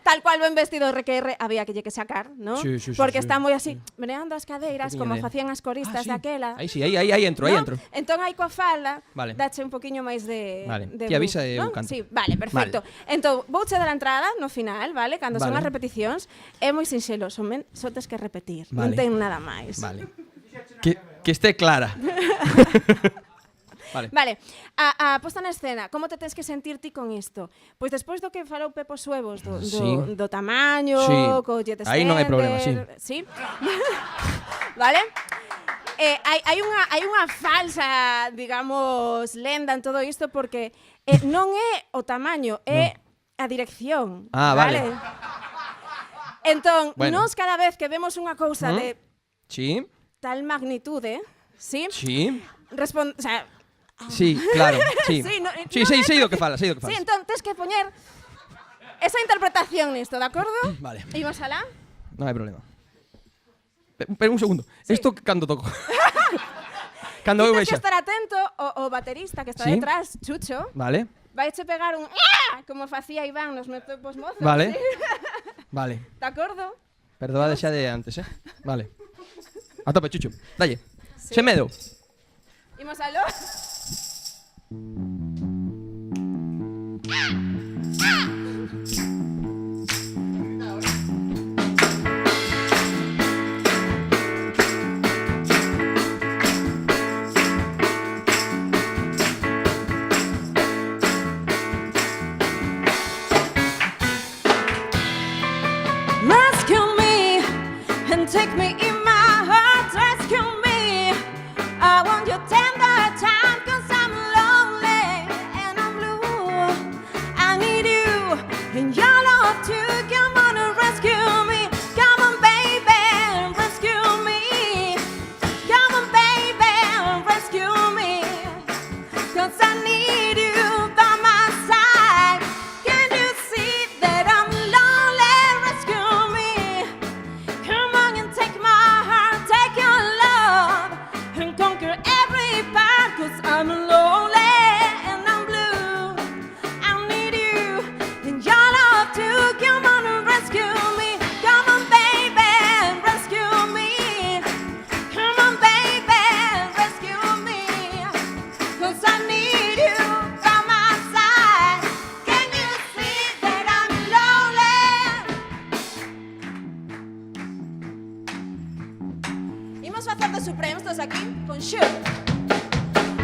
tal cual ben vestido RQR, había que lle que sacar, ¿no? Sí, porque está moi así, meneando as cadeiras, como facían as coristas daquela. Aí sí, aí entro, aí entro. Entón, aí coa falda, Vale. dache un poquinho máis de... Vale, de ti avisa e ¿no? eu canto. Sí, vale, perfecto. Entón, vouche dar a entrada no final, vale? Cando son as repeticións, é moi sinxelo, só tes que repetir, non ten nada máis. Vale. Que esté clara. Vale, a posta na escena, como te tens que sentir ti con isto? Pois despois do que falou Pepo Suevos do tamaño, co jet aí non hai problema, sí. Vale? Hai unha falsa, digamos, lenda en todo isto porque non é o tamaño, é a dirección. Vale. Entón, nós cada vez que vemos unha cousa de tal magnitude, sí? O sea, sí, claro, sí. sei do que fala, Sí, entón, tens que poñer esa interpretación nisto, de acordo? Vale. Imos alá? Non hai problema. Pero un segundo, isto cando toco? Cando eu tens que vexa. estar atento o baterista que está detrás, Chucho. Vale. Vaiche pegar un como facía Iván nos Metopos Mozos. Vale. ¿sí? Vale. De acordo? Perdoade xa de antes, Vale. A tope, Chucho. Dalle. Sen medo. Imos aló. Rescue me and take me in my heart. Rescue me. I want your tender time 'cause I'm lonely.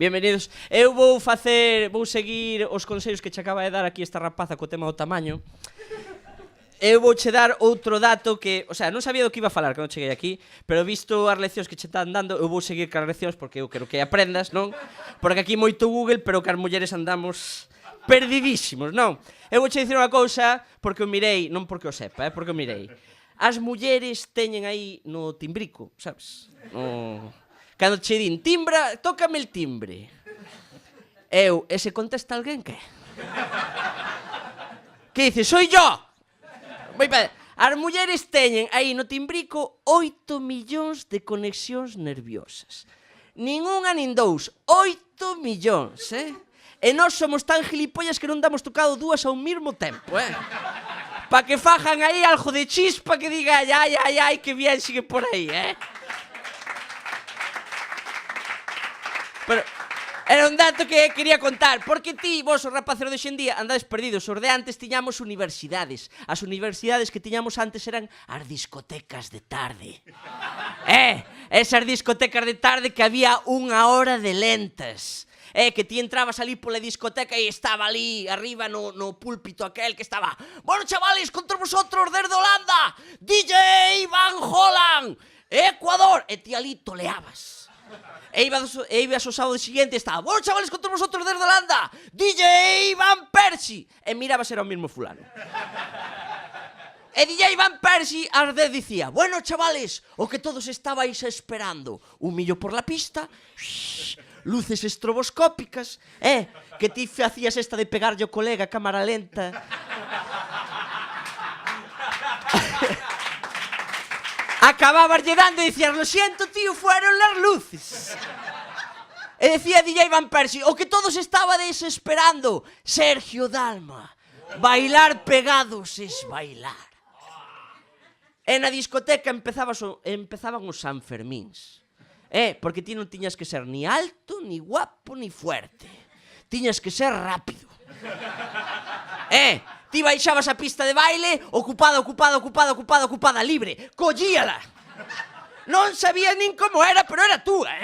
Bienvenidos. Eu vou seguir os consellos que che acaba de dar aquí esta rapaza co tema do tamaño. Eu vou che dar outro dato que, o sea, non sabía do que iba a falar cando cheguei aquí, pero visto as leccións que che están dando, eu vou seguir cas leccións porque eu quero que aprendas, non? Porque aquí moito Google, pero que as mulleres andamos perdidísimos, non? Eu vou che dicir unha cousa porque o mirei, non porque o sepa, porque o mirei. As mulleres teñen aí no timbrico, sabes? Cando che din, timbra, tócame el timbre. E se contesta alguén, que? Que dice, soy yo! As mulleres teñen aí no timbrico 8 millóns de conexións nerviosas. Nin unha nin dous, 8 millóns, E nós somos tan gilipollas que non damos tocado dúas ao mesmo tempo, Pa que fajan aí algo de chispa que diga, ai, que bien sigue por aí, Pero era un dato que quería contar, porque vos, os rapaceros de xendía, andades perdidos. Os de antes tiñamos universidades. As universidades que tiñamos antes eran as discotecas de tarde. Esas discotecas de tarde que había unha hora de lentas. Que ti entrabas ali pola discoteca e estaba ali, arriba no púlpito aquel que estaba, bueno, chavales, contra vosotros desde Holanda, DJ Van Holland, Ecuador, e ti ali toleabas. E ibas o sábado siguiente e estaba, bueno, chavales, contra vosotros desde Holanda, DJ Van Persie, e mirabas era o mismo fulano. E DJ Van Persie ás 10 dicía, bueno, chavales, o que todos estabais esperando, un millo por la pista, luces estroboscópicas, que ti facías esta de pegarlle o colega a cámara lenta. Acababas dando e dicías, lo siento, tío, fueron las luces. E decía DJ Van Persie, o que todos estabades esperando, Sergio Dalma, bailar pegados es bailar. E na discoteca empezaban os Sanfermíns. Porque ti non tiñas que ser ni alto, ni guapo, ni fuerte. Tiñas que ser rápido. Ti baixabas a pista de baile, ocupada, libre. Collíala. Non sabías nin como era, pero era túa,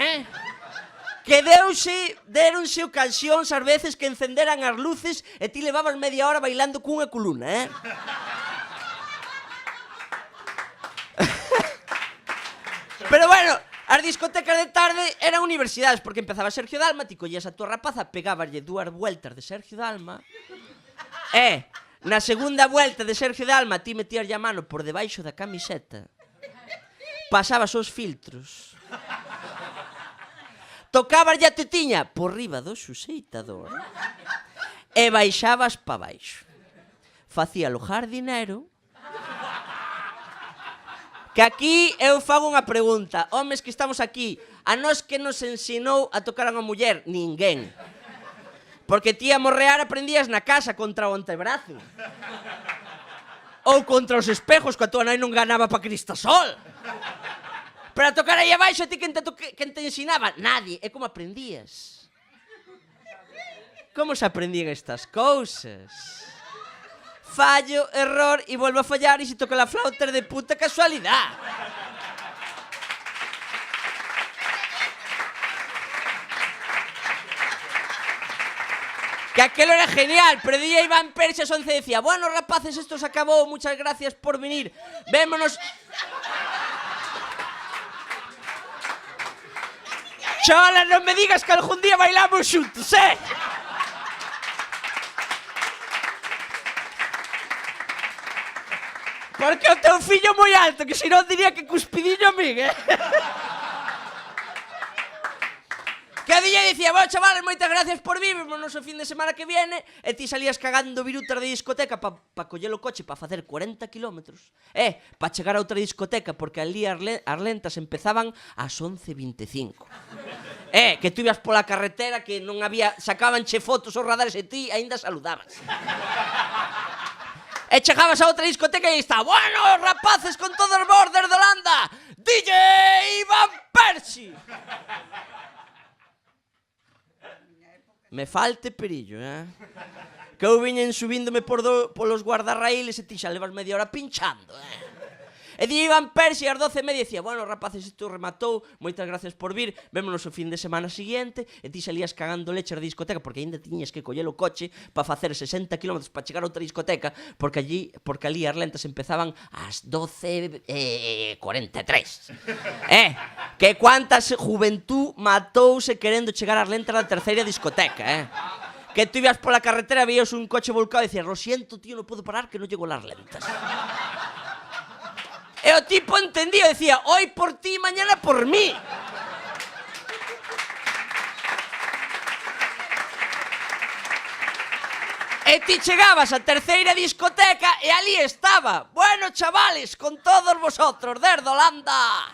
Que deronse ocasións ás veces que encenderan as luces e ti levabas media hora bailando cunha columna, Pero bueno, as discotecas de tarde eran universidades, porque empezaba Sergio Dalma, ti collías a tua rapaza, pegabaslle 2 vueltas de Sergio Dalma, na segunda vuelta de Sergio Dalma ti metías a mano por debaixo da camiseta, pasabas os filtros, tocabaslle a tetiña por riba do suxeitador e baixabas pa baixo. Facía o jardinero. Que aquí eu fago unha pregunta. Homes que estamos aquí, a nós que nos ensinou a tocar a unha muller? Ninguén. Porque ti a morrear aprendías na casa contra o antebrazo. Ou contra os espejos, que a tua nai non ganaba pa Cristasol. Pero a tocar aí abaixo, ti quen te ensinaba? Nadie. E como aprendías? Como se aprendían estas cousas? Fallo, error, e volvo a fallar, e se toca la flauta de puta casualidad. Que aquello era genial, pero DJ Van Persie a 11 decía, bueno, rapaces, esto se acabó, muchas gracias por venir, vémonos... Chola, non me digas que algún día bailamos xuntos, Porque o teu fillo moi alto, que senón diría que cuspidillo a min, Que a DJ dicía, bueno, chavales, moitas gracias por vir, vémonos o fin de semana que viene, e ti salías cagando virutas de discoteca pa coller o coche pa facer 40 kilómetros, pa chegar a outra discoteca, porque ali as lentas empezaban ás 11:25. Que tú ibas pola carretera, que non había, sacabanche fotos os radares e ti aínda saludabas. E chegabas a outra discoteca e está, bueno, rapaces, con todos os vos desde Holanda, DJ Van Persie. Me falte perillo, Que eu viñen subíndome polos guardarraíles e ti xa levas media hora pinchando, E di Iván Persi ás 12:30 dicía, bueno, rapaces, isto rematou, moitas gracias por vir, vémonos o fin de semana seguinte, e ti salías cagando leches de discoteca, porque aínda tiñas que coller o coche para facer 60 km para chegar a outra discoteca, porque ali as lentas empezaban ás 12:43. Que cuánta juventud matouse querendo chegar ás lentas da terceira discoteca, Que tú ibas pola carretera, veías un coche volcado e decías, lo siento, tío, non podo parar, que non llego las lentas. E o tipo entendía, decía, hoy por ti, mañana por mí. E ti chegabas a terceira discoteca e ali estaba, bueno, chavales, con todos vosotros, desde Holanda,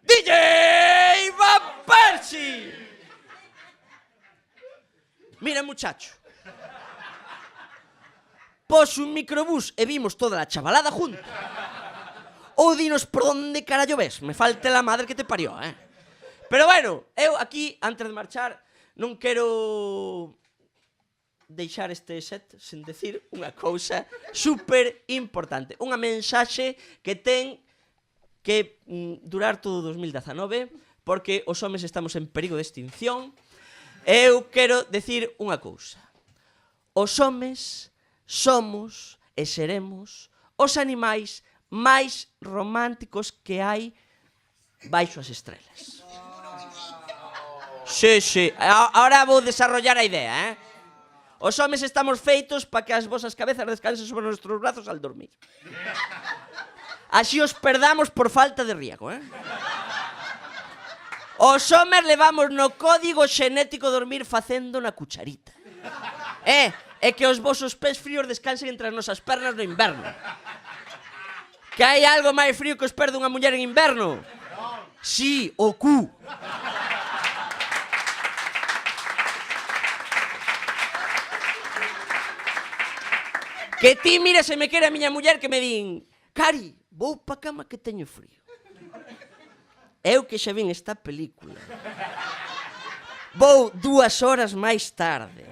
DJ Van Persie. Mira, muchacho, pos un microbús e vimos toda a chavalada junta. Ou dinos por onde carallo ves, me falte la madre que te parió, Pero bueno, eu aquí, antes de marchar, non quero deixar este set sen decir unha cousa super importante, unha mensaxe que ten que durar todo 2019, porque os homes estamos en perigo de extinción. Eu quero decir unha cousa. Os homes somos e seremos os animais máis románticos que hai baixo as estrelas. Sí. Ahora vou desarrollar a idea, Os homes estamos feitos para que as vosas cabezas descansen sobre nuestros brazos al dormir. Así os perdamos por falta de riego, Os homes levamos no código xenético dormir facendo na cucharita. E que os vosos pés fríos descansen entre as nosas pernas no inverno. Que hai algo máis frío que os pés dunha muller en inverno? Sí, o cu. Que ti mires e me quere a miña muller que me din, Cari, vou pa cama que teño frío. Eu que xa vin esta película. Vou 2 horas máis tarde.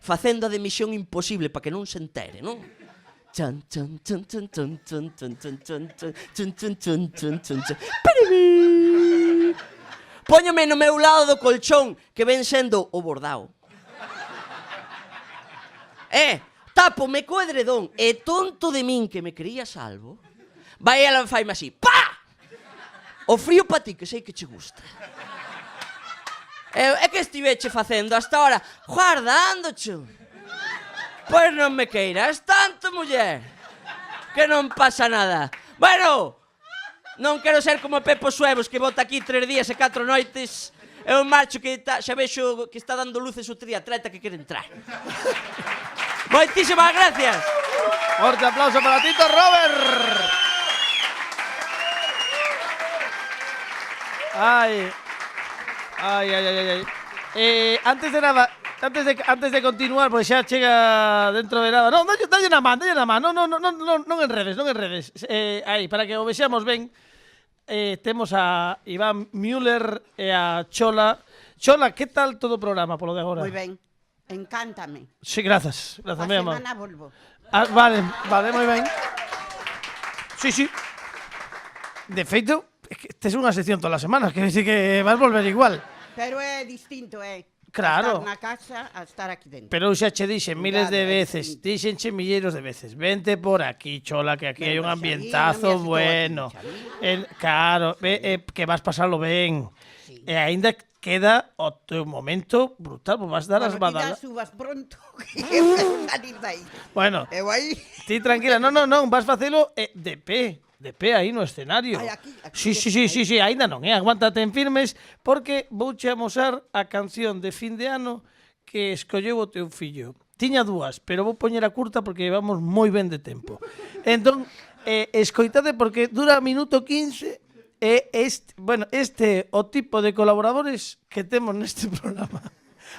Facendo a de Misión Imposible para que non se entere, non? Póñome no meu lado do colchón, que ven sendo o bordao. Tápome co edredón, e tonto de min que me creía salvo, vai ela e faime así, pa! O frío pa ti, que sei que che gusta. E que estiveche facendo hasta ahora? Guardándocho. Pois non me queiras tanto, muller, que non pasa nada. Bueno, non quero ser como Pepo Suevos, que bota aquí 3 días e 4 noites, e un macho que xa vexo que está dando luces o triatleta que quere entrar. Moitísimas gracias. Forte aplauso para Tito Robert. Ay. Antes de nada, antes de continuar, porque xa chega dentro de nada. Non, dalle na man. Non enredes. Aí, para que o vexamos ben, temos a Iván Müller e a Chola. Chola, que tal todo o programa polo de agora? Moi ben. Encántame. Sí, grazas, a mi amor. semana volvo. Vale, moi ben. Sí. De feito, tes unha sección todas as semanas, que decir que vas volver igual. Pero é distinto, Claro. Estar na casa a estar aquí dentro. Pero eu xa che dixen miles de veces, dixenche milleiros de veces, vente por aquí, Chola, que aquí hai un ambientazo bueno. Claro, que vas pasarlo ben. E aínda queda o teu momento brutal, pues vas dar as badalas. Subas pronto, que eu salir dai. Bueno, eu aí. Ti tranquila, non, vas facelo de pé aí no escenario. Aquí, sí, aínda non, aguántate en firmes, porque vouche amosar a canción de fin de ano que escolleu o teu fillo. Tiña 2, pero vou poñer a curta porque vamos moi ben de tempo. Entón, escoitade porque dura minuto 15. Este o tipo de colaboradores que temos neste programa.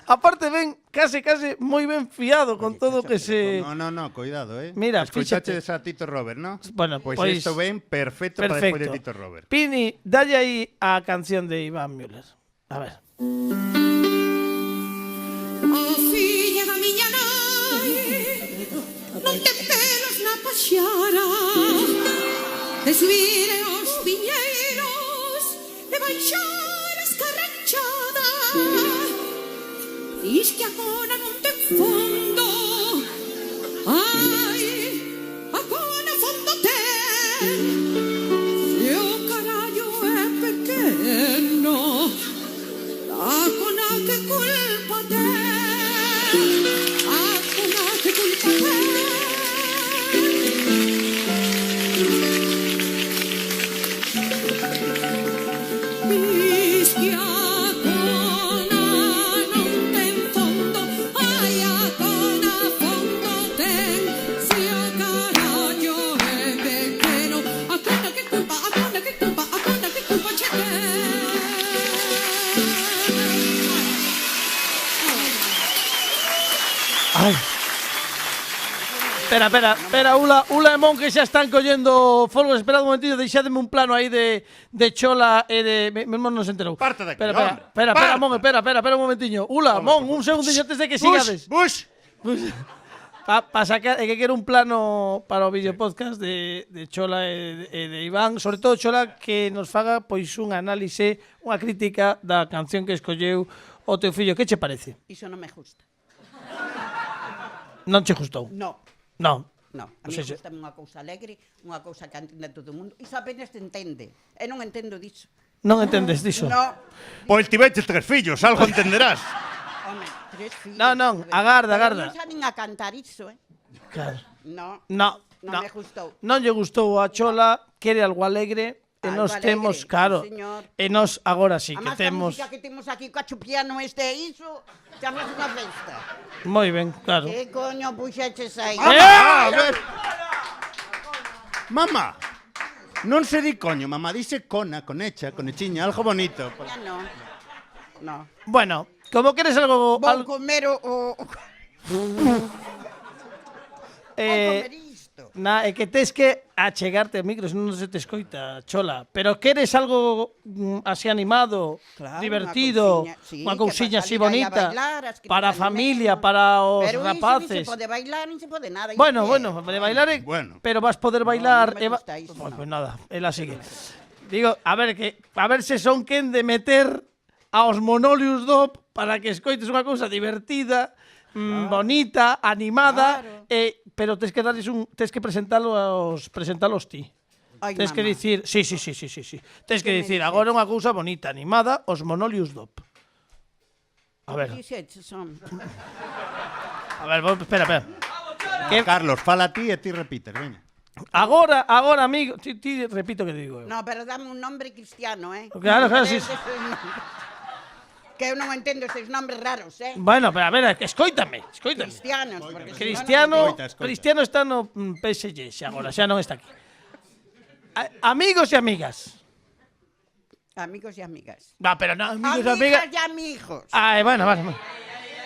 Aparte ven case moi ben fiado con todo o que se... No, cuidado, Mira, escoitache a Tito Robert, ¿no? Bueno, pois isto ven perfecto para despois de Tito Robert. Pini, dalle aí a canción de Iván Müller. A ver. Filla da miña nai, non te pelos na paxara. de subir os piñeiros e baixar a escarranchada. Dis que a cona non ten fondo, ai, a cona fondo ten. Se o carallo é pequeno, a cona que culpa ten, a cona que culpa ten. Dis que a cona non ten fondo, ai, a cona fondo ten. Se o carallo é pequeno, a cona que culpa, a cona que culpa, a cona que culpa che ten. Ai. Espera, Ula e Mon que xa están collendo folgos. Esperad un momentillo, deixademe un plano aí de Chola e de... Mon non se enterou. Parte de aquí, Espera, Mon, espera un momentiño. Ula, Mon, un segundinho antes de que sigades. Bush. Pa sacar, é que quero un plano para o vídeo podcast de Chola e de Iván, sobre todo Chola, que nos faga pois un análise, unha crítica da canción que escolleu o teu fillo. Que che parece? Iso non me gusta. Non che gustou? No. Non. No, a mí gusta unha cousa alegre, unha cousa que entende todo o mundo. Iso apenas te entende. E non entendo disso. Non entendes diso? No. Pois tiveches 3 fillos, algo entenderás. Home, 3 fillos. Non, agarda. Non saben a cantar iso, Claro. No. Non me gustou. Non lle gustou a Chola, quere algo alegre. E Algo nos temos, alegre, claro, sí, señor. e nos agora sí que Además, temos... a música que temos aquí, cacho piano iso, chamas unha festa. Moi ben, claro. Que coño puxeches aí? A ver. Mamá, non se di coño, mamá, dice cona, conecha, conechiña, algo bonito. Ya no. Bueno, como queres algo... Vou comer o... É que tes que achegarte ao micro, senón non se te escoita, Chola. Pero queres algo así animado, Claro, divertido, unha cousiña así bonita, para a familia, para os Pero rapaces. iso, nin se pode bailar, nin se pode nada. Bueno, de bailar, pero vas poder bailar... non me gusta iso, Pues nada, ela sigue. Digo, a ver se son quen de meter aos Monolius Dop para que escoites unha cousa divertida, bonita, animada, pero tes que darles tes que presentalos ti. Ai, Tes que mamá. dicir, sí. Tes que dicir, agora unha cousa bonita, animada, os Monolius Dop. A ver. A ver, espera. Carlos, fala ti e ti repites, veña. Agora, amigo, ti repito que digo eu. No, pero dame un nombre cristiano, Claro, sí. Que eu non entendo estes nombres raros, Bueno, pero a ver, escóitame. Cristianos, porque Cristiano está no PSG xa agora, xa non está aquí. Amigos e amigas. Amigos e amigas. Va, pero non, amigos e Amigas amigas. e amigos. Ai, bueno, vale.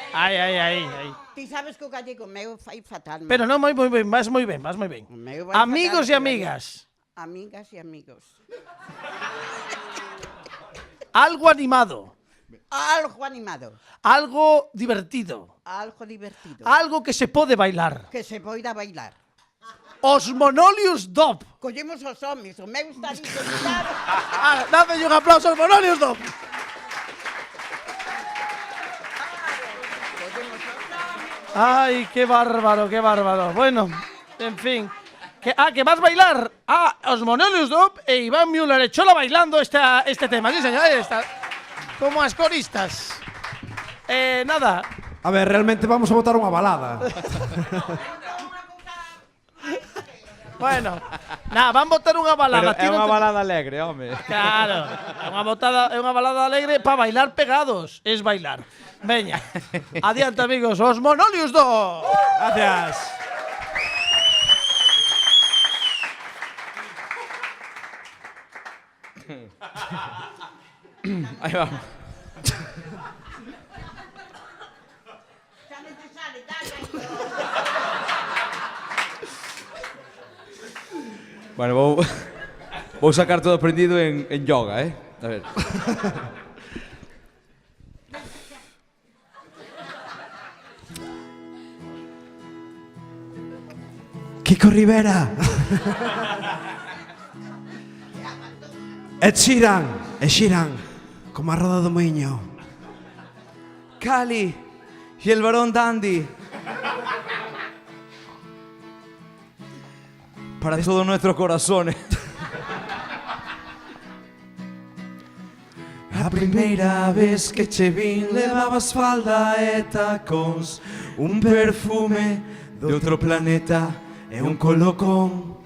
Ai. Ti sabes que o gallego meu fai fatal. Pero non, moi ben, vas moi ben. Amigos e amigas. Amigas e amigos. Algo animado. Algo animado. Algo divertido. Algo divertido. Algo que se pode bailar. Que se poida bailar. Os Monolius Dop. Collemos os homes, o meu está ali sentado. Dame un aplauso aos Monolius Dop. Ai, que bárbaro. Bueno, en fin. Que vas bailar. Os Monolius Dop e Iván Müller e Chola bailando este tema. Sí, señor, aí está. Como as coristas. Nada. A ver, realmente vamos a botar unha balada. Bueno, van botar unha balada. Pero é unha balada alegre, home. Claro, é unha balada alegre para bailar pegados. Es bailar. Veña, adiante, amigos, os Monolius Dop. Gracias. Aí vamos. Bueno, vou sacar todo aprendido en yoga, A ver. Kiko Rivera. E xiran como a roda do moinho. Cali y el varón Dandy. Para todo nuestro corazón. A primeira vez que che vin levabas falda e tacóns, un perfume de outro planeta e un colocón.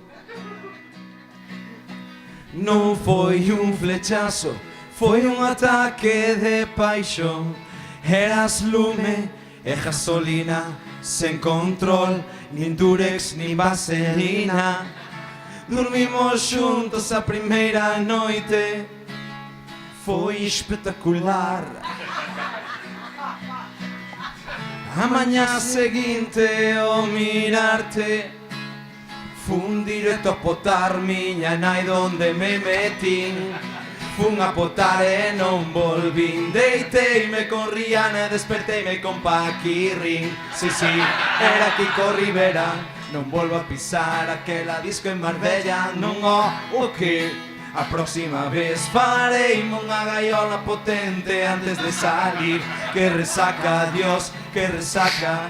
Non foi un flechazo, foi un ataque de paixón. Eras lume e gasolina, sen control, nin durex, nin vaselina. Dormimos xuntos a primeira noite, foi espectacular. A mañá seguinte ao mirarte, fun directo a potar miña nai donde me metín. Fun a potar e non volvín. Deiteime con Rihanna e desperteime con Paquirrín. Sí, era Kiko Rivera. Non volvo a pisar aquela disco en Marbella. Non o que a próxima vez fareime unha gaiola potente antes de salir. Que resaca, Dios, que resaca.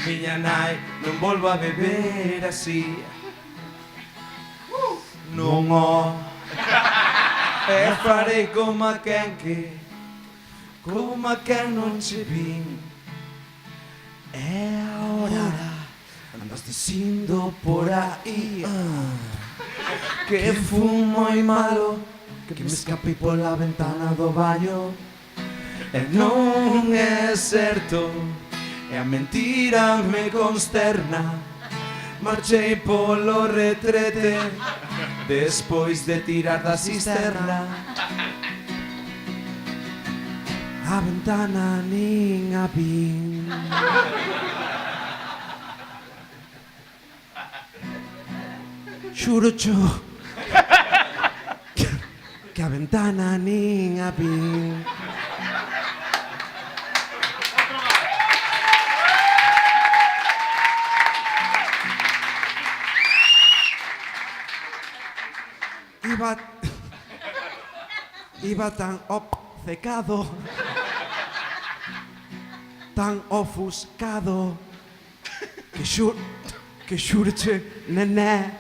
Miña nai, non volvo a beber así. Non o e farei como a quen que, como a quen non che vin. E agora andas dicindo por aí que fun moi malo, que me escapei pola ventana do baño. E non é certo, e a mentira me consterna. Marchei polo retrete despois de tirar da cisterna. A ventana nin a vin. Xurocho que a ventana nin a vin. Iba tan obcecado, tan ofuscado, que xurche, nené,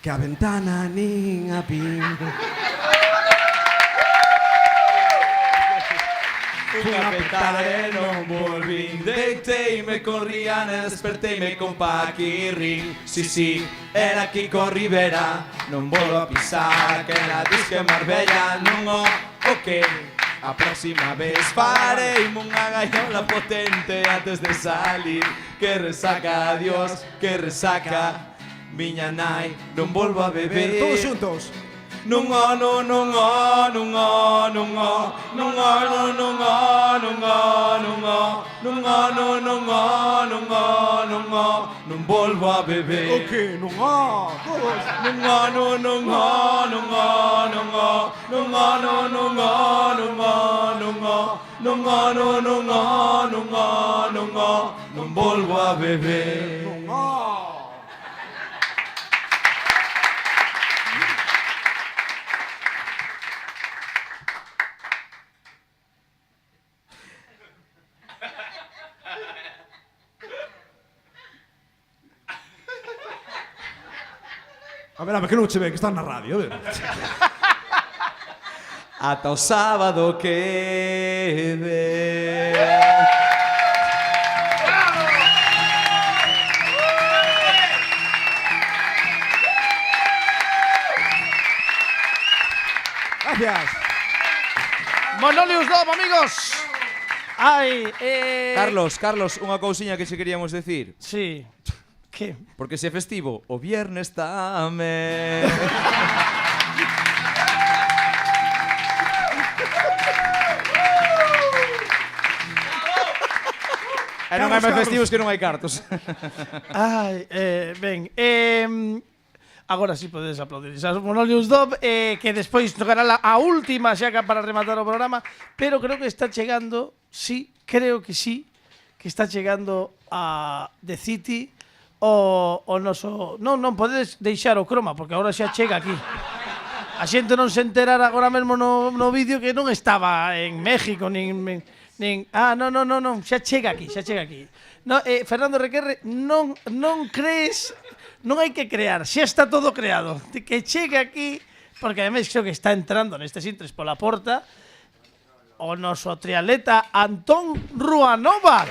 que a ventana nin a vin. Fun a petar e non volvín. Deiteime con Rihanna e desperteime con Paquirrín. Sí, era Kiko Rivera. Non volvo a pisar que na disco en Marbella. Non o que a próxima vez fareime unha gaiola potente antes de salir. Que resaca, Dios, que resaca. Miña nai, non volvo a beber. Todos xuntos. Non o, non o, non o, non o, non o, non o, non o, non o, non o, non o, non o, non o, non o, non volvo a beber. O que? Non o, todos. Non o, non o, non o, non o, non o, non o, non o, non o, non o, non o, non o, non o, non volvo a beber. Non o. A ver, que non che ve, que están na radio, a ver. Ata o sábado que ve. Gracias. Monolius Dom, amigos. Ai, Carlos, unha cousiña que che queríamos decir. Sí. Que? Porque se é festivo, o viernes tamén. E non hai máis festivos que non hai cartos. Ai, ben, agora sí podedes aplaudir. Xa Monolius Dom, que despois tocará a última xa para rematar o programa, pero creo que está chegando, creo que está chegando a The City o noso... Non podedes deixar o croma, porque agora xa chega aquí. a xente non se enterara agora mesmo no vídeo que non estaba en México, nin non, xa chega aquí. No, Fernando Requerre, non crees, non hai que crear, xa está todo creado. Que chegue aquí, porque ademais creo que está entrando nestes intres pola porta o noso triatleta Antón Ruanova.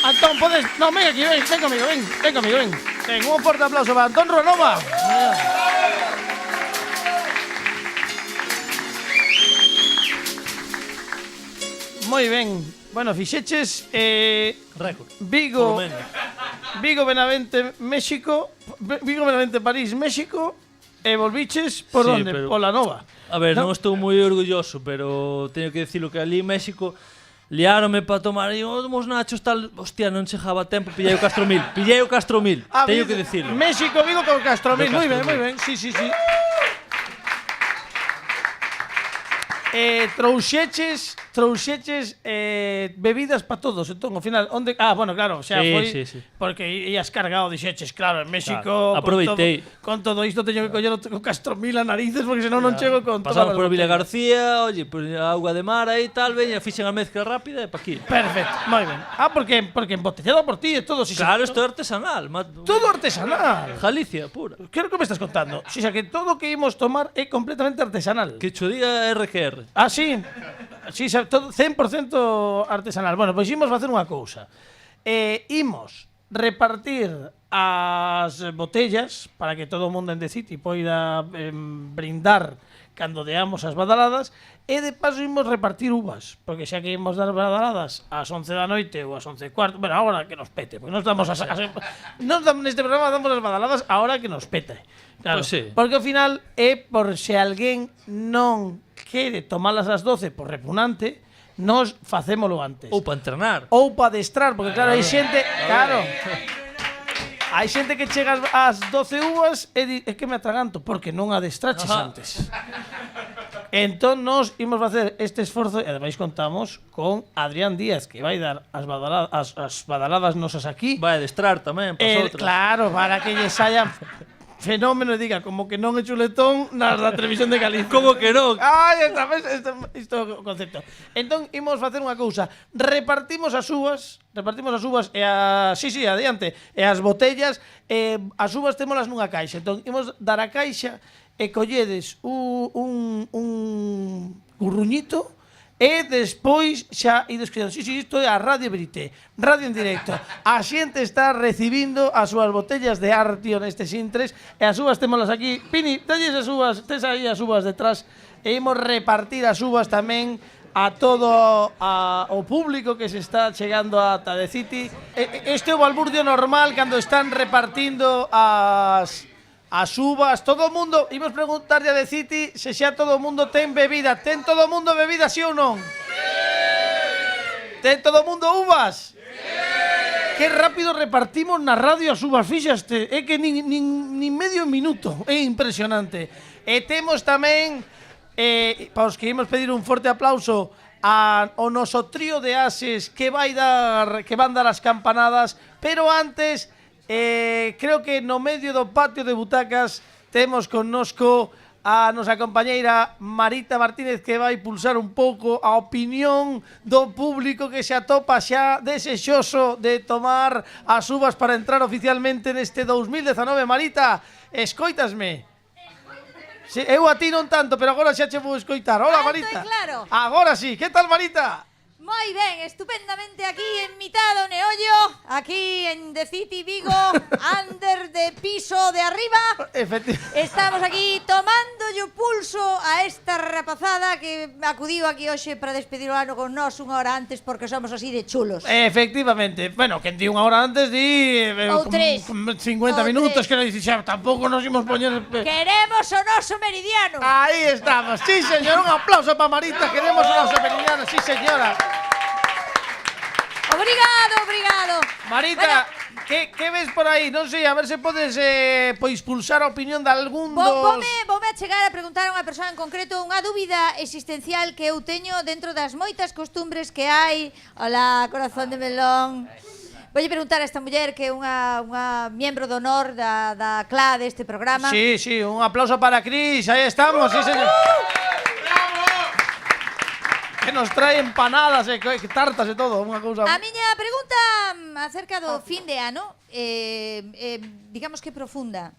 Antón, podes... No, ven aquí, ven conmigo, ven conmigo. Ven, un forte aplauso para Antón Ruanova. Moi ben. Bueno, fixeches récord. Vigo, Benavente, México, Vigo, Benavente, París, México, e volviches por Sí, onde? pero- Pola Nova. A ver, non estou moi orgulloso, pero teño que dicilo que ali en México liárome para tomar aí uns nachos tal, hostia, non chegaba a tempo, pillei o Castromil. Teño que dicilo. México, Vigo con Castromil. Do Moi Castromil. ben. Sí. Trouxeches bebidas para todos, entón, ao final, onde... bueno, claro, xa Sí, foi sí. porque ías cargado, dixeches, claro, en México, Claro, aproveitei. con todo isto teño que coller o Castromil a narices, porque senón non chego con todas Pasamos as por Vila botellas. García, oye, por auga de mar aí tal, veña, fixen a mezcla rápida e pa aquí. Perfecto, moi ben. Porque embotellado por ti e todo, si Claro, isto é artesanal. todo artesanal. Galicia, pura. Que me estás contando? Si xa que todo o que imos tomar é completamente artesanal. Que cho diga RQR. Ah, sí. Sí, todo 100% artesanal. Bueno, pois imos facer unha cousa. Imos repartir as botellas para que todo o mundo en The City poida brindar cando deamos as badaladas e de paso imos repartir uvas, porque xa que imos dar badaladas ás 11 da noite ou ás 11:15, bueno, agora que nos pete, porque nos damos neste programa damos as badaladas a hora que nos pete. Claro, Pois sí. porque ao final é por se alguén non quere tomalas ás 12 por repugnante, nos facémolo antes. Ou para entrenar. Ou para adestrar, porque claro, hai xente, hai xente que chega ás 12 uvas e di, é que me atraganto, porque non adestraches antes. Entón, nos imos facer este esforzo e ademais contamos con Adrián Díaz, que vai dar as badaladas nosas aquí. Vai adestrar tamén, para outras. Claro, para que lle saia fenómeno e diga como que non é chuletón nas da televisión de Galicia. Como que non? Ai, isto é o concepto. Entón, imos facer unha cousa. Repartimos as uvas e adiante. E as botellas, as uvas témolas nunha caixa. Entón, imos dar a caixa e colledes un gurruñito e despois xa ides cuidando. Sí, isto é a Radio Verité, radio en directo. A xente está recibindo as súas botellas de Artio nestes intres e as uvas témolas aquí. Pini, talles as uvas, tes aí as uvas detrás e imos repartir as uvas tamén a todo o público que se está chegando a The City. Este é o balburdio normal cando están repartindo as uvas, todo o mundo, imos preguntarlle a The City se xa todo o mundo ten bebida. Ten todo o mundo bebida, sí ou non? Sí. Ten todo o mundo uvas? Sí. Que rápido repartimos na radio as uvas, fíxaste, é que nin medio minuto, é impresionante. E temos tamén, para os que imos pedir un forte aplauso ao noso trío de ases que van dar as campanadas, pero antes... creo que no medio do patio de butacas temos connosco a nosa compañeira Marita Martínez, que vai pulsar un pouco a opinión do público que se atopa xa desexoso de tomar as uvas para entrar oficialmente neste 2019. Marita, escoitasme? Sí, eu a ti non tanto, pero agora xa che vou escoitar. Hola, Marita. Claro. Agora sí, que tal, Marita? Moi ben, estupendamente aquí en mitad do neollo, aquí en The City Vigo, under de piso de arriba. Estamos aquí tomando o pulso a esta rapazada que acudiu aquí hoxe para despedir o ano con nós unha hora antes porque somos así de chulos. Efectivamente. Bueno, que di unha hora antes di... Ou tres. 50 minutos, que non dices xa, tampouco nos imos poñer... Queremos o noso meridiano. Aí estamos, sí señor, un aplauso para Marita, queremos o noso meridiano, sí señora. Obrigado. Marita, que ves por aí? Non sei, a ver se podes pois pulsar a opinión de algún dos... Voume achegar a preguntar a unha persoa en concreto unha dúbida existencial que eu teño dentro das moitas costumbres que hai. Hola, corazón de melón. Voulle preguntar a esta muller que é unha miembro de honor da CLA deste programa. Sí, un aplauso para Cris, aí estamos, sí, señor. Que nos trae empanadas e tartas e todo, unha cousa. A miña pregunta acerca do fin de ano, digamos que profunda,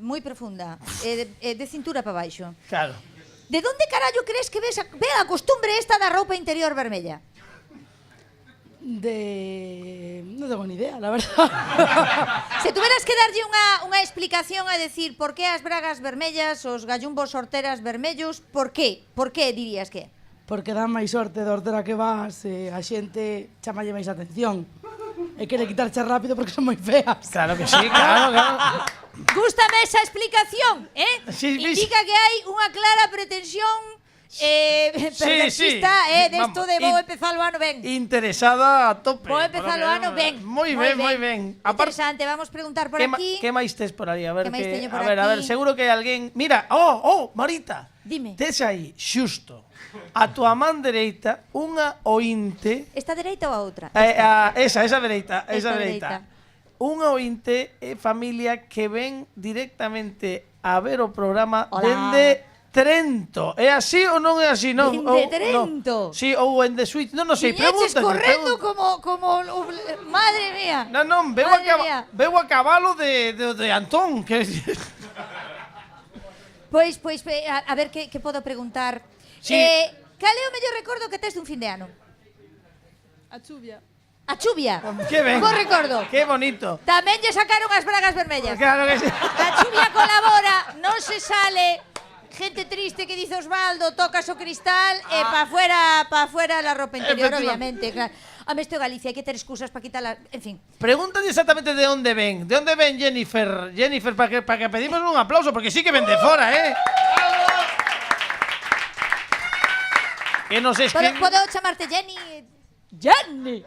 moi profunda, de cintura para baixo. Claro. De onde carallo crees que ve a costumbre esta da roupa interior vermella? No tengo ni idea, la verdad. Se tuveras que darlle unha explicación a decir por que as bragas vermellas, os gallumbos horteras vermellos, por qué dirías que? Porque dá máis sorte da hortera que vas, a xente chamalle máis atención. E quere quitarche rápido porque son moi feas. Claro que sí, claro. Gústame esa explicación, Sí, indica que hai unha clara pretensión perversista, desto de vou empezar o ano ben. Interesada a tope. Vou empezar o ano ben. Moi ben. Interesante, vamos preguntar por aquí. Que máis tes por aí? A ver, a ver, seguro que hai alguén... Mira, Marita. Dime. Tes aí, xusto, a tua man dereita, unha ointe... Esta dereita ou a outra? Esa dereita. dereita. Unha ointe familia que ven directamente a ver o programa Hola. dende Trento. É así ou non é así? Non. Dende Trento? Sí, ou en The Switch. Non sei, Viñeches pregúntalle. correndo como... Madre mía. Non, veu a cabalo de Antón. Pois, a ver que podo preguntar. Sí. Cal é o mellor recordo que tes dun fin de ano? A chuvia. A chuvia. Que ben. Bo recordo. Que bonito. Tamén lle sacaron as bragas vermellas. Claro que sí. A chuvia colabora, non se sale. Gente triste que dice Osvaldo, tocas o cristal e pa fuera la ropa interior, obviamente, claro. A mesto Galicia, hai que ter excusas para quitarla, en fin. Pregúntale exactamente de onde ven. De onde ven Jennifer? Jennifer, para que pedimos un aplauso, porque sí que ven de fora, Que nos escribe... Podo chamarte Jenny? Jenny!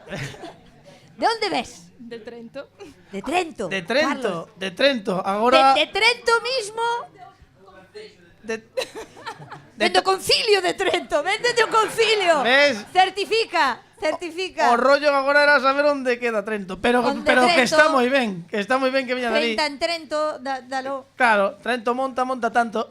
De onde ves? De Trento. De Trento. De Trento, Carlos. de Trento. Agora... De Trento mismo... Vendo concilio de Trento, vende o concilio. ¿Ves? Certifica. O rollo agora era saber onde queda Trento, pero Trento, que está moi ben, que viña dali. Feita en Trento, dalo. Claro, Trento monta tanto.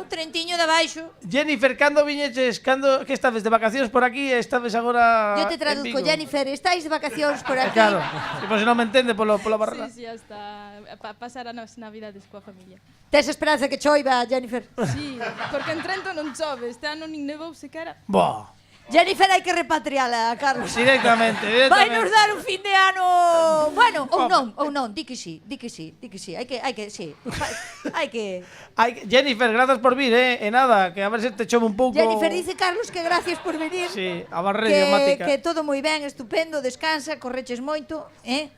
Trentiño de baixo. Jennifer, cando viñeches, que estabes de vacacións por aquí, estabes agora Yo te traduzco, Jennifer, estáis de vacacións por aquí. Claro, que por se non me entende pola barra. Sí, hasta pasar as navidades coa familia. Tes esperanza que choiva, Jennifer? Sí, porque en Trento non chove, este ano nin nevou sequera. Boh. Jennifer hai que repatriala, Carlos. Directamente. Vai nos dar un fin de ano. Bueno, ou non, di que sí. Hai que Jennifer, grazas por vir, E nada, que a ver se te chove un pouco. Jennifer dice Carlos que gracias por venir. Sí, a barra idiomática. Que todo moi ben, estupendo, descansa, correches moito, E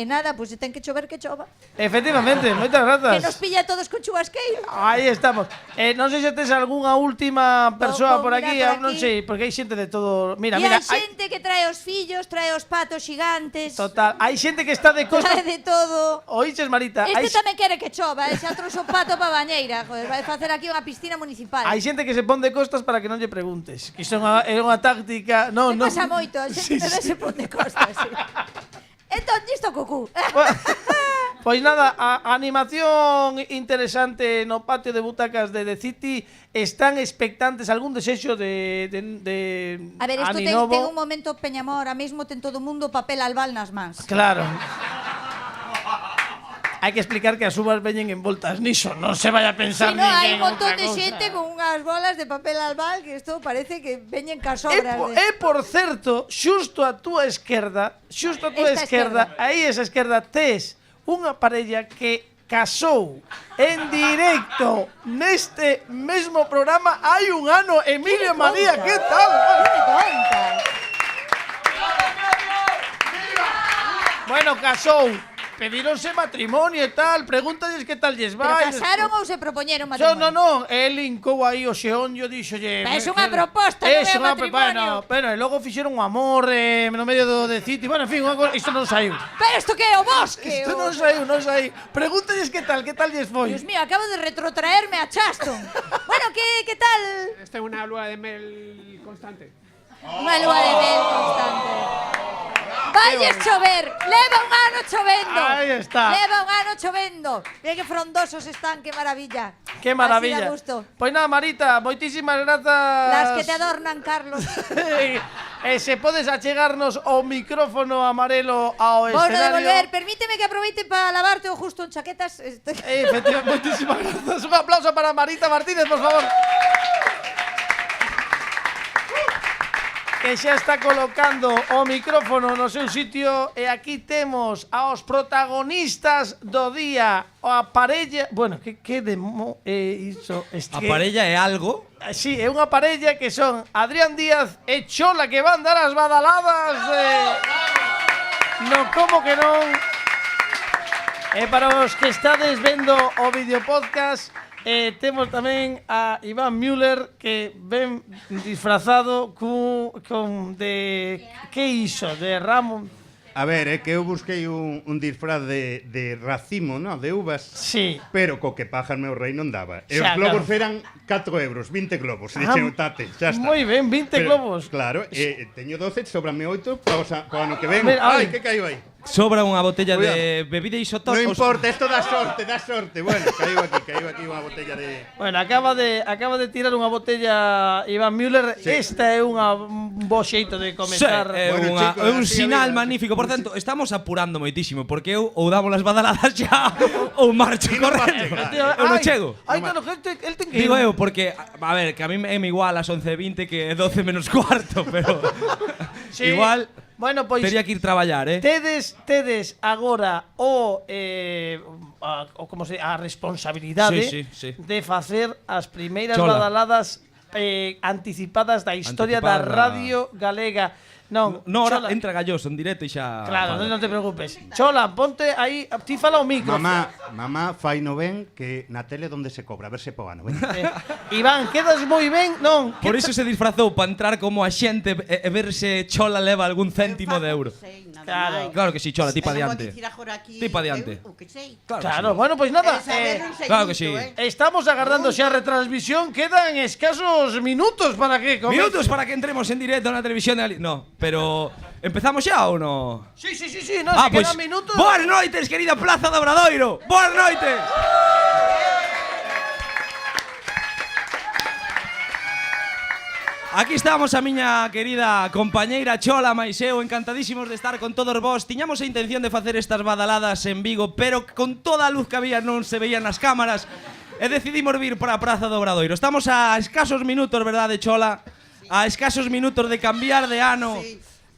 nada, pois se ten que chover que chova. Efectivamente, moitas grazas. Que nos pilla a todos con chubasqueiro. Aí estamos. Non sei se tes algunha última persoa por aquí, mira, non sei, porque hai xente de todo. Mira, hai xente que trae os fillos, trae os patos xigantes. Total, hai xente que está de costas. Trae de todo. Oíches, Marita? Tamén quere que chova, xa trouxe o pato pa bañeira. Joder, vai facer aquí unha piscina municipal. Hai xente que se pon de costas para que non lle preguntes. Que iso é unha táctica. Non. Pasa moito, a xente se pon de costas. Entón, isto cucú. Pois nada, a animación interesante no patio de butacas de The City. Están expectantes algún desexo de A ver, isto ten un momento Peñamor. Ahora mesmo ten todo o mundo papel albal nas mans. Claro. Hai que explicar que as uvas veñen envoltas niso, non se vaya a pensar Si no, hai un montón de xente con unhas bolas de papel albal que isto parece que veñen cas obras. Por certo, xusto a túa esquerda, aí esa esquerda tes unha parella que casou en directo neste mesmo programa hai un ano. Emilio e María, que tal? Bueno, casou pedíronse matrimonio e tal, pregúntalles que tal lles Pero vai. casaron ou se propoñeron Non, matrimonio? el lincou aí o xeonllo, díxolle... Pero é unha proposta, non é un matrimonio. Bueno, e logo fixeron un amor no medio do City. Bueno, en fin, isto non saiu. Pero isto que é o bosque? Isto non saiu. Pregúntalles que tal lles foi. Dios mío, acabo de retrotraerme a Chaston. Bueno, que tal? Esta é unha lúa de mel constante. Unha lúa de mel constante. Valles chover, leva un ano chovendo. Aí está. Leva un ano chovendo. Mira que frondosos están, que maravilla. Que maravilla. Así da gusto. Pois nada, Marita, moitísimas grazas. Las que te adornan, Carlos. Se podes achegarnos o micrófono amarelo ao Bueno, escenario. devolver, permíteme que aproveite para lavarte o justo en chaquetas. Efectivamente, moitísimas grazas. Un aplauso para Marita Martínez, por favor. Que xa está colocando o micrófono no seu sitio e aquí temos aos protagonistas do día, a parella, bueno, que demo iso, A parella é algo? Sí, é unha parella que son Adrián Díaz e Chola, que van dar as badaladas no como que non. E para os que estades vendo o videopodcast, temos tamén a Iván Müller, que ven disfrazado con de... Que iso? De Ramón... A ver, é que eu busquei un disfraz de racimo, no? De uvas. Sí. Pero co que pajas meu rei non daba. E os Xa, globos claro. eran 4 euros, 20 globos. Dixen, tate, xa está. Moi ben, 20 globos. Claro, teño 12, sobranme 8 para o ano que ven. Mira, Ai, que caiu aí? Sobra unha botella de bebida isotop. Non importa, isto dá sorte. Bueno, caiu aquí unha botella de... Bueno, acaba de tirar unha botella Iván Müller. Sí. Esta é un bo xeito de comenzar. É un sinal magnífico. Por tanto, estamos apurando moitísimo, porque eu ou damos as badaladas xa ou marcho correndo. Eu non chego. Ai, claro, el ten que ir. Digo eu, porque, a ver, que a mí é igual as 11:20 que 12 menos cuarto, pero Sí. igual Bueno, pois tería que ir traballar, Tedes agora como se a responsabilidade Sí. de facer as primeiras Chola. badaladas anticipadas da historia da radio galega. Non, ahora Chola. entra Galloso en directo e xa... Claro, non te preocupes. Chola, ponte aí, ti fala o micro. Mamá, fai no ben que na tele donde se cobra, a ver se po ano, ven. Iván, quedas moi ben, non? Por iso se disfrazou, para entrar como a xente e ver se Chola leva algún céntimo de euro. Claro que sí, Chola, ti pa diante. Ti pa diante. Claro, bueno, pois nada. Claro que sí. Estamos agardando xa a retransmisión, quedan escasos minutos para que comece. Minutos para que entremos en directo na televisión de No, pero empezamos xa ou no? Sí, no, se pues, quedan minutos. Boas noites, querida Plaza do Obradoiro. Boas noites. Aquí estamos a miña querida compañeira Chola mais eu, encantadísimos de estar con todos vós. Tiñamos a intención de facer estas badaladas en Vigo, pero con toda a luz que había non se veían nas cámaras e decidimos vir para a Praza do Obradoiro. Estamos a escasos minutos, verdade, Chola? A escasos minutos de cambiar de ano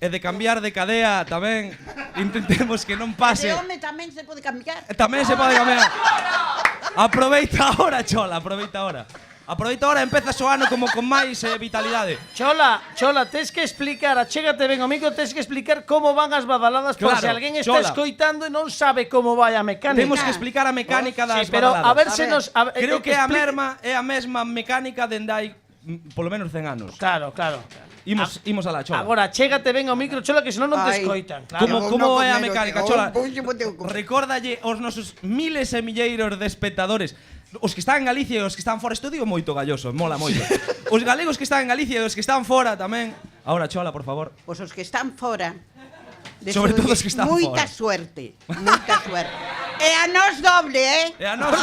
e de cambiar de cadea tamén. Intentemos que non pase. De home tamén se pode cambiar. Tamén se pode cambiar. Aproveita ahora, Chola, aproveita ahora. Aproveita ahora, empeza o ano como con máis vitalidade. Chola, tes que explicar, achégate ben ao micro, tes que explicar como van as badaladas, por Claro, se alguén está Chola. escoitando e non sabe como vai a mecánica. Temos que explicar a mecánica das Sí, pero badaladas. a ver se nos... Creo que é a mesma mecánica dende hai polo menos 100 anos. Claro. Imos a la Chola. Agora, chégate ben ao micro, Chola, que senón non te Ai. escoitan. Como é a mecánica, Chola? Recórdalle aos nosos miles e milleiros de espectadores, os que están en Galicia e os que están fora. Isto digo moito Galloso, mola moito. Os galegos que están en Galicia e os que están fora tamén. Ahora, Chola, por favor. Pois os que están fora. Sobre todo os que están moita fora. Suerte, moita suerte. E a nos doble, E a nos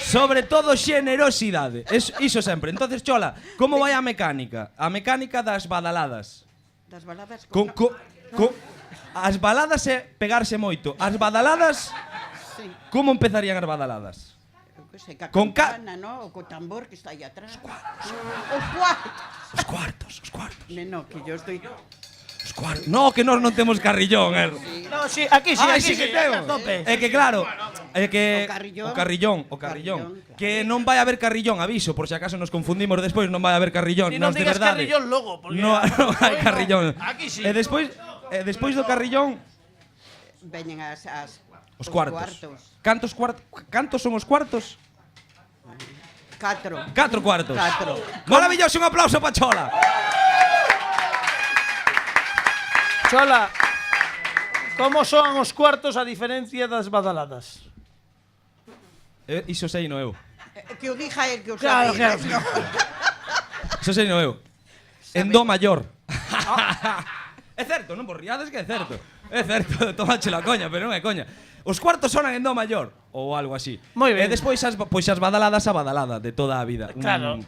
Sobre todo xenerosidade. Iso sempre. Entonces, Chola, como vai a mecánica? A mecánica das badaladas. Das baladas As baladas é pegarse moito. As badaladas, como empezarían as badaladas? Con campana, ¿no? O co tambor que está aí atrás. Os cuartos. Neno, que yo estoy... No, que nós non temos carrillón, No, sí, aquí sí que que temos. É que claro, é que O carrillón, que non vai haber carrillón, aviso, por se acaso nos confundimos despois, non vai haber carrillón, Ni non nos de digas verdade. carrillón logo, porque... Non hai carrillón. Aquí sí. E despois do carrillón veñen Os cuartos. Cantos son os cuartos? 4. 4 cuartos. 4. Maravilloso, un aplauso para Chola. Chola, como soan os cuartos a diferencia das badaladas? Iso sei no eu. Que o dija el que o Claro, sabe. claro. Iso sei no eu. En do maior. É certo, non vos riades que é certo. É certo, tomache la coña, pero non é coña. Os cuartos sonan en do maior ou algo así. Moi ben. E despois as badaladas a badalada de toda a vida. Claro.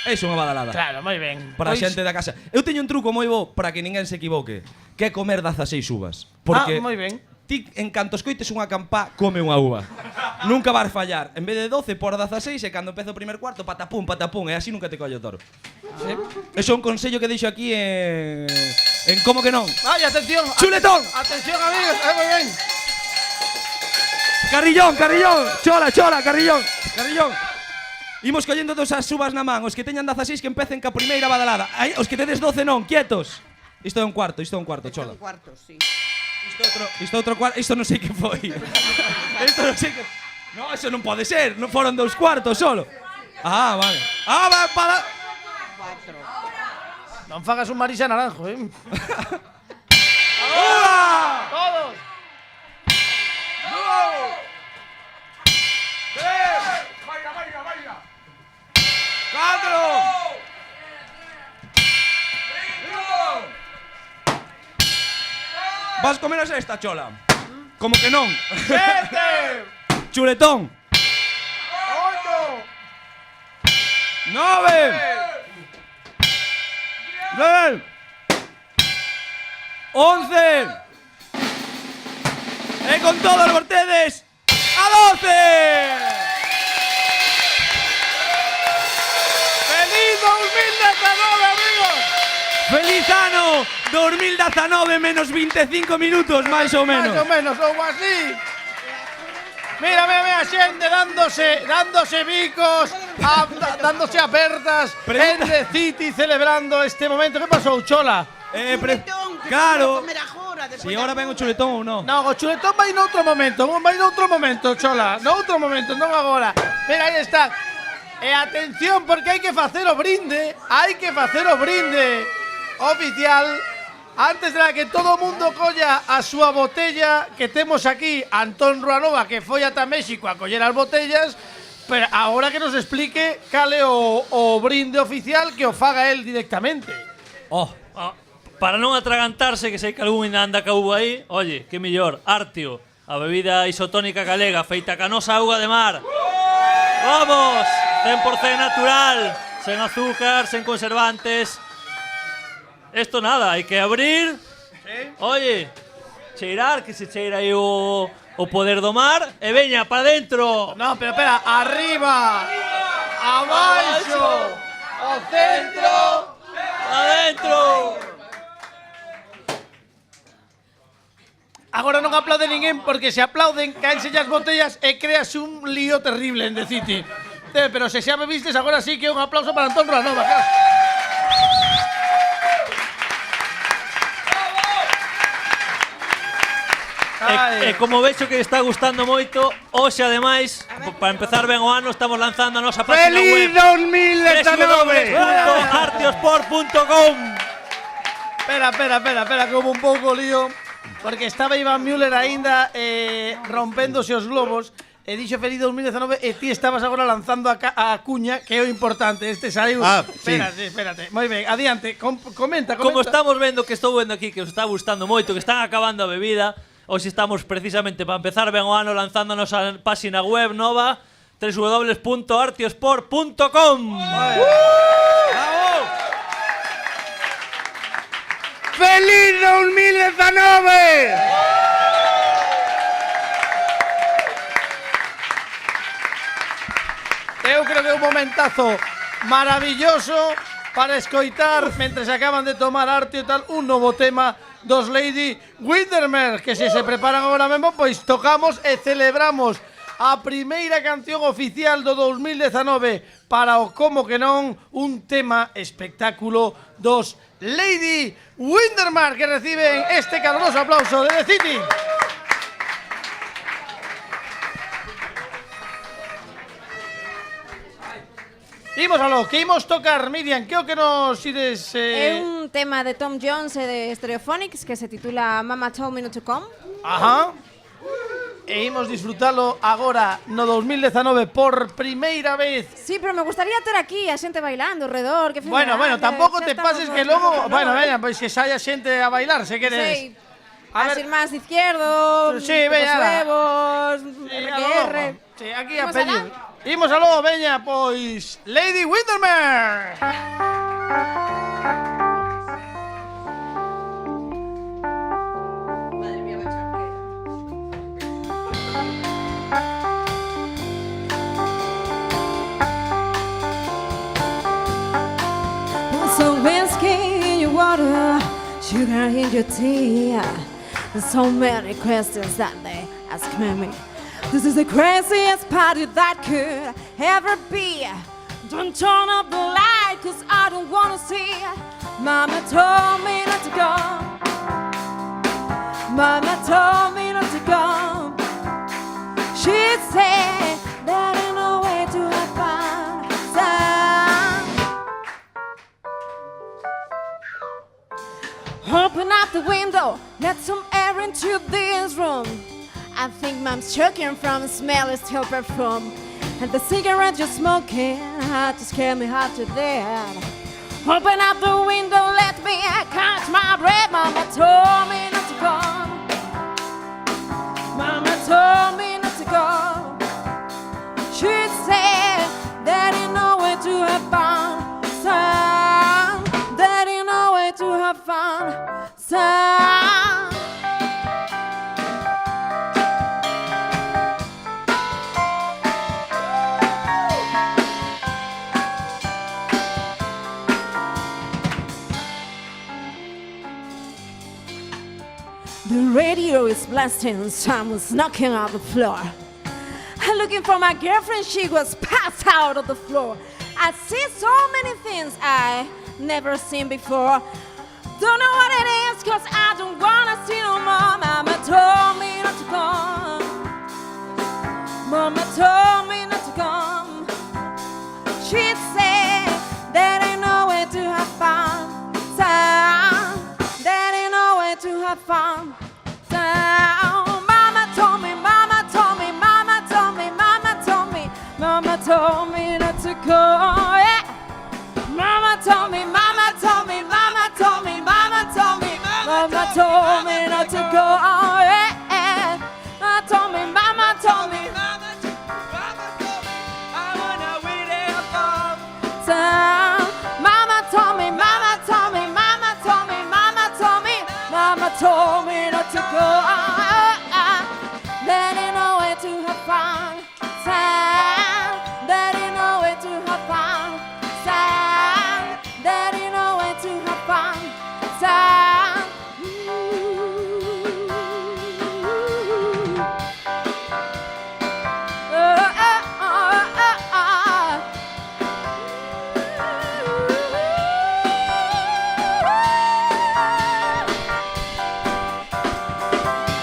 Eso é unha badalada. Claro, moi ben. Para a Pois- xente da casa. Eu teño un truco moi bo para que ninguén se equivoque, que é comer 16 uvas. Porque moi ben. ti, en canto escoites unha campá, come unha uva. Nunca vas fallar. En vez de 12 por 16 e cando empeza o primer cuarto, patapum, e así nunca te colle o toro. Sí. Eso é un consello que deixo aquí en Como que non. Ai, atención. Chuletón. Atención, amigos. Moi ben. Carrillón, chola, carrillón. Imos collendo dos as uvas na man, os que teñan 16 que empecen ca primeira badalada. Ai, os que tedes 12 non, quietos. Isto é un cuarto, chola. Un cuarto, sí. Isto outro cuarto, isto non sei que foi. Isto non sei que... No, eso non pode ser, non foron 2 cuartos solo. Ah, vale. Ah, va para... 4. Non fagas un Marisa Naranjo, eh. ¡Uva! Todos. Baila. 4. Vas comer a esta, Chola. Como que non. 7. Chuletón. 8. 9. 10. 11. E con todos os vostedes a 12. ¡Feliz 2019, amigos! ¡Feliz ano 2019 menos 25 minutos, máis ou menos! Más o menos, ou así. Mira, xente dándose bicos, dándose apertas en The City celebrando este momento. Que pasou, Chola? Claro. Si ahora ven o chuletón ou non? No, o chuletón vai noutro momento, Chola. Noutro momento, non agora. Mira, aí está. E atención, porque hai que facer o brinde. Oficial. Antes de que todo o mundo colla a súa botella, que temos aquí Antón Ruanova, que foi ata México a coller as botellas, pero agora que nos explique cal é o brinde oficial, que o faga el directamente. Para non atragantarse, que sei que algún ainda anda ca uva aí, oye, que mellor, Artio, a bebida isotónica galega feita ca nosa auga de mar. Vamos, 100% natural, sen azúcar, sen conservantes. Esto nada, hai que abrir. Oye, cheirar, que se cheira aí o poder do mar. E veña, para dentro. No, pero espera, arriba, abaixo, o centro, adentro. Agora non aplaude ninguén, porque se aplauden caense as botellas e creas un lío terrible en The City. Pero se xa me vistes, agora sí que un aplauso para Antón Ruanova. E como vexo que está gustando moito, hoxe ademais, para empezar ben o ano, estamos lanzando a nosa página web. ¡Feliz 2019! www.artiosport.com. Espera, que hubo un pouco lío, porque estaba Iván Müller aínda rompéndose os globos, e dixo feliz 2019, e ti estabas agora lanzando a cuña, que é o importante. Este saiu... Espérate. Moi ben, adiante, comenta. Como estamos vendo, que estou vendo aquí, que os está gustando moito, que están acabando a bebida, hoxe estamos precisamente para empezar ben o ano lanzando a nosa página web nova, www.artiosport.com. ¡Feliz 2019! Eu creo que é un momentazo maravilloso para escoitar, mentre se acaban de tomar arte e tal, un novo tema dos Lady Windermere, que se preparan agora mesmo, pois tocamos e celebramos a primeira canción oficial do 2019 para o Como que non, un tema espectáculo dos Lady Windermere, que reciben este caloroso aplauso de The City. Imos aló, que imos tocar, Miriam, que o que nos ides... É un tema de Tom Jones e de Stereophonics que se titula Mama Told Me Not to Come. Ajá. E imos disfrutalo agora no 2019 por primeira vez. Sí, pero me gustaría ter aquí a xente bailando alrededor. Que Bueno, tampouco te pases que logo... Bueno, veña, pois que saia xente a bailar, se queres. Sí. A ver, más de izquierdo, sí, veña, huevos, sí, RQR. Sí, aquí a pedir. Imos aló, veña, pois Lady Windermere. Some whiskey in your water, sugar in your tea. There's so many questions that they ask me. This is the craziest party that could ever be. Don't turn up the light, cause I don't wanna see. Mama told me not to go. Mama told me not to go. She said that ain't no way to have fun. Open up the window, let some air into this room. I think Mom's choking from the smell of stale perfume. And the cigarette you're smoking had to scare me half to death. Open up the window, let me catch my breath. Mama told me not to go. Mama told me not to go. She said that ain't no way to have fun. Son, that ain't no way to have fun. Son. The radio is blasting, someone's knocking on the floor. I'm looking for my girlfriend, she was passed out on the floor. I see so many things I never seen before. Don't know what it is, cause I don't wanna see no more. Mama told me not to come. Mama told me not to come. She said that ain't no way to have fun. That ain't no way to have fun. Mama told me, mama told me, mama told me, mama told me, mama told me not to go. Yeah. Mama told me, mama told me, mama told me, mama told me, mama told me not to go. Yeah. Mama told me, mama told me, mama told me, I wanna win it all. Mama told me, mama told me, mama told me, mama told me, mama told me not to go. That ain't no way to have fun. That ain't no way to have fun. That ain't no way to have fun. That ain't no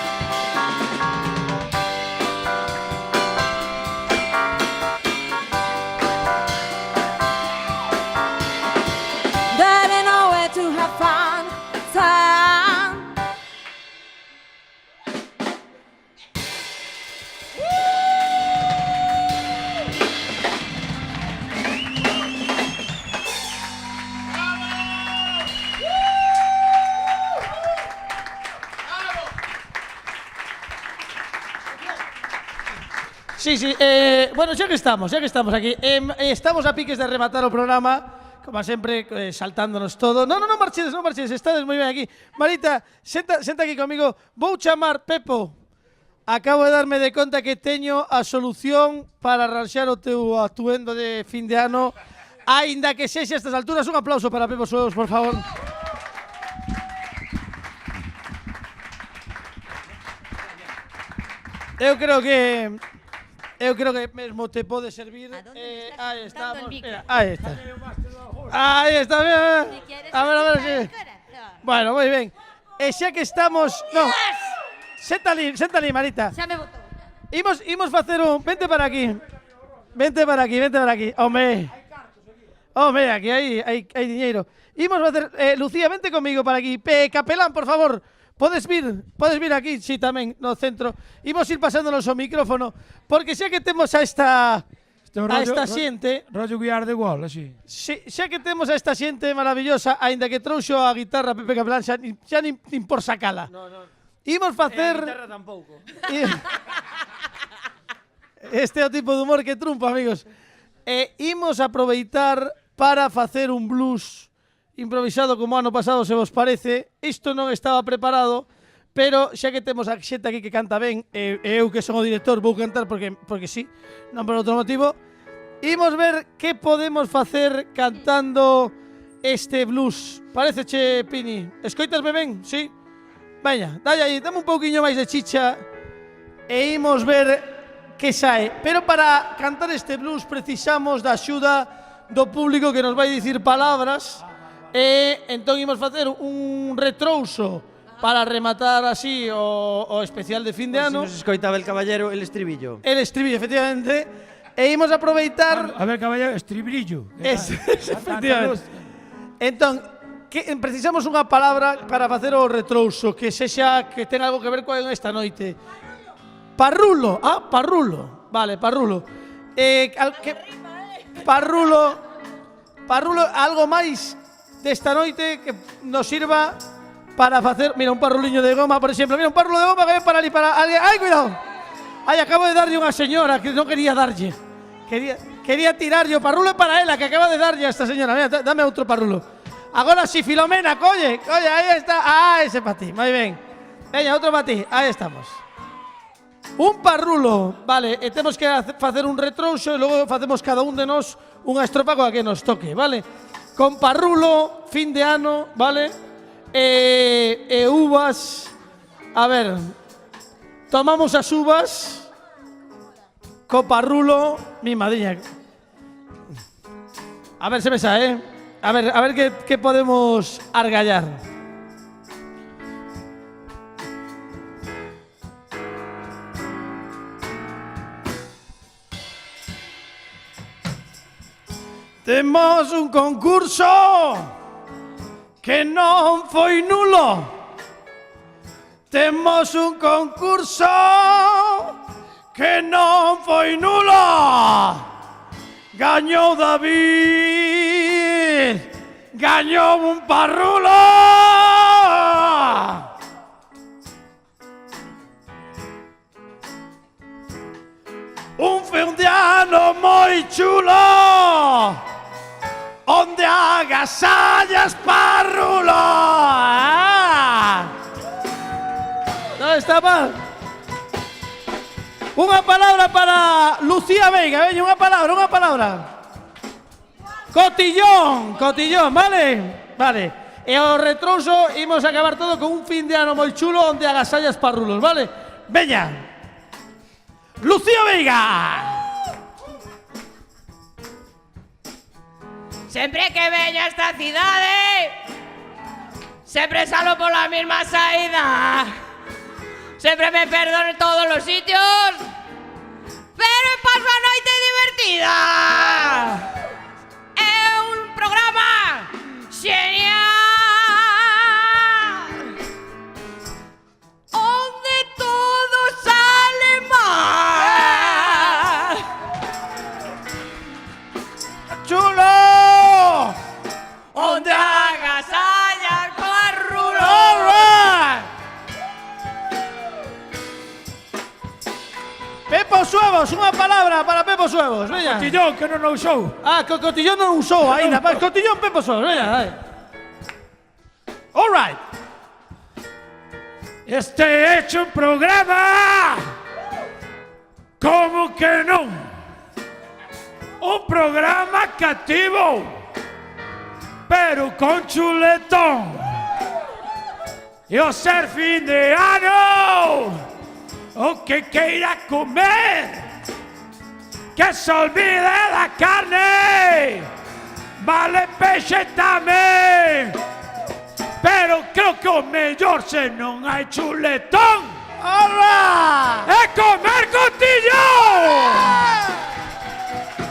way to have fun. Sí, sí, bueno, xa que estamos aquí, estamos a piques de rematar o programa, como sempre, saltándonos todo. Non marchedes, estades moi ben aquí. Marita, senta aquí comigo, vou chamar Pepo. Acabo de darme de conta que teño a solución para arranxar o teu atuendo de fin de ano, aínda que sexa a estas alturas. Un aplauso para Pepo Suevos, por favor. Eu creo que Eu creo que mesmo te pode servir. Aí estamos. Mira, aí está. Aí está, mira. A ver, si. Bueno, moi ben. E xa que estamos... No. Senta ali, Marita. Xa me botou. Imos facer un... Vente para aquí. Vente para aquí. Home, aquí hai diñeiro. Imos facer... Lucía, vente comigo para aquí. Capelán, por favor. Podes vir aquí, sí, tamén, no centro. Imos ir pasándonos o micrófono, porque xa que temos a esta xente... Rollo We Are The Wall, así. Xa que temos a esta xente maravillosa, aínda que trouxo a guitarra Pepe Capelán, xa nin por sacala. Imos facer... A guitarra tampouco. Este é o tipo de humor que trumpa, amigos. Imos aproveitar para facer un blues improvisado como ano pasado, se vos parece. Isto non estaba preparado, pero xa que temos a xente aquí que canta ben, eu que son o director vou cantar porque sí, non por outro motivo. Imos ver que podemos facer cantando este blues. Pareceche, Pini? Escoitasme ben? Sí? Veña, dalle aí, dame un pouquiño máis de chicha e imos ver que sae. Pero para cantar este blues precisamos da axuda do público que nos vai dicir palabras. E entón imos facer un retrouso para rematar así o especial de fin de ano. Se nos escoitaba el caballero, el estribillo. El estribillo, efectivamente. E imos aproveitar... A ver, caballero, estribillo. Efectivamente. Entón, precisamos unha palabra para facer o retrouso que sexa que ten algo que ver con esta noite. Parrulo. Parrulo. Vale, parrulo. Parrulo, algo máis desta noite que nos sirva para facer, mira, un parruliño de goma, por exemplo, mira, un parrulo de goma que ven para ali, para alguén. ¡Ay, cuidado! Ay, acabo de darlle unha señora que non quería darlle. Quería tirarlle o parrulo para ela, que acaba de darlle a esta señora. Mira, dame outro parrulo. Agora si, Filomena, colle, aí está. Ese para ti, moi ben. Veña, outro para ti, aí estamos. Un parrulo, vale, e temos que facer un retrouso e logo facemos cada un de nós unha estrofa coa que nos toque, vale? Con parrulo, fin de ano, vale? E uvas. A ver, tomamos as uvas co parrulo, mi madriña. A ver se me sae, A ver que podemos argallar. Temos un concurso que non foi nulo. Temos un concurso que non foi nulo. Gañou David, gañou un parrulo. Un fin de ano moi chulo, onde agasallas parrulo. Non está mal. Unha palabra para Lucía Veiga, veña, unha palabra. Cotillón, vale? Vale. E ao retrouso imos acabar todo con un fin de ano moi chulo onde agasallas parrulos, vale? Veña. Lucía Veiga. Sempre que veño a esta cidade, sempre salo pola mesma saída. Sempre me perdo en todos los sitios, pero paso a noite divertida. É un programa genial, onde todo sale mal. Chulo, onde agasallas parrulo. Pepo Suevos, unha palabra para Pepo Suevos, veña. Cotillón, que non o usou. Cotillón non usou ainda. Cotillón, Pepo Suevos, veña, dai. All right. Este é un programa, como que non? Un programa cativo, pero con chuletón. E o ser fin de ano, o que queira comer, que se olvide da carne. Vale peixe tamén. Pero creo que o mellor se non hai chuletón é comer cotillón.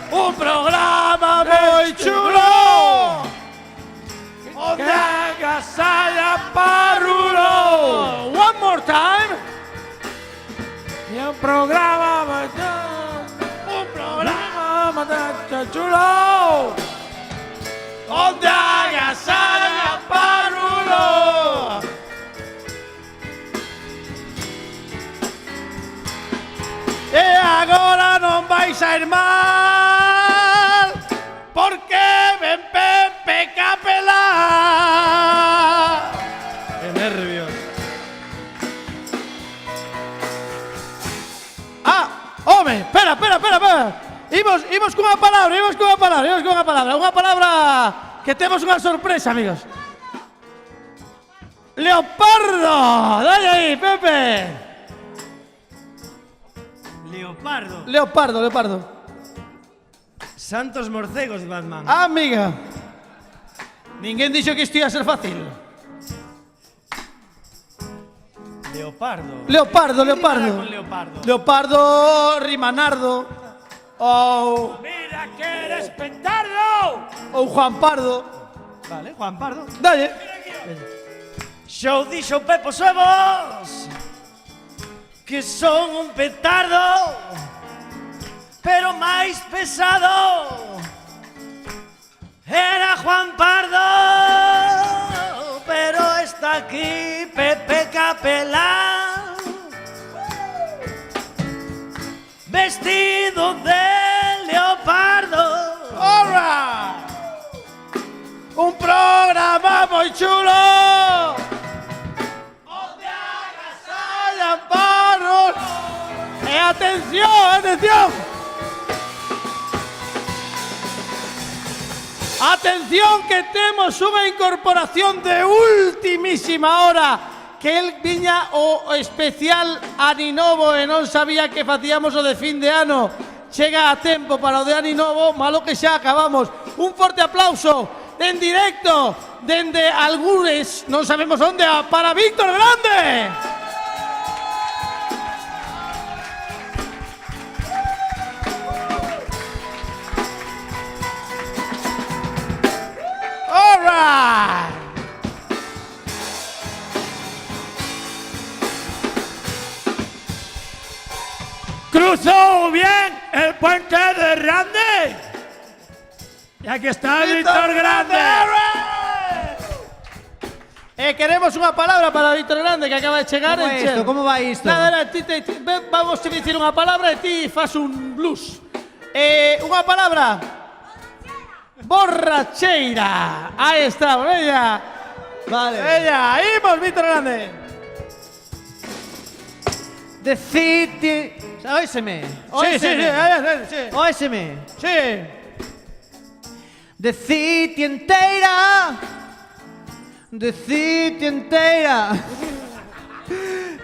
Un programa moi chulo onde agasalla parrulo. One more time. E un programa moi chulo onde agasalla parrulo. E agora non vais a ir mal, porque ven Pepe Capelán. ¡Qué nervios! Home, espera. Imos cunha palabra. Unha palabra que temos unha sorpresa, amigos. Leopardo. Dale aí, Pepe. Leopardo. Santos morcegos de Batman. Amiga. Ninguén dixo que isto ia ser fácil. Leopardo. Leopardo. Con leopardo. Leopardo, Rimanardo. Ou Mira que eres petardo. Ou Juan Pardo. Vale, Juan Pardo. Dalle. Xo dixo Pepo Suevos que son un petardo, pero máis pesado era Juan Pardo. Pero está aquí Pepe Capelán, vestido de leopardo. Alright. Un programa moi chulo onde agasallan parros. E atención. Atención que temos unha incorporación de ultimísima hora, que el viña o especial Aninovo e non sabía que facíamos o de fin de ano. Chega a tempo para o de Aninovo, malo que xa acabamos. Un forte aplauso en directo dende algures, non sabemos onde, para Víctor Grande. All right. Cruzó bien el puente de Grande. Y aquí está Víctor Grande. Queremos unha palabra para Víctor Grande, que acaba de chegar. Como va isto? Nada, vamos a dicir unha palabra e ti faz un blues. Unha palabra. Borracheira. Aí está, ella. Vale. Ella, imos, Víctor Grande. Decite. Óiseme. Óiseme. Sí. Decite inteira. Decite inteira.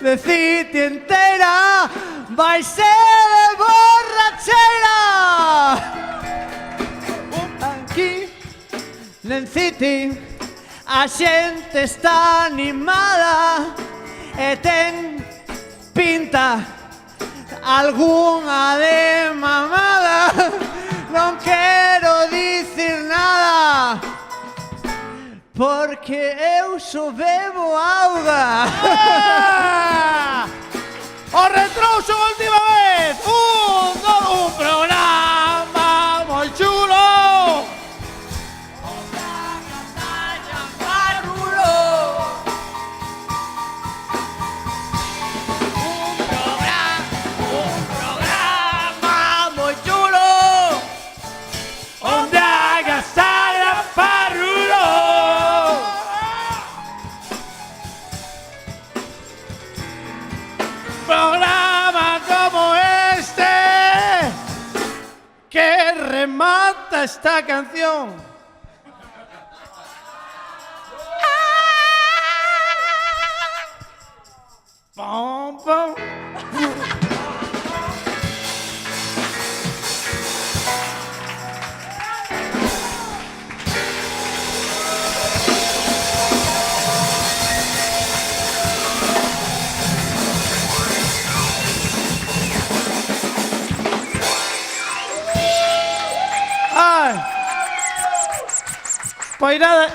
Decite inteira. Vai ser de borracheira. Aquí, nen City, a xente está animada e ten pinta algunha de mamada. Non quero dicir nada, porque eu só bebo auga. O retrouso última vez. Un programa moi chulo. Un programa muy chulo onde agasallan parrulo. Programa como este que remata esta canción. Pom, pom. Pois nada,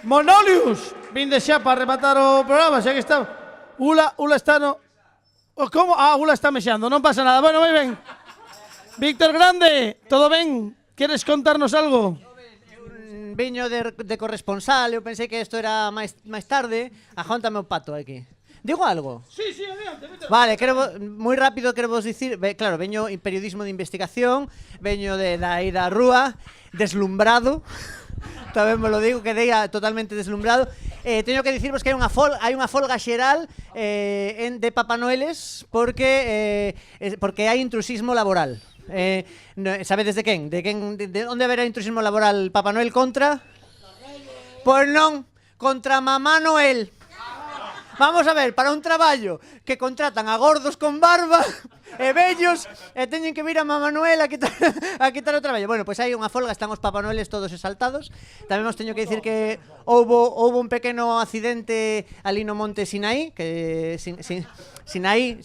Monolius, vinde xa para rematar o programa, xa que está. Ula está no... Como? Ula está mexando, non pasa nada. Bueno, moi ben. Víctor Grande, todo ben? Queres contarnos algo? Viño de corresponsal, eu pensei que isto era máis tarde. Ajóntame o pato aquí. Digo algo? Sí, adiante. Vale, moi rápido quero vos dicir, claro, veño en periodismo de investigación, veño da ida á rúa, deslumbrado. Tamén me lo digo, quedei totalmente deslumbrado. Teño que dicirvos que hai unha folga xeral de Papá Noeles porque hai intrusismo laboral. Sabedes de quen? De onde haberá intrusismo laboral Papá Noel contra? Pois non, contra Mamá Noel. Vamos a ver, para un traballo que contratan a gordos con barba e vellos e teñen que vir a Mamá Noel a quitar o traballo. Bueno, pois hai unha folga, están os Papá Noeles todos exaltados. Tamén vos teño que dicir que houbo un pequeno accidente ali no Monte Sinaí, que Sinaí,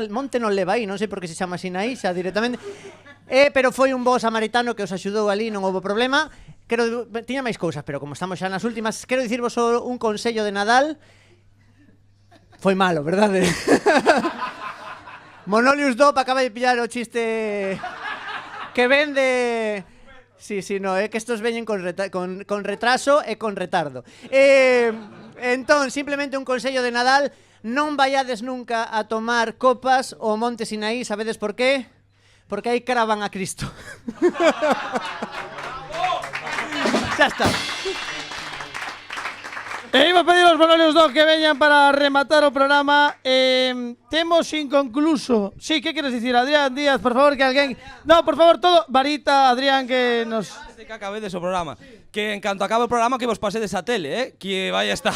monte non leva aí, non sei por que se chama Sinaí, xa directamente. Pero foi un bo samaritano que os axudou ali, non houbo problema. Tiña máis cousas, pero como estamos xa nas últimas, quero dicirvos un consello de Nadal. Foi malo, verdade? Monolius Dop acaba de pillar o chiste que vende... Sí, no, é que estos veñen con retraso e con retardo. Entón, simplemente un consello de Nadal, non vaiades nunca a tomar copas ao Monte Sinaí, sabedes por qué? Porque aí cravan a Cristo. Xa está. Imos pedir aos Monolius Dop que veñan para rematar o programa. Temos inconcluso. Sí, que queres dicir, Adrián Díaz? Por favor, que alguén... No, por favor, todo. Varita, Adrián, que nos... Desde que acabedes o programa. Que en canto acabe o programa que vos pasedes a tele, que vai a estar...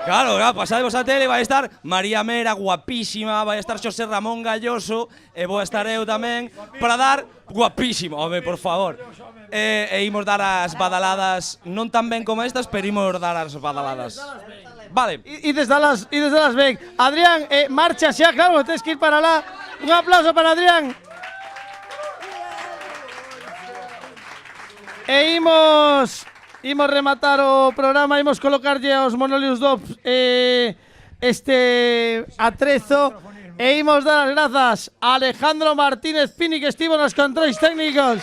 Claro, pasadevos a tele, vai a estar María Mera, guapísima, vai a estar Xosé Ramón Galloso, e vou a estar eu tamén, para dar guapísimo, home, por favor. E imos dar as badaladas, non tan ben como estas, pero imos dar as badaladas. Vale. E desde las ben. Adrián, marcha xa, claro, tens que ir para lá. Un aplauso para Adrián. E imos rematar o programa, imos colocarlle aos Monolius Dop este atrezo e imos dar as grazas a Alejandro Martínez Pini, que estivo nos controis técnicos.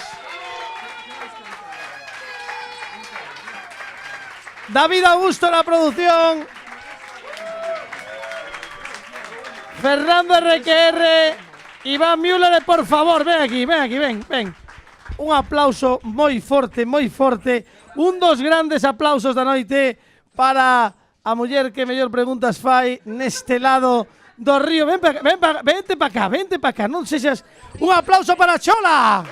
David Augusto na producción. Fernando RQR. Iván Müller, por favor, ven aquí. Un aplauso moi forte. Un dos grandes aplausos da noite para a muller que mellor preguntas fai neste lado do río. Vente pa cá, non sexas. Un aplauso para Chola.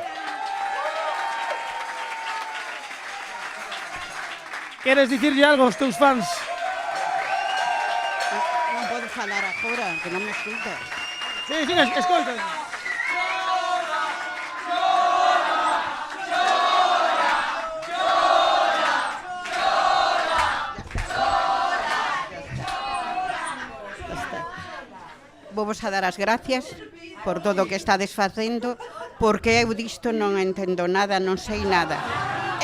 Queres dicirlle algo aos teus fans? Non podo falar agora, que non me escuta. Sí, escoita. Vou-vos a dar as gracias por todo o que estades facendo, porque eu disto non entendo nada, non sei nada.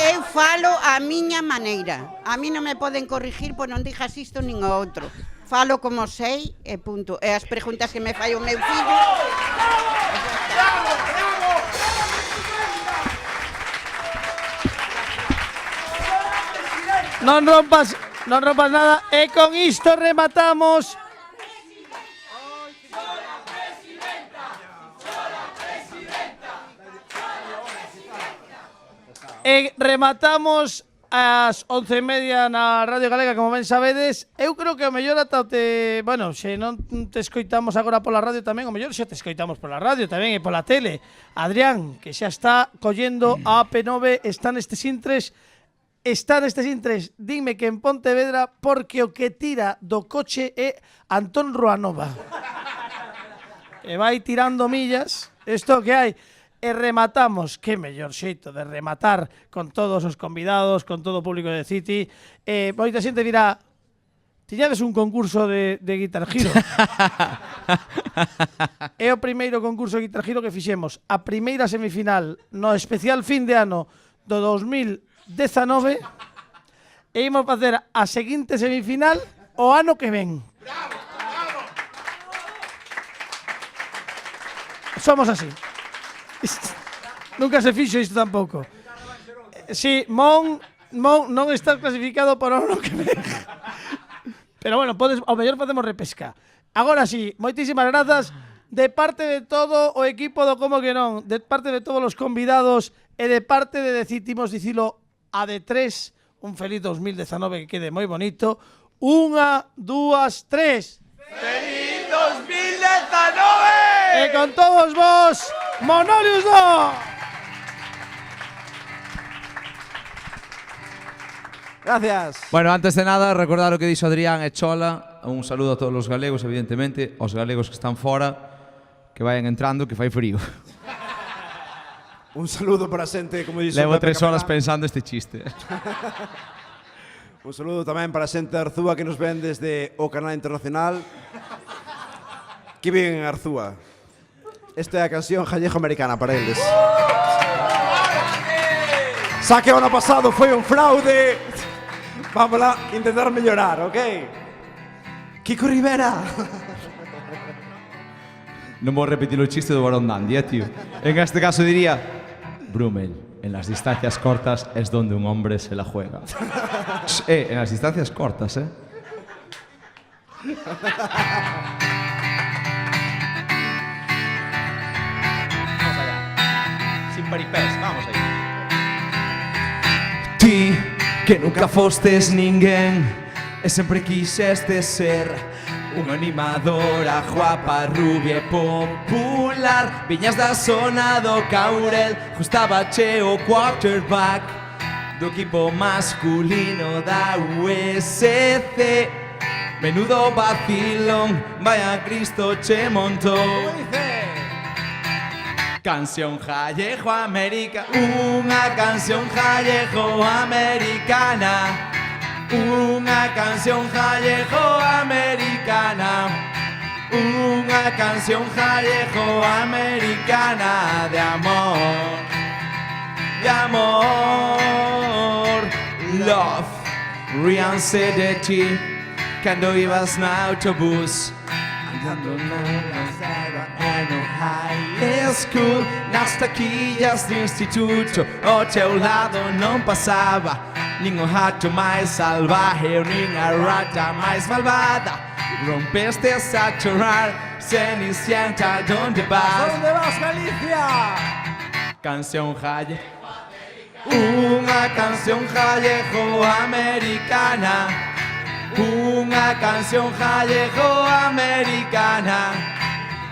Eu falo a miña maneira. A mí non me poden corrigir, pois non dixas isto nin o outro. Falo como sei e punto. E as preguntas que me fai o meu fillo... Non rompas nada. E con isto rematamos... E rematamos ás 11:30 na Radio Galega, como ben sabedes. Eu creo que o mellor ata te... Bueno, se non te escoitamos agora pola radio tamén, o mellor xa te escoitamos pola radio tamén e pola tele. Adrián, que xa está collendo a AP9, está nestes intres. Dime que en Pontevedra, porque o que tira do coche é Antón Ruanova. E vai tirando millas. Isto que hai. E rematamos, que mellor xeito de rematar con todos os convidados, con todo o público de City. Moita xente dirá, tiñades un concurso de Guitar Hero. É o primeiro concurso de Guitar Hero que fixemos. A primeira semifinal no especial fin de ano do 2019 2019 e imos facer a seguinte semifinal o ano que ven. Somos así. Nunca se fixo isto tampouco. Si, Mon non está clasificado para o ano que ven. Pero bueno, ao mellor facemos repesca. Agora sí, moitísimas grazas de parte de todo o equipo do Como que non, de parte de todos os convidados e de parte de decidimos dicilo a de tres, un feliz 2019 que quede moi bonito. 1, 2, 3. ¡Feliz 2019! E con todos vos, Monolius Do. Gracias. Bueno, antes de nada, recordar o que dixo Adrián e Chola. Un saludo a todos os galegos, evidentemente. Os galegos que están fora, que vayan entrando, que fai frío. Un saludo para a xente, como dixo Levo Pepe 3 horas Capelán. pensando este chiste. Un saludo tamén para a xente de Arzúa que nos ven desde o canal internacional que viven en Arzúa. Esta é a canción Jallejo Americana para eles. Xa que o ano pasado foi un fraude, vamos a intentar mellorar, ok? Kiko Rivera. Non vou repetir o chiste do Barón Dandy, tío. En este caso diría Brummel, en las distancias cortas es donde un hombre se la juega. En las distancias cortas, Sin paripés, vamos aí. Ti que nunca fostes ninguén e sempre quixeste ser unha animadora guapa, rubia e popular. Viñas da zona do Caurel, gustaba che o quarterback do equipo masculino da USC. Menudo vacilón, vaya Cristo che montou. Canción Jallejo América, unha canción Jallejo americana. Unha canción Jallejo americana. Unha canción Jallejo americana de amor. De amor. Love, Rian Sedeti, cando ibas na autobús. Andando na estrada en high school. Nas taquillas do instituto, ao teu lado non pasaba nin o rato máis salvaje, nin a rata máis malvada. Rompeste a chorar, Cenicienta, ¿dónde vas? ¿Dónde vas, Galicia? Canción Jallejo, unha canción Jallejo americana. Unha canción Jallejo americana.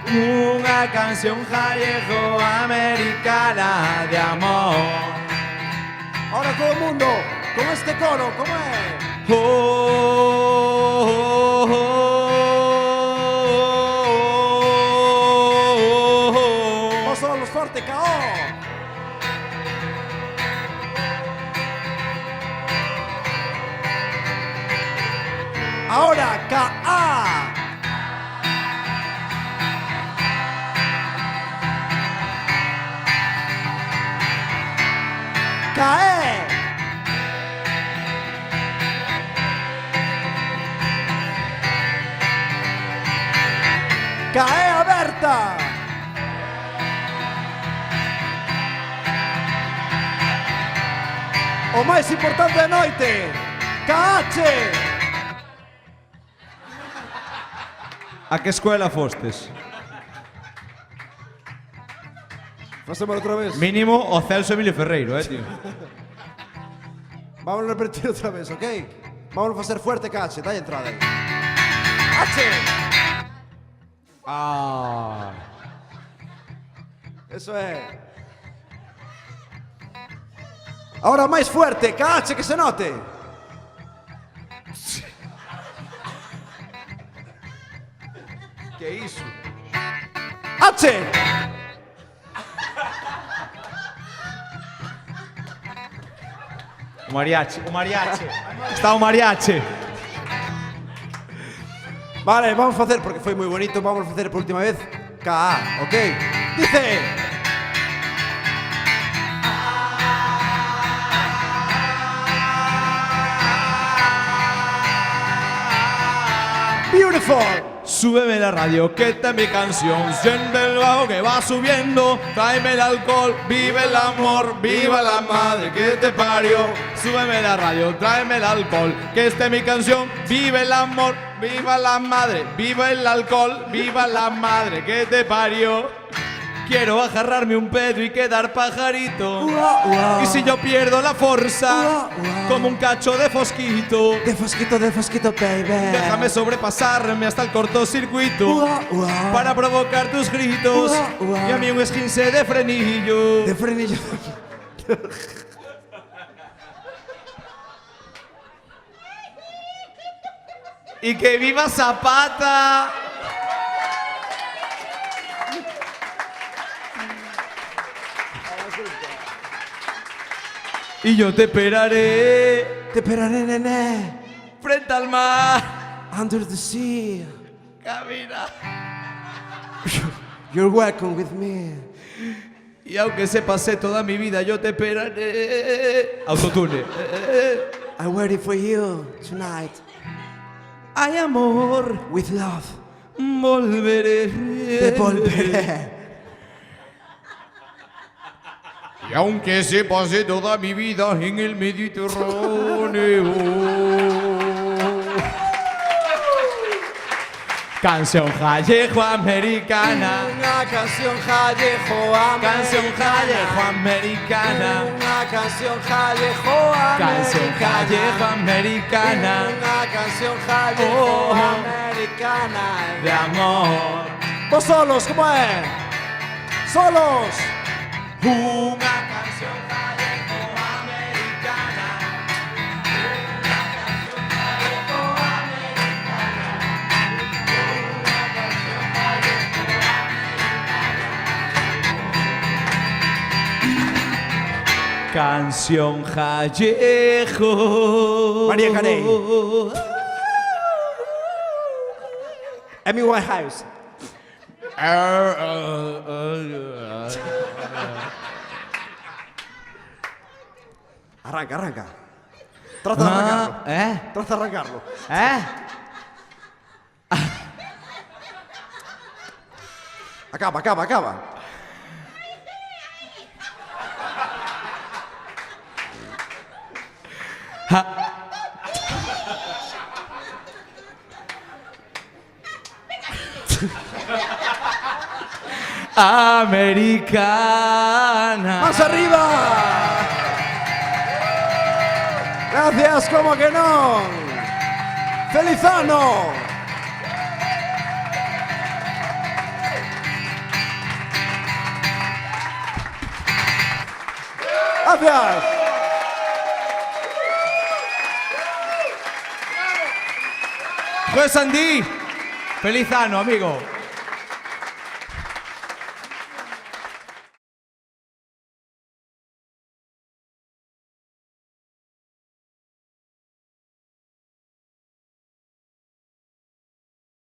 Unha canción Jallejo americana de amor. Ahora todo el mundo, con este coro, ¿cómo es? Oh, oh, oh, oh, oh. Vos son los fuertes, KO. Ahora, KA. CAE. CAE aberta. O máis importante da noite, KH. A que escuela fostes? Facemos outra vez. Mínimo o Celso Emilio Ferreiro, tío. Vamos a repetir outra vez, ok? Vamos a facer fuerte, KH, dai entrada aí. H. Ah. Eso é. Ahora máis fuerte, KH, que se note. Que iso? H. O mariachi, o mariachi. Está o mariachi. Vale, vamos a facer, porque foi moi bonito, vamos a facer por última vez KA, ok? Dice... Beautiful. Súbeme la radio, que esta es mi canción. Siente el bajo que va subiendo. Tráeme el alcohol, vive el amor, viva la madre que te parió. Súbeme la radio, tráeme el alcohol, que esta es mi canción. Vive el amor, viva la madre, viva el alcohol, viva la madre que te parió. Quiero agarrarme un pedo y quedar pajarito. Y si yo pierdo la fuerza, como un cacho de fosquito. De fosquito, baby. Déjame sobrepasarme hasta el cortocircuito para provocar tus gritos. Y a mí un esguince de frenillo. De frenillo. Y que viva Zapata. Y yo te esperaré, nené. Frente al mar. Under the sea. Camina. You're welcome with me. Y aunque se pase toda mi vida, yo te esperaré. Autotune. I'm waiting for you tonight. Ay, amor. With love. Volveré. Te volveré. Y aunque se pase toda mi vida en el Mediterráneo. Canción gallejo americana. Una canción gallejo americana. Canción gallejo americana. Una canción gallejo americana. Canción gallejo americana. Una canción gallejo americana. De amor. Vos solos, ¿cómo es? Solos. Una canción gallejo americana. Una canción gallejo americana. Canción gallejo. María Carey. Amy Winehouse. Arranca. Trata de arrancarlo. Trata de arrancarlo. Acaba. Americana. ¡Más arriba! Gracias, ¿cómo que no? ¡Felizano! Gracias. Pues Andy, feliz ano, amigo.